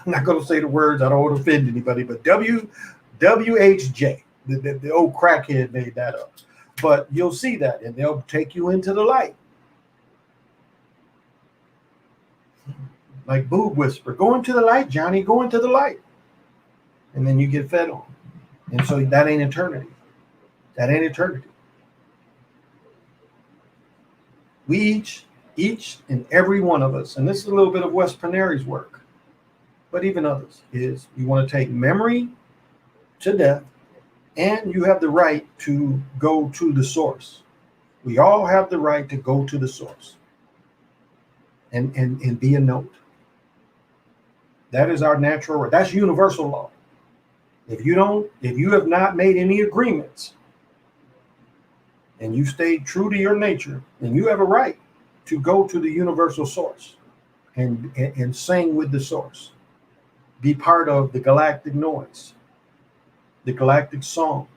I'm not going to say the words. I don't want to offend anybody, but WHJ. The old crackhead made that up. But you'll see that, and they'll take you into the light. Like Boob Whisper, go into the light, Johnny, go into the light. And then you get fed on. And so that ain't eternity. That ain't eternity. We each and every one of us, and this is a little bit of Wes Paneri's work, but even others, is you want to take memory to death, and you have the right to go to the source. We all have the right to go to the source and be a note. That is our natural right. That's universal law. If you have not made any agreements and you stay true to your nature, then you have a right to go to the universal source and sing with the source. Be part of the galactic noise, the galactic song.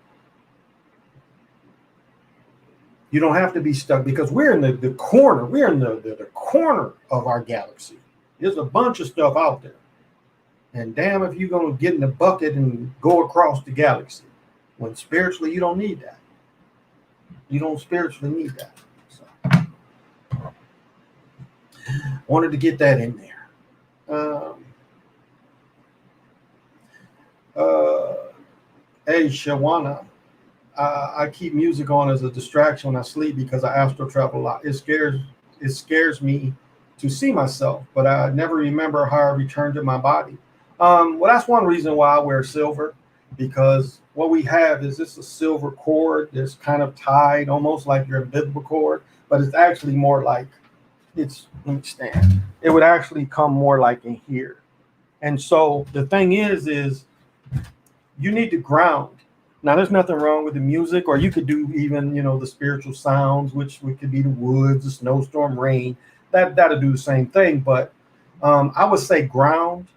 You don't have to be stuck because we're in the corner. We're in the corner of our galaxy. There's a bunch of stuff out there. And damn if you're going to get in the bucket and go across the galaxy. When spiritually, you don't need that. You don't spiritually need that. So, wanted to get that in there. Hey, Shawana, I keep music on as a distraction when I sleep because I astral travel a lot. It scares me to see myself, but I never remember how I returned to my body. Well, that's one reason why I wear silver, because what we have is this a silver cord that's kind of tied almost like your umbilical cord, but it's actually more like let me stand. It would actually come more like in here. And so the thing is you need to ground. Now, there's nothing wrong with the music, or you could do even, the spiritual sounds, which could be the woods, the snowstorm, rain. That'll do the same thing. But I would say ground.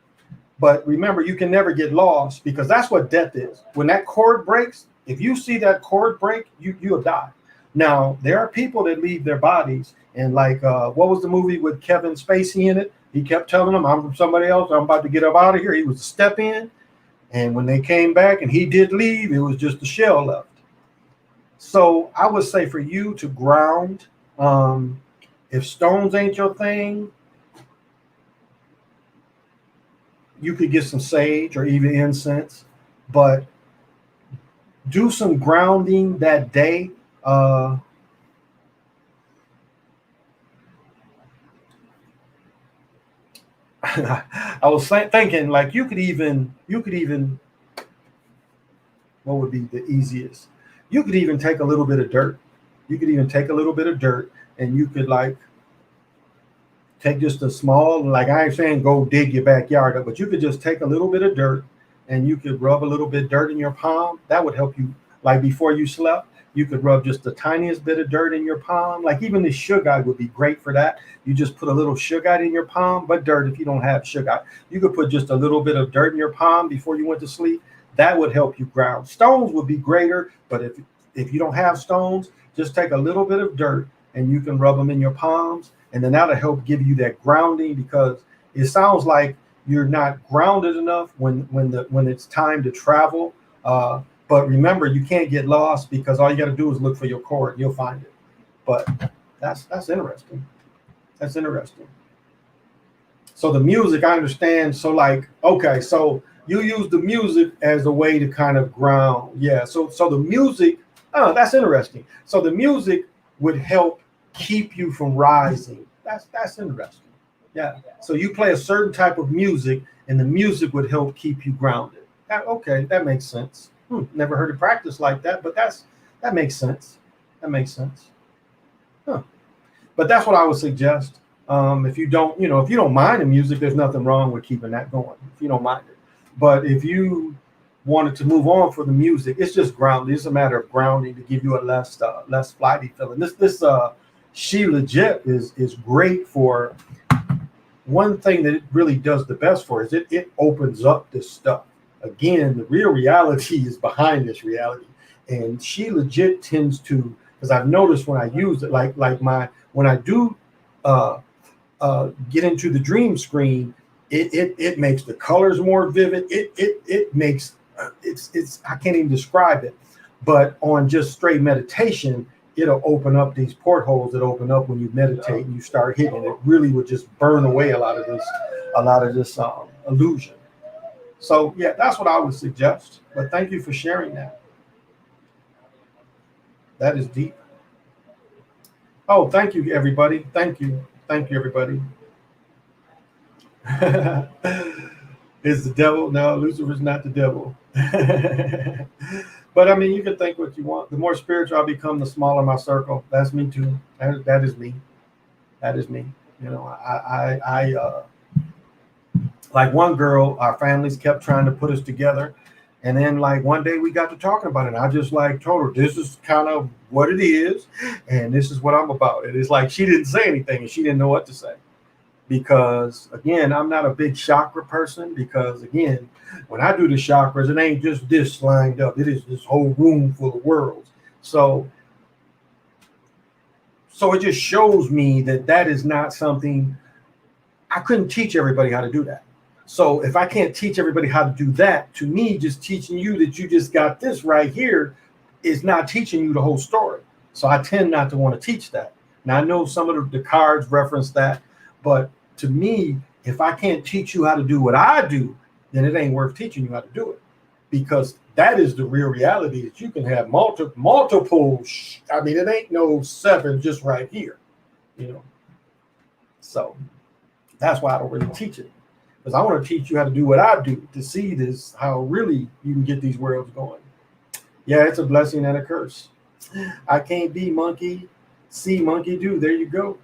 But remember, you can never get lost, because that's what death is. When that cord breaks, if you see that cord break, you'll die. Now, there are people that leave their bodies. And like, what was the movie with Kevin Spacey in it? He kept telling them, I'm from somebody else. I'm about to get up out of here. He was a step in. And when they came back and he did leave, it was just a shell left. So I would say for you to ground, if stones ain't your thing, you could get some sage or even incense, but do some grounding that day. I was thinking, like, you could even, what would be the easiest? You could even take a little bit of dirt. And you could like take just a small, like, I ain't saying go dig your backyard up, but you could just take a little bit of dirt and you could rub a little bit of dirt in your palm. That would help you. Like before you slept, you could rub just the tiniest bit of dirt in your palm. Like even the sugar would be great for that. You just put a little sugar in your palm, but dirt if you don't have sugar. You could put just a little bit of dirt in your palm before you went to sleep. That would help you ground. Stones would be greater, but if you don't have stones, just take a little bit of dirt and you can rub them in your palms, and then that'll help give you that grounding, because it sounds like you're not grounded enough when it's time to travel. But remember, you can't get lost, because all you got to do is look for your cord and you'll find it. But that's interesting. That's interesting. So the music, I understand. So like, okay, so you use the music as a way to kind of ground. Yeah. So the music, that's interesting. So the music would help keep you from rising. That's interesting. Yeah. So you play a certain type of music, and the music would help keep you grounded. Okay, that makes sense. Never heard it practiced like that, but that makes sense. That makes sense. Huh. But that's what I would suggest. If you don't mind the music, there's nothing wrong with keeping that going, if you don't mind it. But if you wanted to move on for the music, it's just grounding. It's a matter of grounding to give you a less flighty feeling. This She Legit is great for one thing that it really does the best for is it opens up this stuff. Again, the real reality is behind this reality. And She Legit tends to, because I've noticed when I use it, when I do get into the dream screen, it makes the colors more vivid. It makes it's I can't even describe it. But on just straight meditation, it'll open up these portholes that open up when you meditate and you start hitting. It really would just burn away a lot of this illusion. So yeah, that's what I would suggest. But thank you for sharing that. That is deep. Oh, thank you, everybody. Thank you, everybody. Is the devil? No, Lucifer's not the devil. But I mean, you can think what you want. The more spiritual I become, the smaller my circle. That's me too. That is me. That is me. I like one girl, our families kept trying to put us together. And then like one day we got to talking about it. And I just like told her, this is kind of what it is. And this is what I'm about. And it's like, she didn't say anything and she didn't know what to say. Because again, I'm not a big chakra person, because again, when I do the chakras, it ain't just this lined up. It is this whole room full of worlds. So So it just shows me that that is not something I couldn't teach everybody how to do that. So if I can't teach everybody how to do that, to me, just teaching you that you just got this right here is not teaching you the whole story. So I tend not to want to teach that. Now I know some of the cards reference that, but to me, if I can't teach you how to do what I do, then it ain't worth teaching you how to do it, because that is the real reality, that you can have multiple. I mean, it ain't no 7 just right here, you know. So that's why I don't really teach it, because I want to teach you how to do what I do, to see this, how really you can get these worlds going. Yeah, it's a blessing and a curse. I can't be monkey, see monkey do. There you go.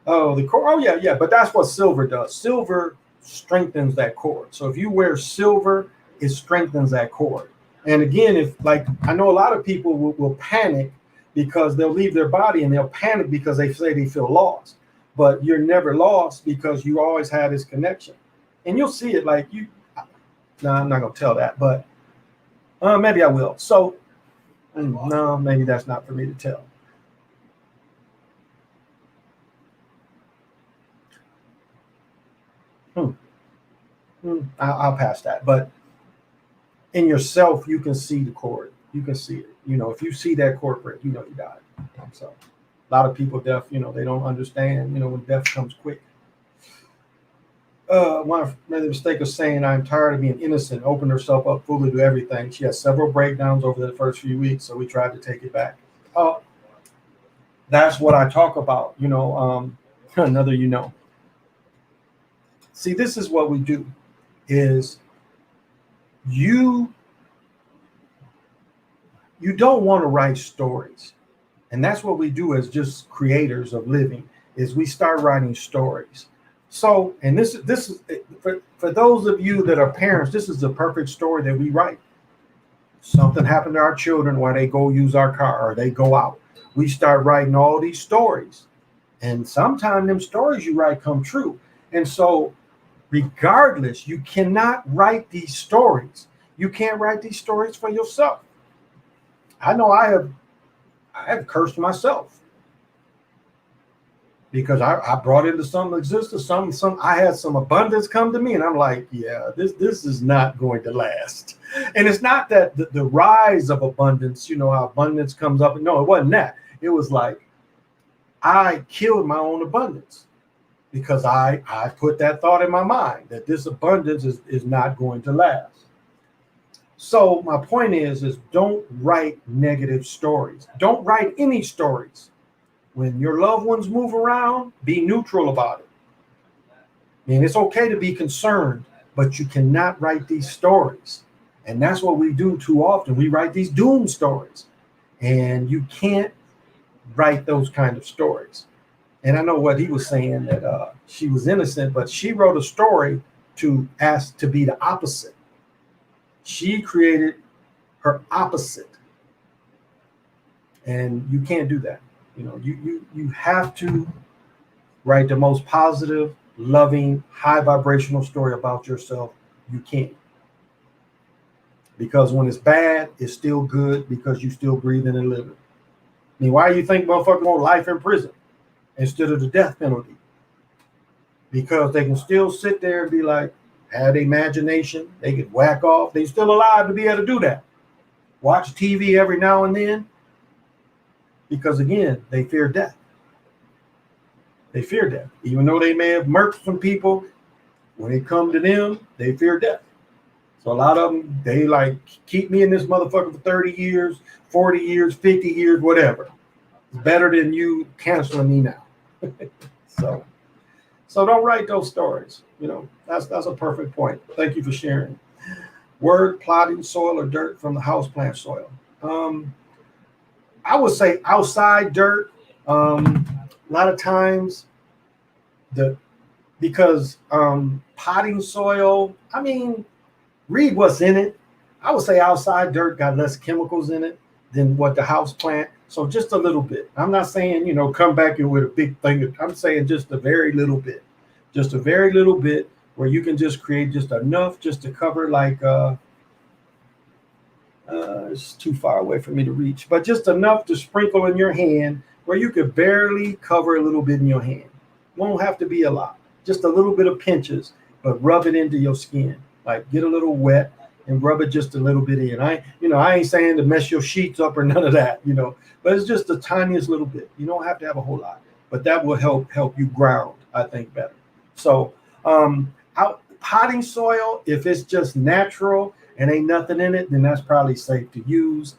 Oh, the cord. Oh, yeah. But that's what silver does. Silver strengthens that cord. So if you wear silver, it strengthens that cord. And again, if, like, I know a lot of people will panic because they'll leave their body and they'll panic because they say they feel lost. But you're never lost, because you always have this connection. And you'll see it, like you. No, I'm not going to tell that, but maybe I will. So, no, maybe that's not for me to tell. I'll pass that. But in yourself, you can see the cord. You can see it. You know, if you see that cord break, you know you died. So a lot of people deaf, you know, they don't understand, you know, when death comes quick. One made the mistake of saying, I'm tired of being innocent, opened herself up fully to everything. She had several breakdowns over the first few weeks, so we tried to take it back. That's what I talk about, you know, another, you know. See, this is what we do, is you don't want to write stories. And that's what we do as just creators of living, is we start writing stories. So, and this is for those of you that are parents, this is the perfect story that we write. Something happened to our children while they go use our car or they go out. We start writing all these stories. And sometimes them stories you write come true. And so regardless, you cannot write these stories. You can't write these stories for yourself. I know I have cursed myself, because I brought into some existence, I had some abundance come to me, and I'm like, yeah, this is not going to last. And it's not that the rise of abundance, you know, how abundance comes up. No, it wasn't that. It was like I killed my own abundance, because I put that thought in my mind that this abundance is not going to last. So my point is don't write negative stories. Don't write any stories. When your loved ones move around, be neutral about it. I mean, it's okay to be concerned, but you cannot write these stories. And that's what we do too often. We write these doom stories, and you can't write those kind of stories. And I know what he was saying, that she was innocent, but she wrote a story to ask to be the opposite. She created her opposite. And you can't do that. You know, you have to write the most positive, loving, high vibrational story about yourself you can. Because when it's bad, it's still good, because you still breathing and living. I mean, why do you think motherfuckers want life in prison instead of the death penalty? Because they can still sit there and be like, have the imagination, they can whack off, they still alive to be able to do that. Watch TV every now and then, because again, they fear death. They fear death. Even though they may have murked some people, when it comes to them, they fear death. So a lot of them, they like, keep me in this motherfucker for 30 years, 40 years, 50 years, whatever. It's better than you canceling me now. So don't write those stories. You know, that's a perfect point. Thank you for sharing. Word, plotting soil or dirt from the houseplant soil. I would say outside dirt. A lot of times, because potting soil, I mean, read what's in it. I would say outside dirt got less chemicals in it than what the house plant. So just a little bit. I'm not saying, you know, come back in with a big thing. I'm saying just a very little bit. Just a very little bit where you can just create just enough just to cover like, I It's too far away for me to reach, but just enough to sprinkle in your hand where you could barely cover a little bit in your hand. Won't have to be a lot, just a little bit of pinches, but rub it into your skin. Like get a little wet and rub it just a little bit in. I ain't saying to mess your sheets up or none of that, but it's just the tiniest little bit. You don't have to have a whole lot, but that will help you ground, I think, better. So potting soil, if it's just natural and ain't nothing in it, then that's probably safe to use.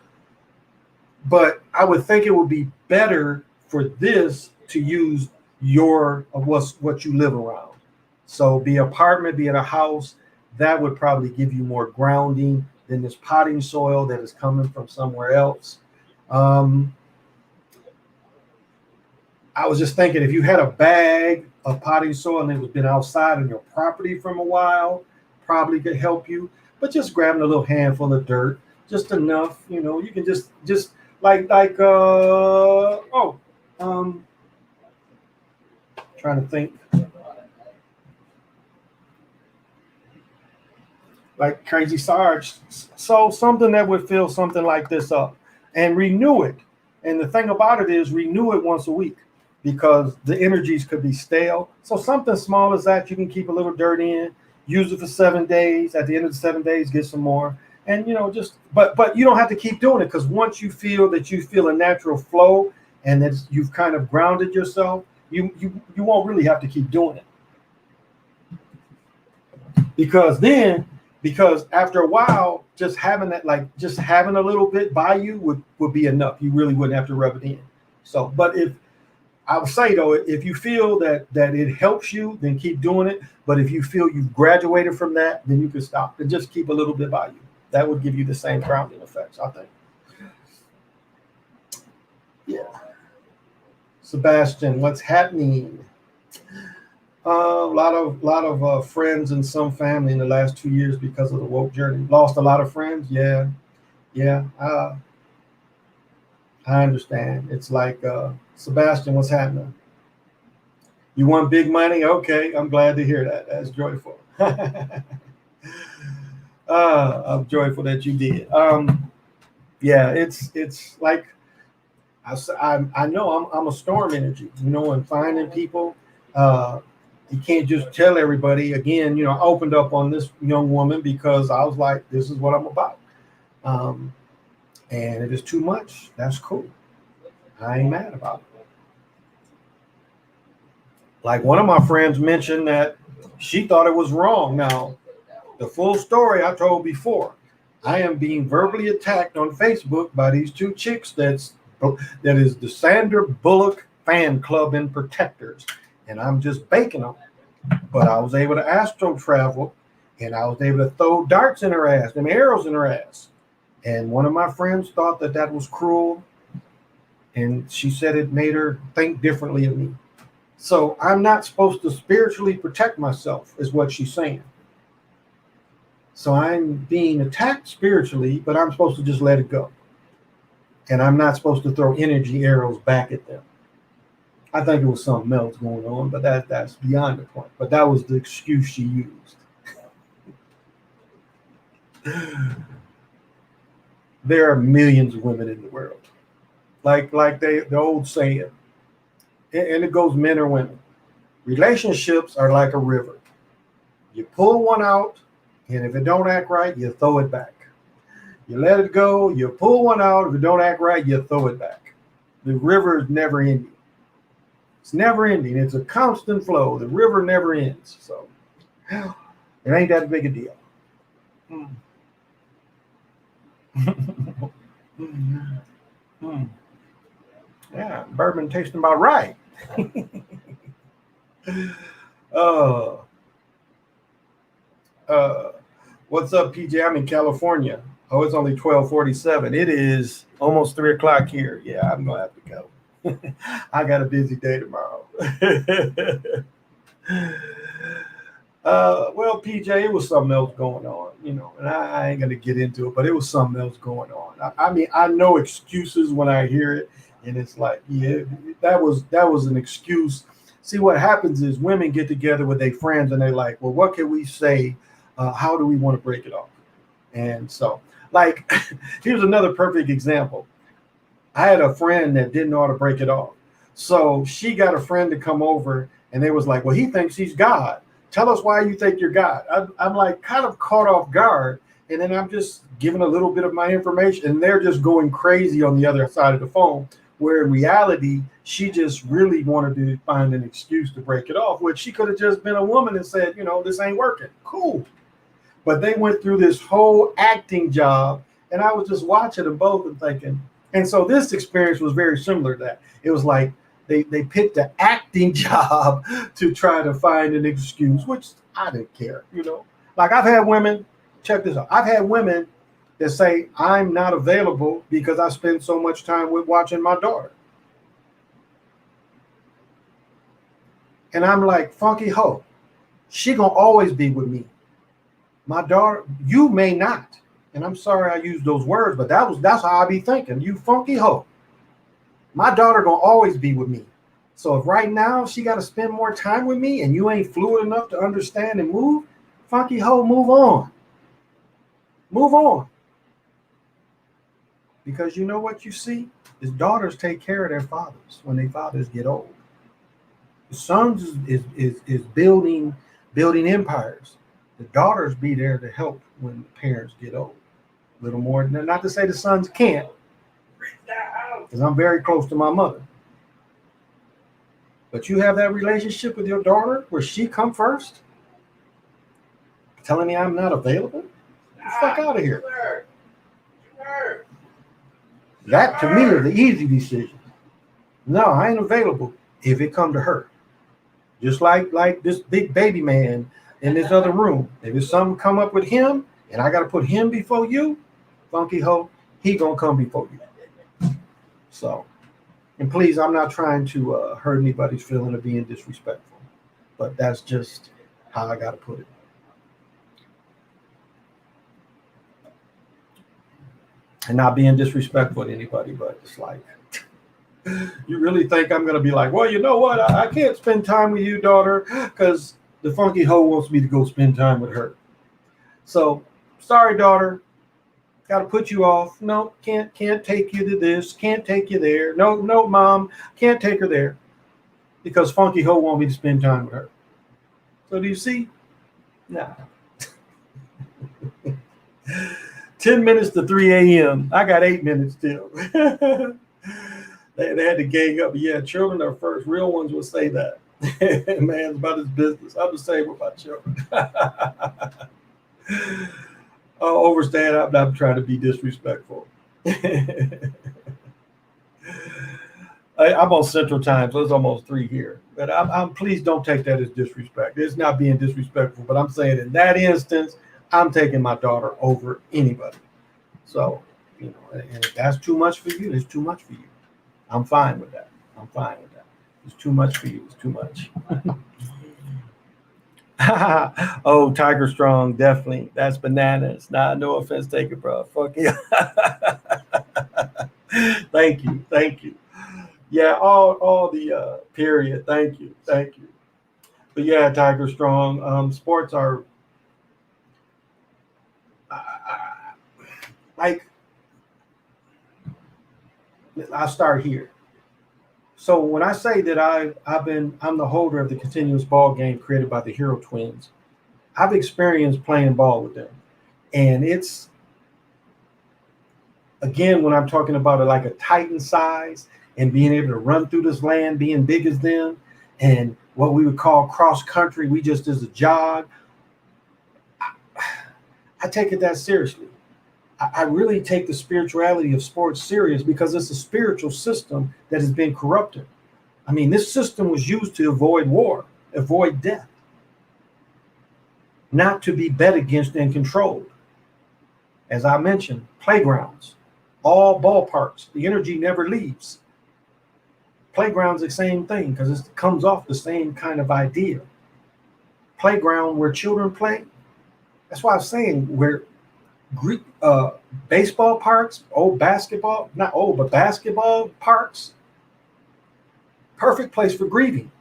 But I would think it would be better for this to use what you live around. So be an apartment, be in a house, that would probably give you more grounding than this potting soil that is coming from somewhere else. I was just thinking, if you had a bag of potting soil and it was been outside on your property from a while, probably could help you. But just grabbing a little handful of dirt, just enough, you can just trying to think. Like Crazy Sarge. So something that would fill something like this up and renew it. And the thing about it is renew it once a week because the energies could be stale. So something small as that, you can keep a little dirt in, use it for 7 days. At the end of the 7 days, get some more. And, but you don't have to keep doing it because once you feel a natural flow and that you've kind of grounded yourself, you won't really have to keep doing it. Because after a while, just having a little bit by you would be enough. You really wouldn't have to rub it in. So, but if I would say though, if you feel that it helps you, then keep doing it. But if you feel you've graduated from that, then you can stop and just keep a little bit by you. That would give you the same grounding effects, I think. Yeah. Sebastian, what's happening? A lot of friends and some family in the last 2 years because of the woke journey. Lost a lot of friends. Yeah. I understand. It's like Sebastian, what's happening? You want big money? Okay, I'm glad to hear that. That's joyful. I'm joyful that you did. Yeah, it's like I know I'm a storm energy, and finding people. You can't just tell everybody. Again, I opened up on this young woman because I was like, this is what I'm about. And if it's too much, that's cool. I ain't mad about it. Like one of my friends mentioned that she thought it was wrong. Now, the full story I told before. I am being verbally attacked on Facebook by these two chicks that is the Sandra Bullock fan club and protectors. And I'm just baking them. But I was able to astro travel, and I was able to throw darts in her ass, them arrows in her ass. And one of my friends thought that was cruel, and she said it made her think differently of me. So I'm not supposed to spiritually protect myself, is what she's saying. So I'm being attacked spiritually, but I'm supposed to just let it go. And I'm not supposed to throw energy arrows back at them. I think it was something else going on, but that's beyond the point. But that was the excuse she used. There are millions of women in the world. Like the old saying, and it goes men or women. Relationships are like a river. You pull one out, and if it don't act right, you throw it back. You let it go, you pull one out, if it don't act right, you throw it back. The river is never ending. It's never ending. It's a constant flow. The river never ends. So it ain't that big a deal. Yeah, bourbon tasting about right. What's up, PJ? I'm in California. Oh, it's only 12:47. It is almost 3 o'clock here. Yeah, I'm gonna have to go. I got a busy day tomorrow. Well, PJ, it was something else going on, and I ain't gonna get into it, but it was something else going on. I mean, I know excuses when I hear it, and it's like, yeah, that was an excuse. See, what happens is women get together with their friends, and they're like, well, what can we say? How do we want to break it off? And so Like, here's another perfect example. I had a friend that didn't know how to break it off. So she got a friend to come over and they was like, well, he thinks he's God. Tell us why you think you're God. I'm like kind of caught off guard. And then I'm just giving a little bit of my information and they're just going crazy on the other side of the phone. Where in reality, she just really wanted to find an excuse to break it off, which she could have just been a woman and said, this ain't working. Cool. But they went through this whole acting job and I was just watching them both and thinking, and so this experience was very similar to that. It was like they picked the acting job to try to find an excuse, which I didn't care, Like I've had women, check this out. I've had women that say I'm not available because I spend so much time with watching my daughter. And I'm like, funky hoe, she gonna always be with me. My daughter, you may not. And I'm sorry I used those words, but that's how I be thinking. You funky hoe. My daughter gonna always be with me. So if right now she got to spend more time with me and you ain't fluid enough to understand and move, funky hoe, move on. Move on. Because you know what you see? Is daughters take care of their fathers when their fathers get old. The sons is building empires. The daughters be there to help when the parents get old. A little more, not to say the sons can't, because I'm very close to my mother. But you have that relationship with your daughter where she come first, telling me I'm not available? Get the fuck out of here. That to me is the easy decision. No, I ain't available if it come to her. Just like this big baby man in this other room. If it's something come up with him and I got to put him before you, funky hoe, he gonna come before you. So, and please, I'm not trying to hurt anybody's feeling of being disrespectful, but that's just how I got to put it. And not being disrespectful to anybody, but it's like, you really think I'm going to be like, well, you know what? I can't spend time with you, daughter, because the funky hoe wants me to go spend time with her. So, sorry, daughter. Got to put you off. No, can't take you to this. Can't take you there. No, mom. Can't take her there. Because funky hoe want me to spend time with her. So, do you see? Nah. 10 minutes to 3 a.m. I got 8 minutes still. They had to gang up. Yeah, children are first. Real ones will say that. Man's about his business. I'm the same with my children. Overstand. I'm not trying to be disrespectful. I'm on Central Time, so it's almost 3 here. But I'm please don't take that as disrespect. It's not being disrespectful, but I'm saying in that instance, I'm taking my daughter over anybody. So, and if that's too much for you, it's too much for you. I'm fine with that. It's too much for you. It's too much. Oh, Tiger Strong, definitely. That's bananas. Nah, no offense taken, bro. Fuck you. Thank you. Yeah, all the period. Thank you. But yeah, Tiger Strong. Sports are like, I'll start here. So when I say that I'm the holder of the continuous ball game created by the Hero Twins, I've experienced playing ball with them. And it's, again, when I'm talking about it like a Titan size and being able to run through this land, being big as them, and what we would call cross country, we just as a jog. I take it that seriously. I really take the spirituality of sports serious because it's a spiritual system that has been corrupted. I mean, this system was used to avoid war, avoid death, not to be bet against and controlled. As I mentioned, playgrounds, all ballparks, the energy never leaves. Playgrounds, the same thing, because it comes off the same kind of idea. Playground where children play, that's why I'm saying where baseball parks, basketball parks, perfect place for grieving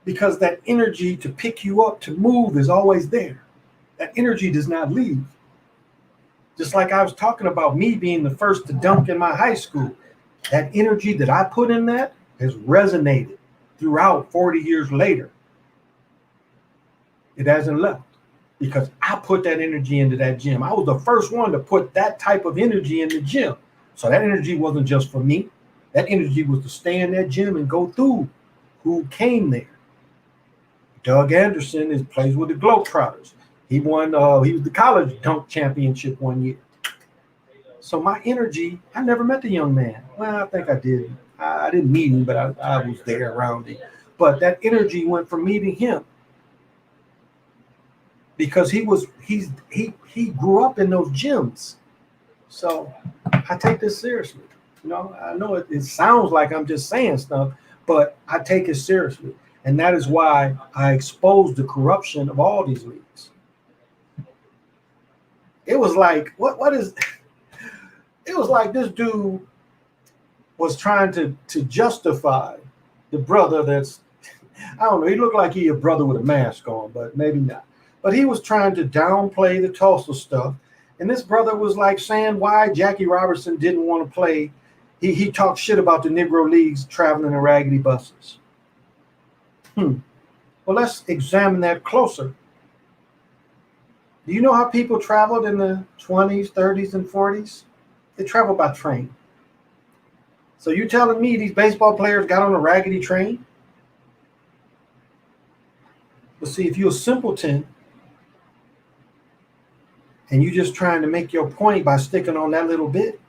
because that energy to pick you up, to move is always there. That energy does not leave. Just like I was talking about me being the first to dunk in my high school. That energy that I put in that has resonated throughout 40 years later. It hasn't left because I put that energy into that gym. I was the first one to put that type of energy in the gym. So that energy wasn't just for me. That energy was to stay in that gym and go through who came there. Doug Anderson plays with the Globetrotters. He won. He was the college dunk championship one year. So my energy, I never met the young man. Well, I think I did. I didn't meet him, but I was there around him. But that energy went from meeting him because he grew up in those gyms. So I take this seriously. I know it sounds like I'm just saying stuff, but I take it seriously. And that is why I exposed the corruption of all these leagues. It was like, it was like this dude was trying to justify the brother that's, I don't know, he looked like he a brother with a mask on, but maybe not. But he was trying to downplay the Tulsa stuff. And this brother was like saying why Jackie Robertson didn't want to play. He talked shit about the Negro Leagues traveling in raggedy buses. Well, let's examine that closer. Do you know how people traveled in the 20s, 30s, and 40s? They traveled by train. So you telling me these baseball players got on a raggedy train? But see, if you're a simpleton and you're just trying to make your point by sticking on that little bit,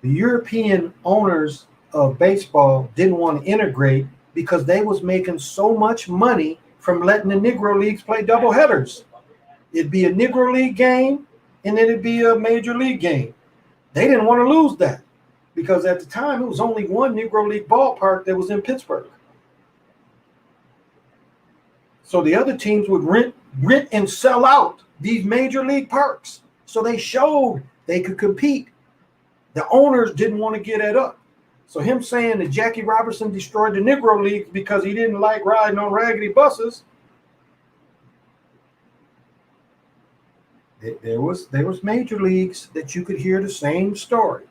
the European owners of baseball didn't want to integrate because they was making so much money from letting the Negro Leagues play double headers. It'd be a Negro League game, and then it'd be a Major League game. They didn't want to lose that because at the time, it was only one Negro League ballpark that was in Pittsburgh. So the other teams would rent and sell out these Major League parks. So they showed they could compete. The owners didn't want to get it up. So him saying that Jackie Robinson destroyed the Negro Leagues because he didn't like riding on raggedy buses, there was major leagues that you could hear the same story.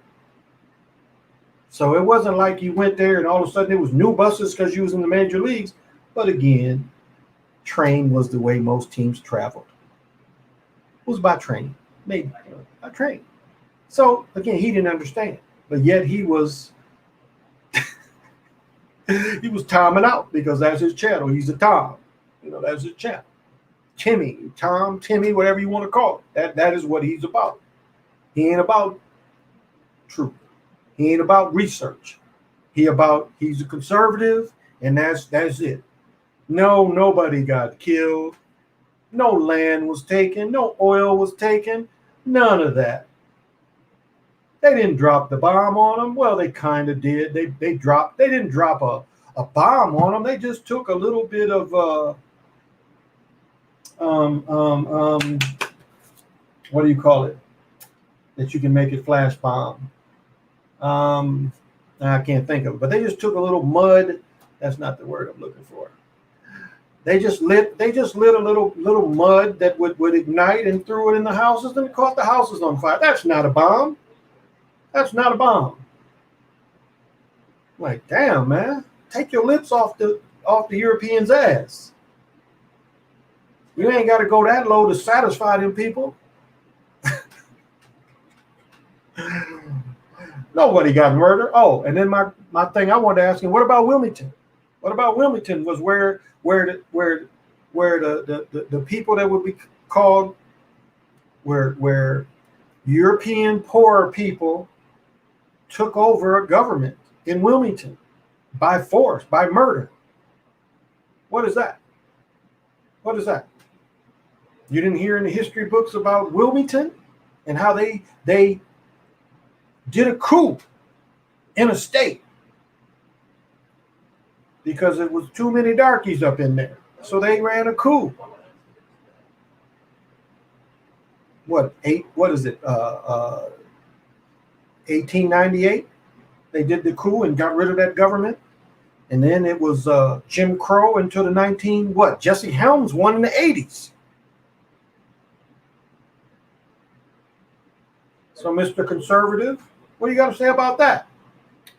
So it wasn't like you went there and all of a sudden it was new buses because you was in the major leagues. But again, train was the way most teams traveled. It was by train, maybe by train. So again, he didn't understand, but yet he was he was Tomming out because that's his channel. He's a Tom, that's his channel. Timmy, Tom, Timmy, whatever you want to call it. That is what he's about. He ain't about truth. He ain't about research. He's a conservative, and that's it. No, nobody got killed. No land was taken. No oil was taken. None of that. They didn't drop the bomb on them. Well, they kind of did. They didn't drop a bomb on them. They just took a little bit of what do you call it? That you can make it flash bomb. I can't think of it, but they just took a little mud. That's not the word I'm looking for. They just lit a little mud that would ignite and threw it in the houses and it caught the houses on fire. That's not a bomb. That's not a bomb. Like, damn, man. Take your lips off the Europeans' ass. You ain't got to go that low to satisfy them people. Nobody got murdered. Oh, and then my thing I wanted to ask him, what about Wilmington? What about Wilmington was where the people that would be called where European poor people took over a government in Wilmington by force, by murder. What is that? What is that? You didn't hear in the history books about Wilmington and how they did a coup in a state because it was too many darkies up in there. So they ran a coup. What is it? 1898? They did the coup and got rid of that government. And then it was Jim Crow until the Jesse Helms won in the 80s. So, Mr. Conservative, what do you got to say about that?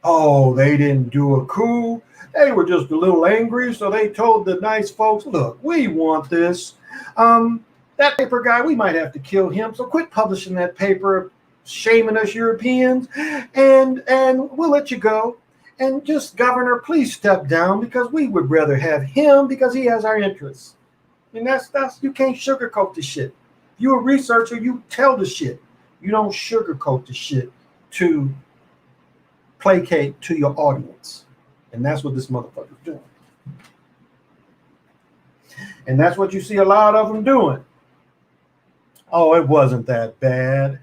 Oh, they didn't do a coup. They were just a little angry, so they told the nice folks, look, we want this. That paper guy, we might have to kill him, so quit publishing that paper, shaming us Europeans, and we'll let you go. And just, Governor, please step down because we would rather have him because he has our interests. And that's you can't sugarcoat the shit. If you're a researcher, you tell the shit. You don't sugarcoat the shit to placate to your audience. And that's what this motherfucker's doing. And that's what you see a lot of them doing. Oh, it wasn't that bad.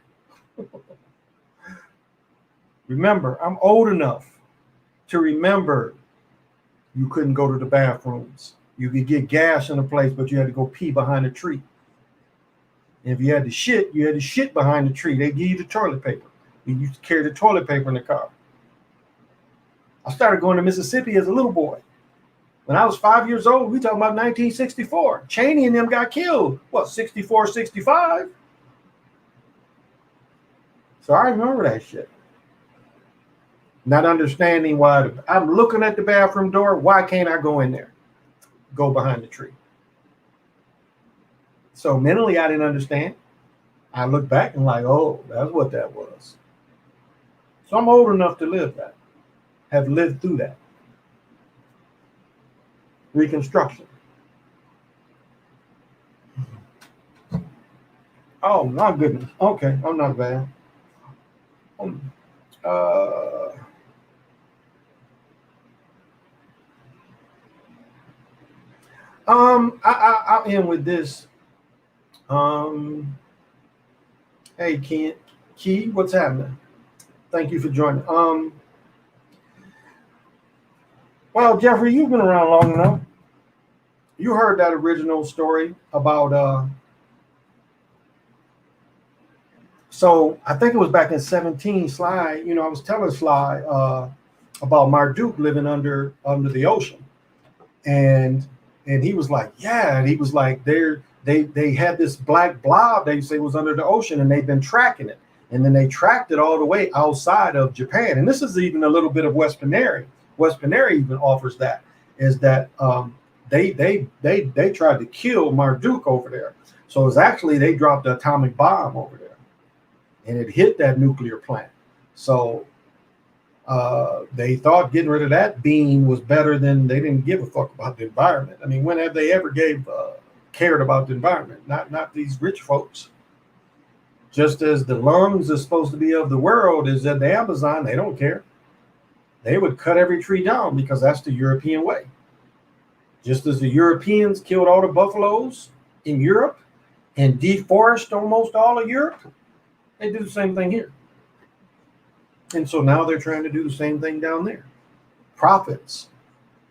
Remember, I'm old enough to remember you couldn't go to the bathrooms. You could get gas in a place, but you had to go pee behind a tree. And if you had to shit behind the tree. They give you the toilet paper. You used to carry the toilet paper in the car. I started going to Mississippi as a little boy. When I was 5 years old, we talking about 1964. Cheney and them got killed. What, 64, 65? So I remember that shit. Not understanding why I'm looking at the bathroom door. Why can't I go in there? Go behind the tree. So mentally, I didn't understand. I look back and like, oh, that's what that was. So I'm old enough to live that. Have lived through that. Reconstruction. Oh my goodness. Okay, I'm not bad. I'll end with this. Hey, Key, what's happening? Thank you for joining. Well, Jeffrey, you've been around long enough. You heard that original story about so I think it was back in 17, Sly, I was telling Sly about Marduk living under the ocean. And he was like, yeah, and he was like, they had this black blob they say was under the ocean, and they've been tracking it. And then they tracked it all the way outside of Japan. And this is even a little bit of West Panary. West Panary even offers that, is that they tried to kill Marduk over there. So it's actually, they dropped the atomic bomb over there, and it hit that nuclear plant. So they thought getting rid of that being was better than, they didn't give a fuck about the environment. I mean, when have they ever cared about the environment? Not these rich folks. Just as the lungs is supposed to be of the world is at the Amazon, they don't care. They would cut every tree down because that's the European way. Just as the Europeans killed all the buffaloes in Europe and deforested almost all of Europe, they do the same thing here. And so now they're trying to do the same thing down there. Profits.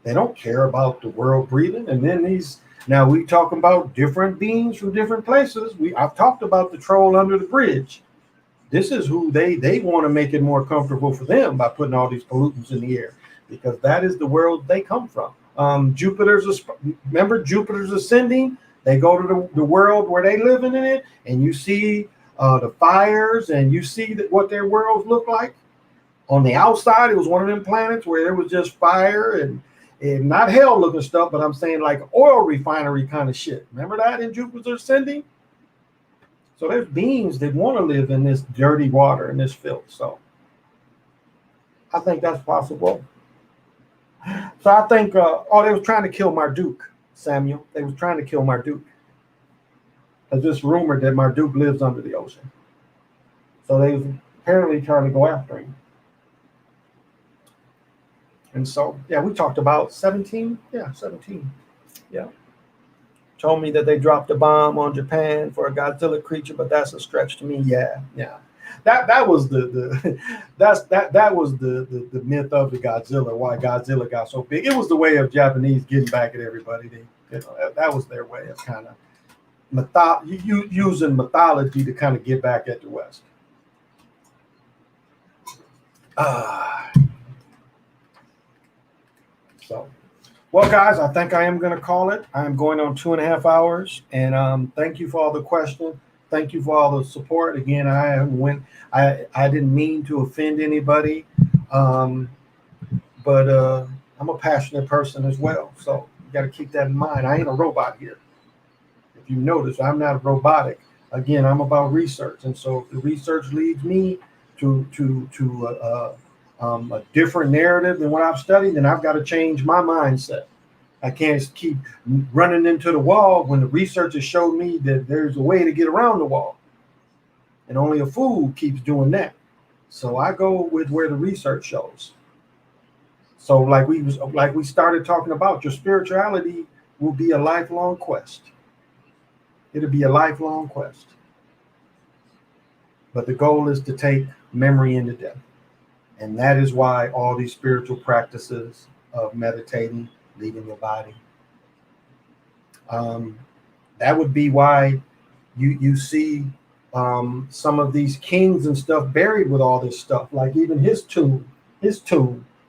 They don't care about the world breathing. And then now we talking about different beings from different places. I've talked about the troll under the bridge. This is who they want to make it more comfortable for them by putting all these pollutants in the air, because that is the world they come from. Remember Jupiter's ascending? They go to the world where they live in it, and you see the fires, and you see what their worlds look like. On the outside, it was one of them planets where there was just fire and not hell looking stuff, but I'm saying like oil refinery kind of shit. Remember that in Jupiter's ascending? So there's beings that want to live in this dirty water and this filth. So I think that's possible. So I think, they were trying to kill Marduk, Samuel. They was trying to kill Marduk. There's this rumor that Marduk lives under the ocean. So they was apparently trying to go after him. And so, yeah, we talked about 17. Yeah, 17. Yeah. Told me that they dropped a bomb on Japan for a Godzilla creature, but that's a stretch to me. Yeah. That was the myth of the Godzilla. Why Godzilla got so big? It was the way of Japanese getting back at everybody. That was their way of kind of using mythology to kind of get back at the West. So, well, guys, I think I am going to call it. I am going on 2.5 hours, and thank you for all the questions. Thank you for all the support. Again, I didn't mean to offend anybody, um, but I'm a passionate person as well. So you got to keep that in mind. I ain't a robot here. If you notice, I'm not robotic. Again, I'm about research, and so if the research leads me to a different narrative than what I've studied, then I've got to change my mindset. I can't keep running into the wall when the research has showed me that there's a way to get around the wall, and only a fool keeps doing that. So I go with where the research shows. So like we started talking about, your spirituality will be a lifelong quest. It'll be a lifelong quest. But the goal is to take memory into death. And that is why all these spiritual practices of meditating, leaving your body, that would be why you see some of these kings and stuff buried with all this stuff, like even his tomb,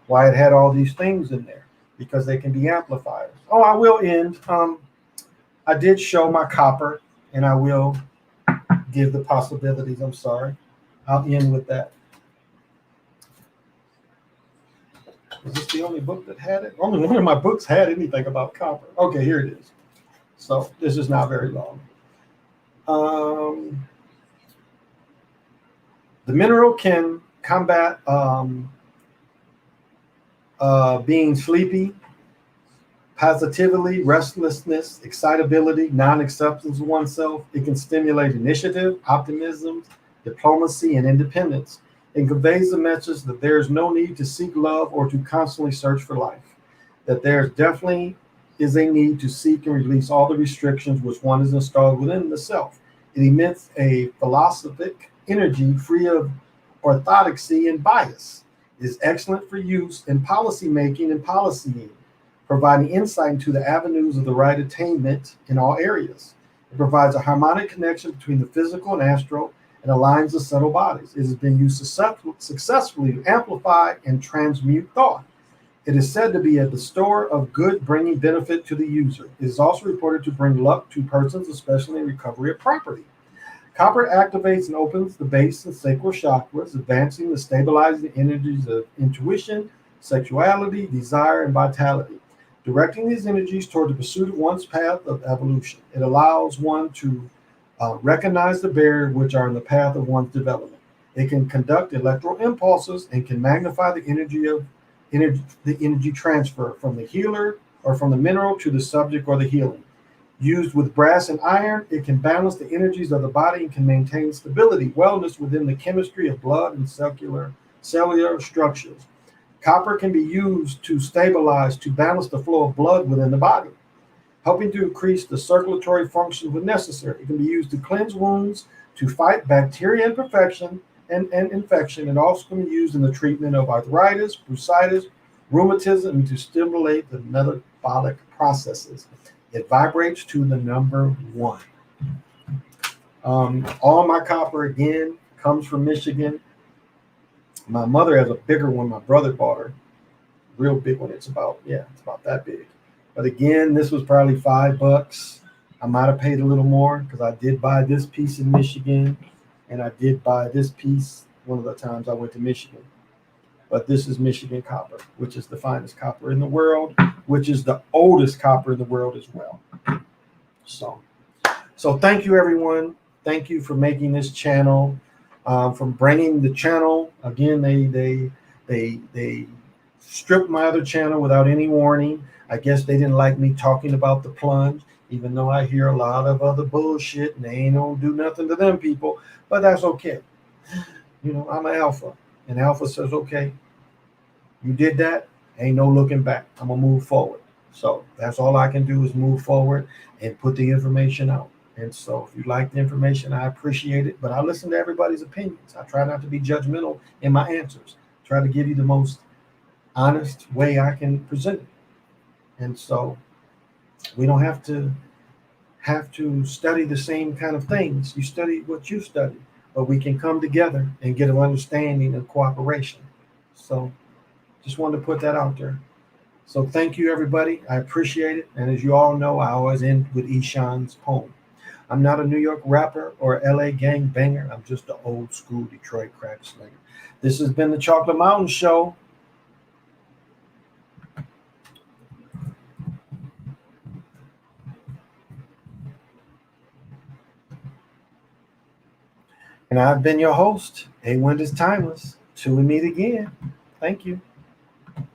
why it had all these things in there, because they can be amplifiers. Oh, I will end. I did show my copper, and I will give the possibilities. I'm sorry. I'll end with that. Is this the only book that had it? Only one of my books had anything about copper. Okay, here it is. So this is not very long. The mineral can combat being sleepy, positivity, restlessness, excitability, non-acceptance of oneself. It can stimulate initiative, optimism, diplomacy, and independence. It conveys the message that there is no need to seek love or to constantly search for life, that there definitely is a need to seek and release all the restrictions which one is installed within the self. It emits a philosophic energy free of orthodoxy and bias. It is excellent for use in policy making and policying, providing insight into the avenues of the right attainment in all areas. It provides a harmonic connection between the physical and astral and aligns the subtle bodies. It has been used successfully to amplify and transmute thought. It is said to be a bestower of good, bringing benefit to the user. It is also reported to bring luck to persons, especially in recovery of property. Copper activates and opens the base and sacral chakras, advancing the stabilizing energies of intuition, sexuality, desire, and vitality, directing these energies toward the pursuit of one's path of evolution. It allows one to recognize the barriers which are in the path of one's development. It can conduct electrical impulses and can magnify the energy transfer from the healer or from the mineral to the subject or the healing. Used with brass and iron, it can balance the energies of the body and can maintain stability, wellness within the chemistry of blood and cellular structures. Copper can be used to stabilize, to balance the flow of blood within the body, helping to increase the circulatory function when necessary. It can be used to cleanse wounds, to fight bacteria imperfection and infection, and also can be used in the treatment of arthritis, bursitis, rheumatism, and to stimulate the metabolic processes. It vibrates to the number 1. All my copper, again, comes from Michigan. My mother has a bigger one. My brother bought her. Real big one. It's about that big. But again, this was probably $5. I might have paid a little more because I did buy this piece in Michigan, and I did buy this piece one of the times I went to Michigan. But this is Michigan copper, which is the finest copper in the world, which is the oldest copper in the world as well. So thank you, everyone. Thank you for making this channel, from bringing the channel. Again, they stripped my other channel without any warning. I guess they didn't like me talking about the plunge, even though I hear a lot of other bullshit and they ain't gonna do nothing to them people, but that's okay. I'm an alpha, and alpha says, okay, you did that, ain't no looking back. I'm gonna move forward. So that's all I can do is move forward and put the information out. And so if you like the information, I appreciate it, but I listen to everybody's opinions. I try not to be judgmental in my answers. Try to give you the most honest way I can present it. And so we don't have to study the same kind of things. You study what you study, but we can come together and get an understanding and cooperation. So just wanted to put that out there. So thank you, everybody. I appreciate it. And as you all know, I always end with Eshawn's poem. I'm not a New York rapper or LA gang banger. I'm just an old school Detroit crack slinger. This has been the Chocolate Mountain Show. And I've been your host. A Wind is Timeless. Till we meet again. Thank you.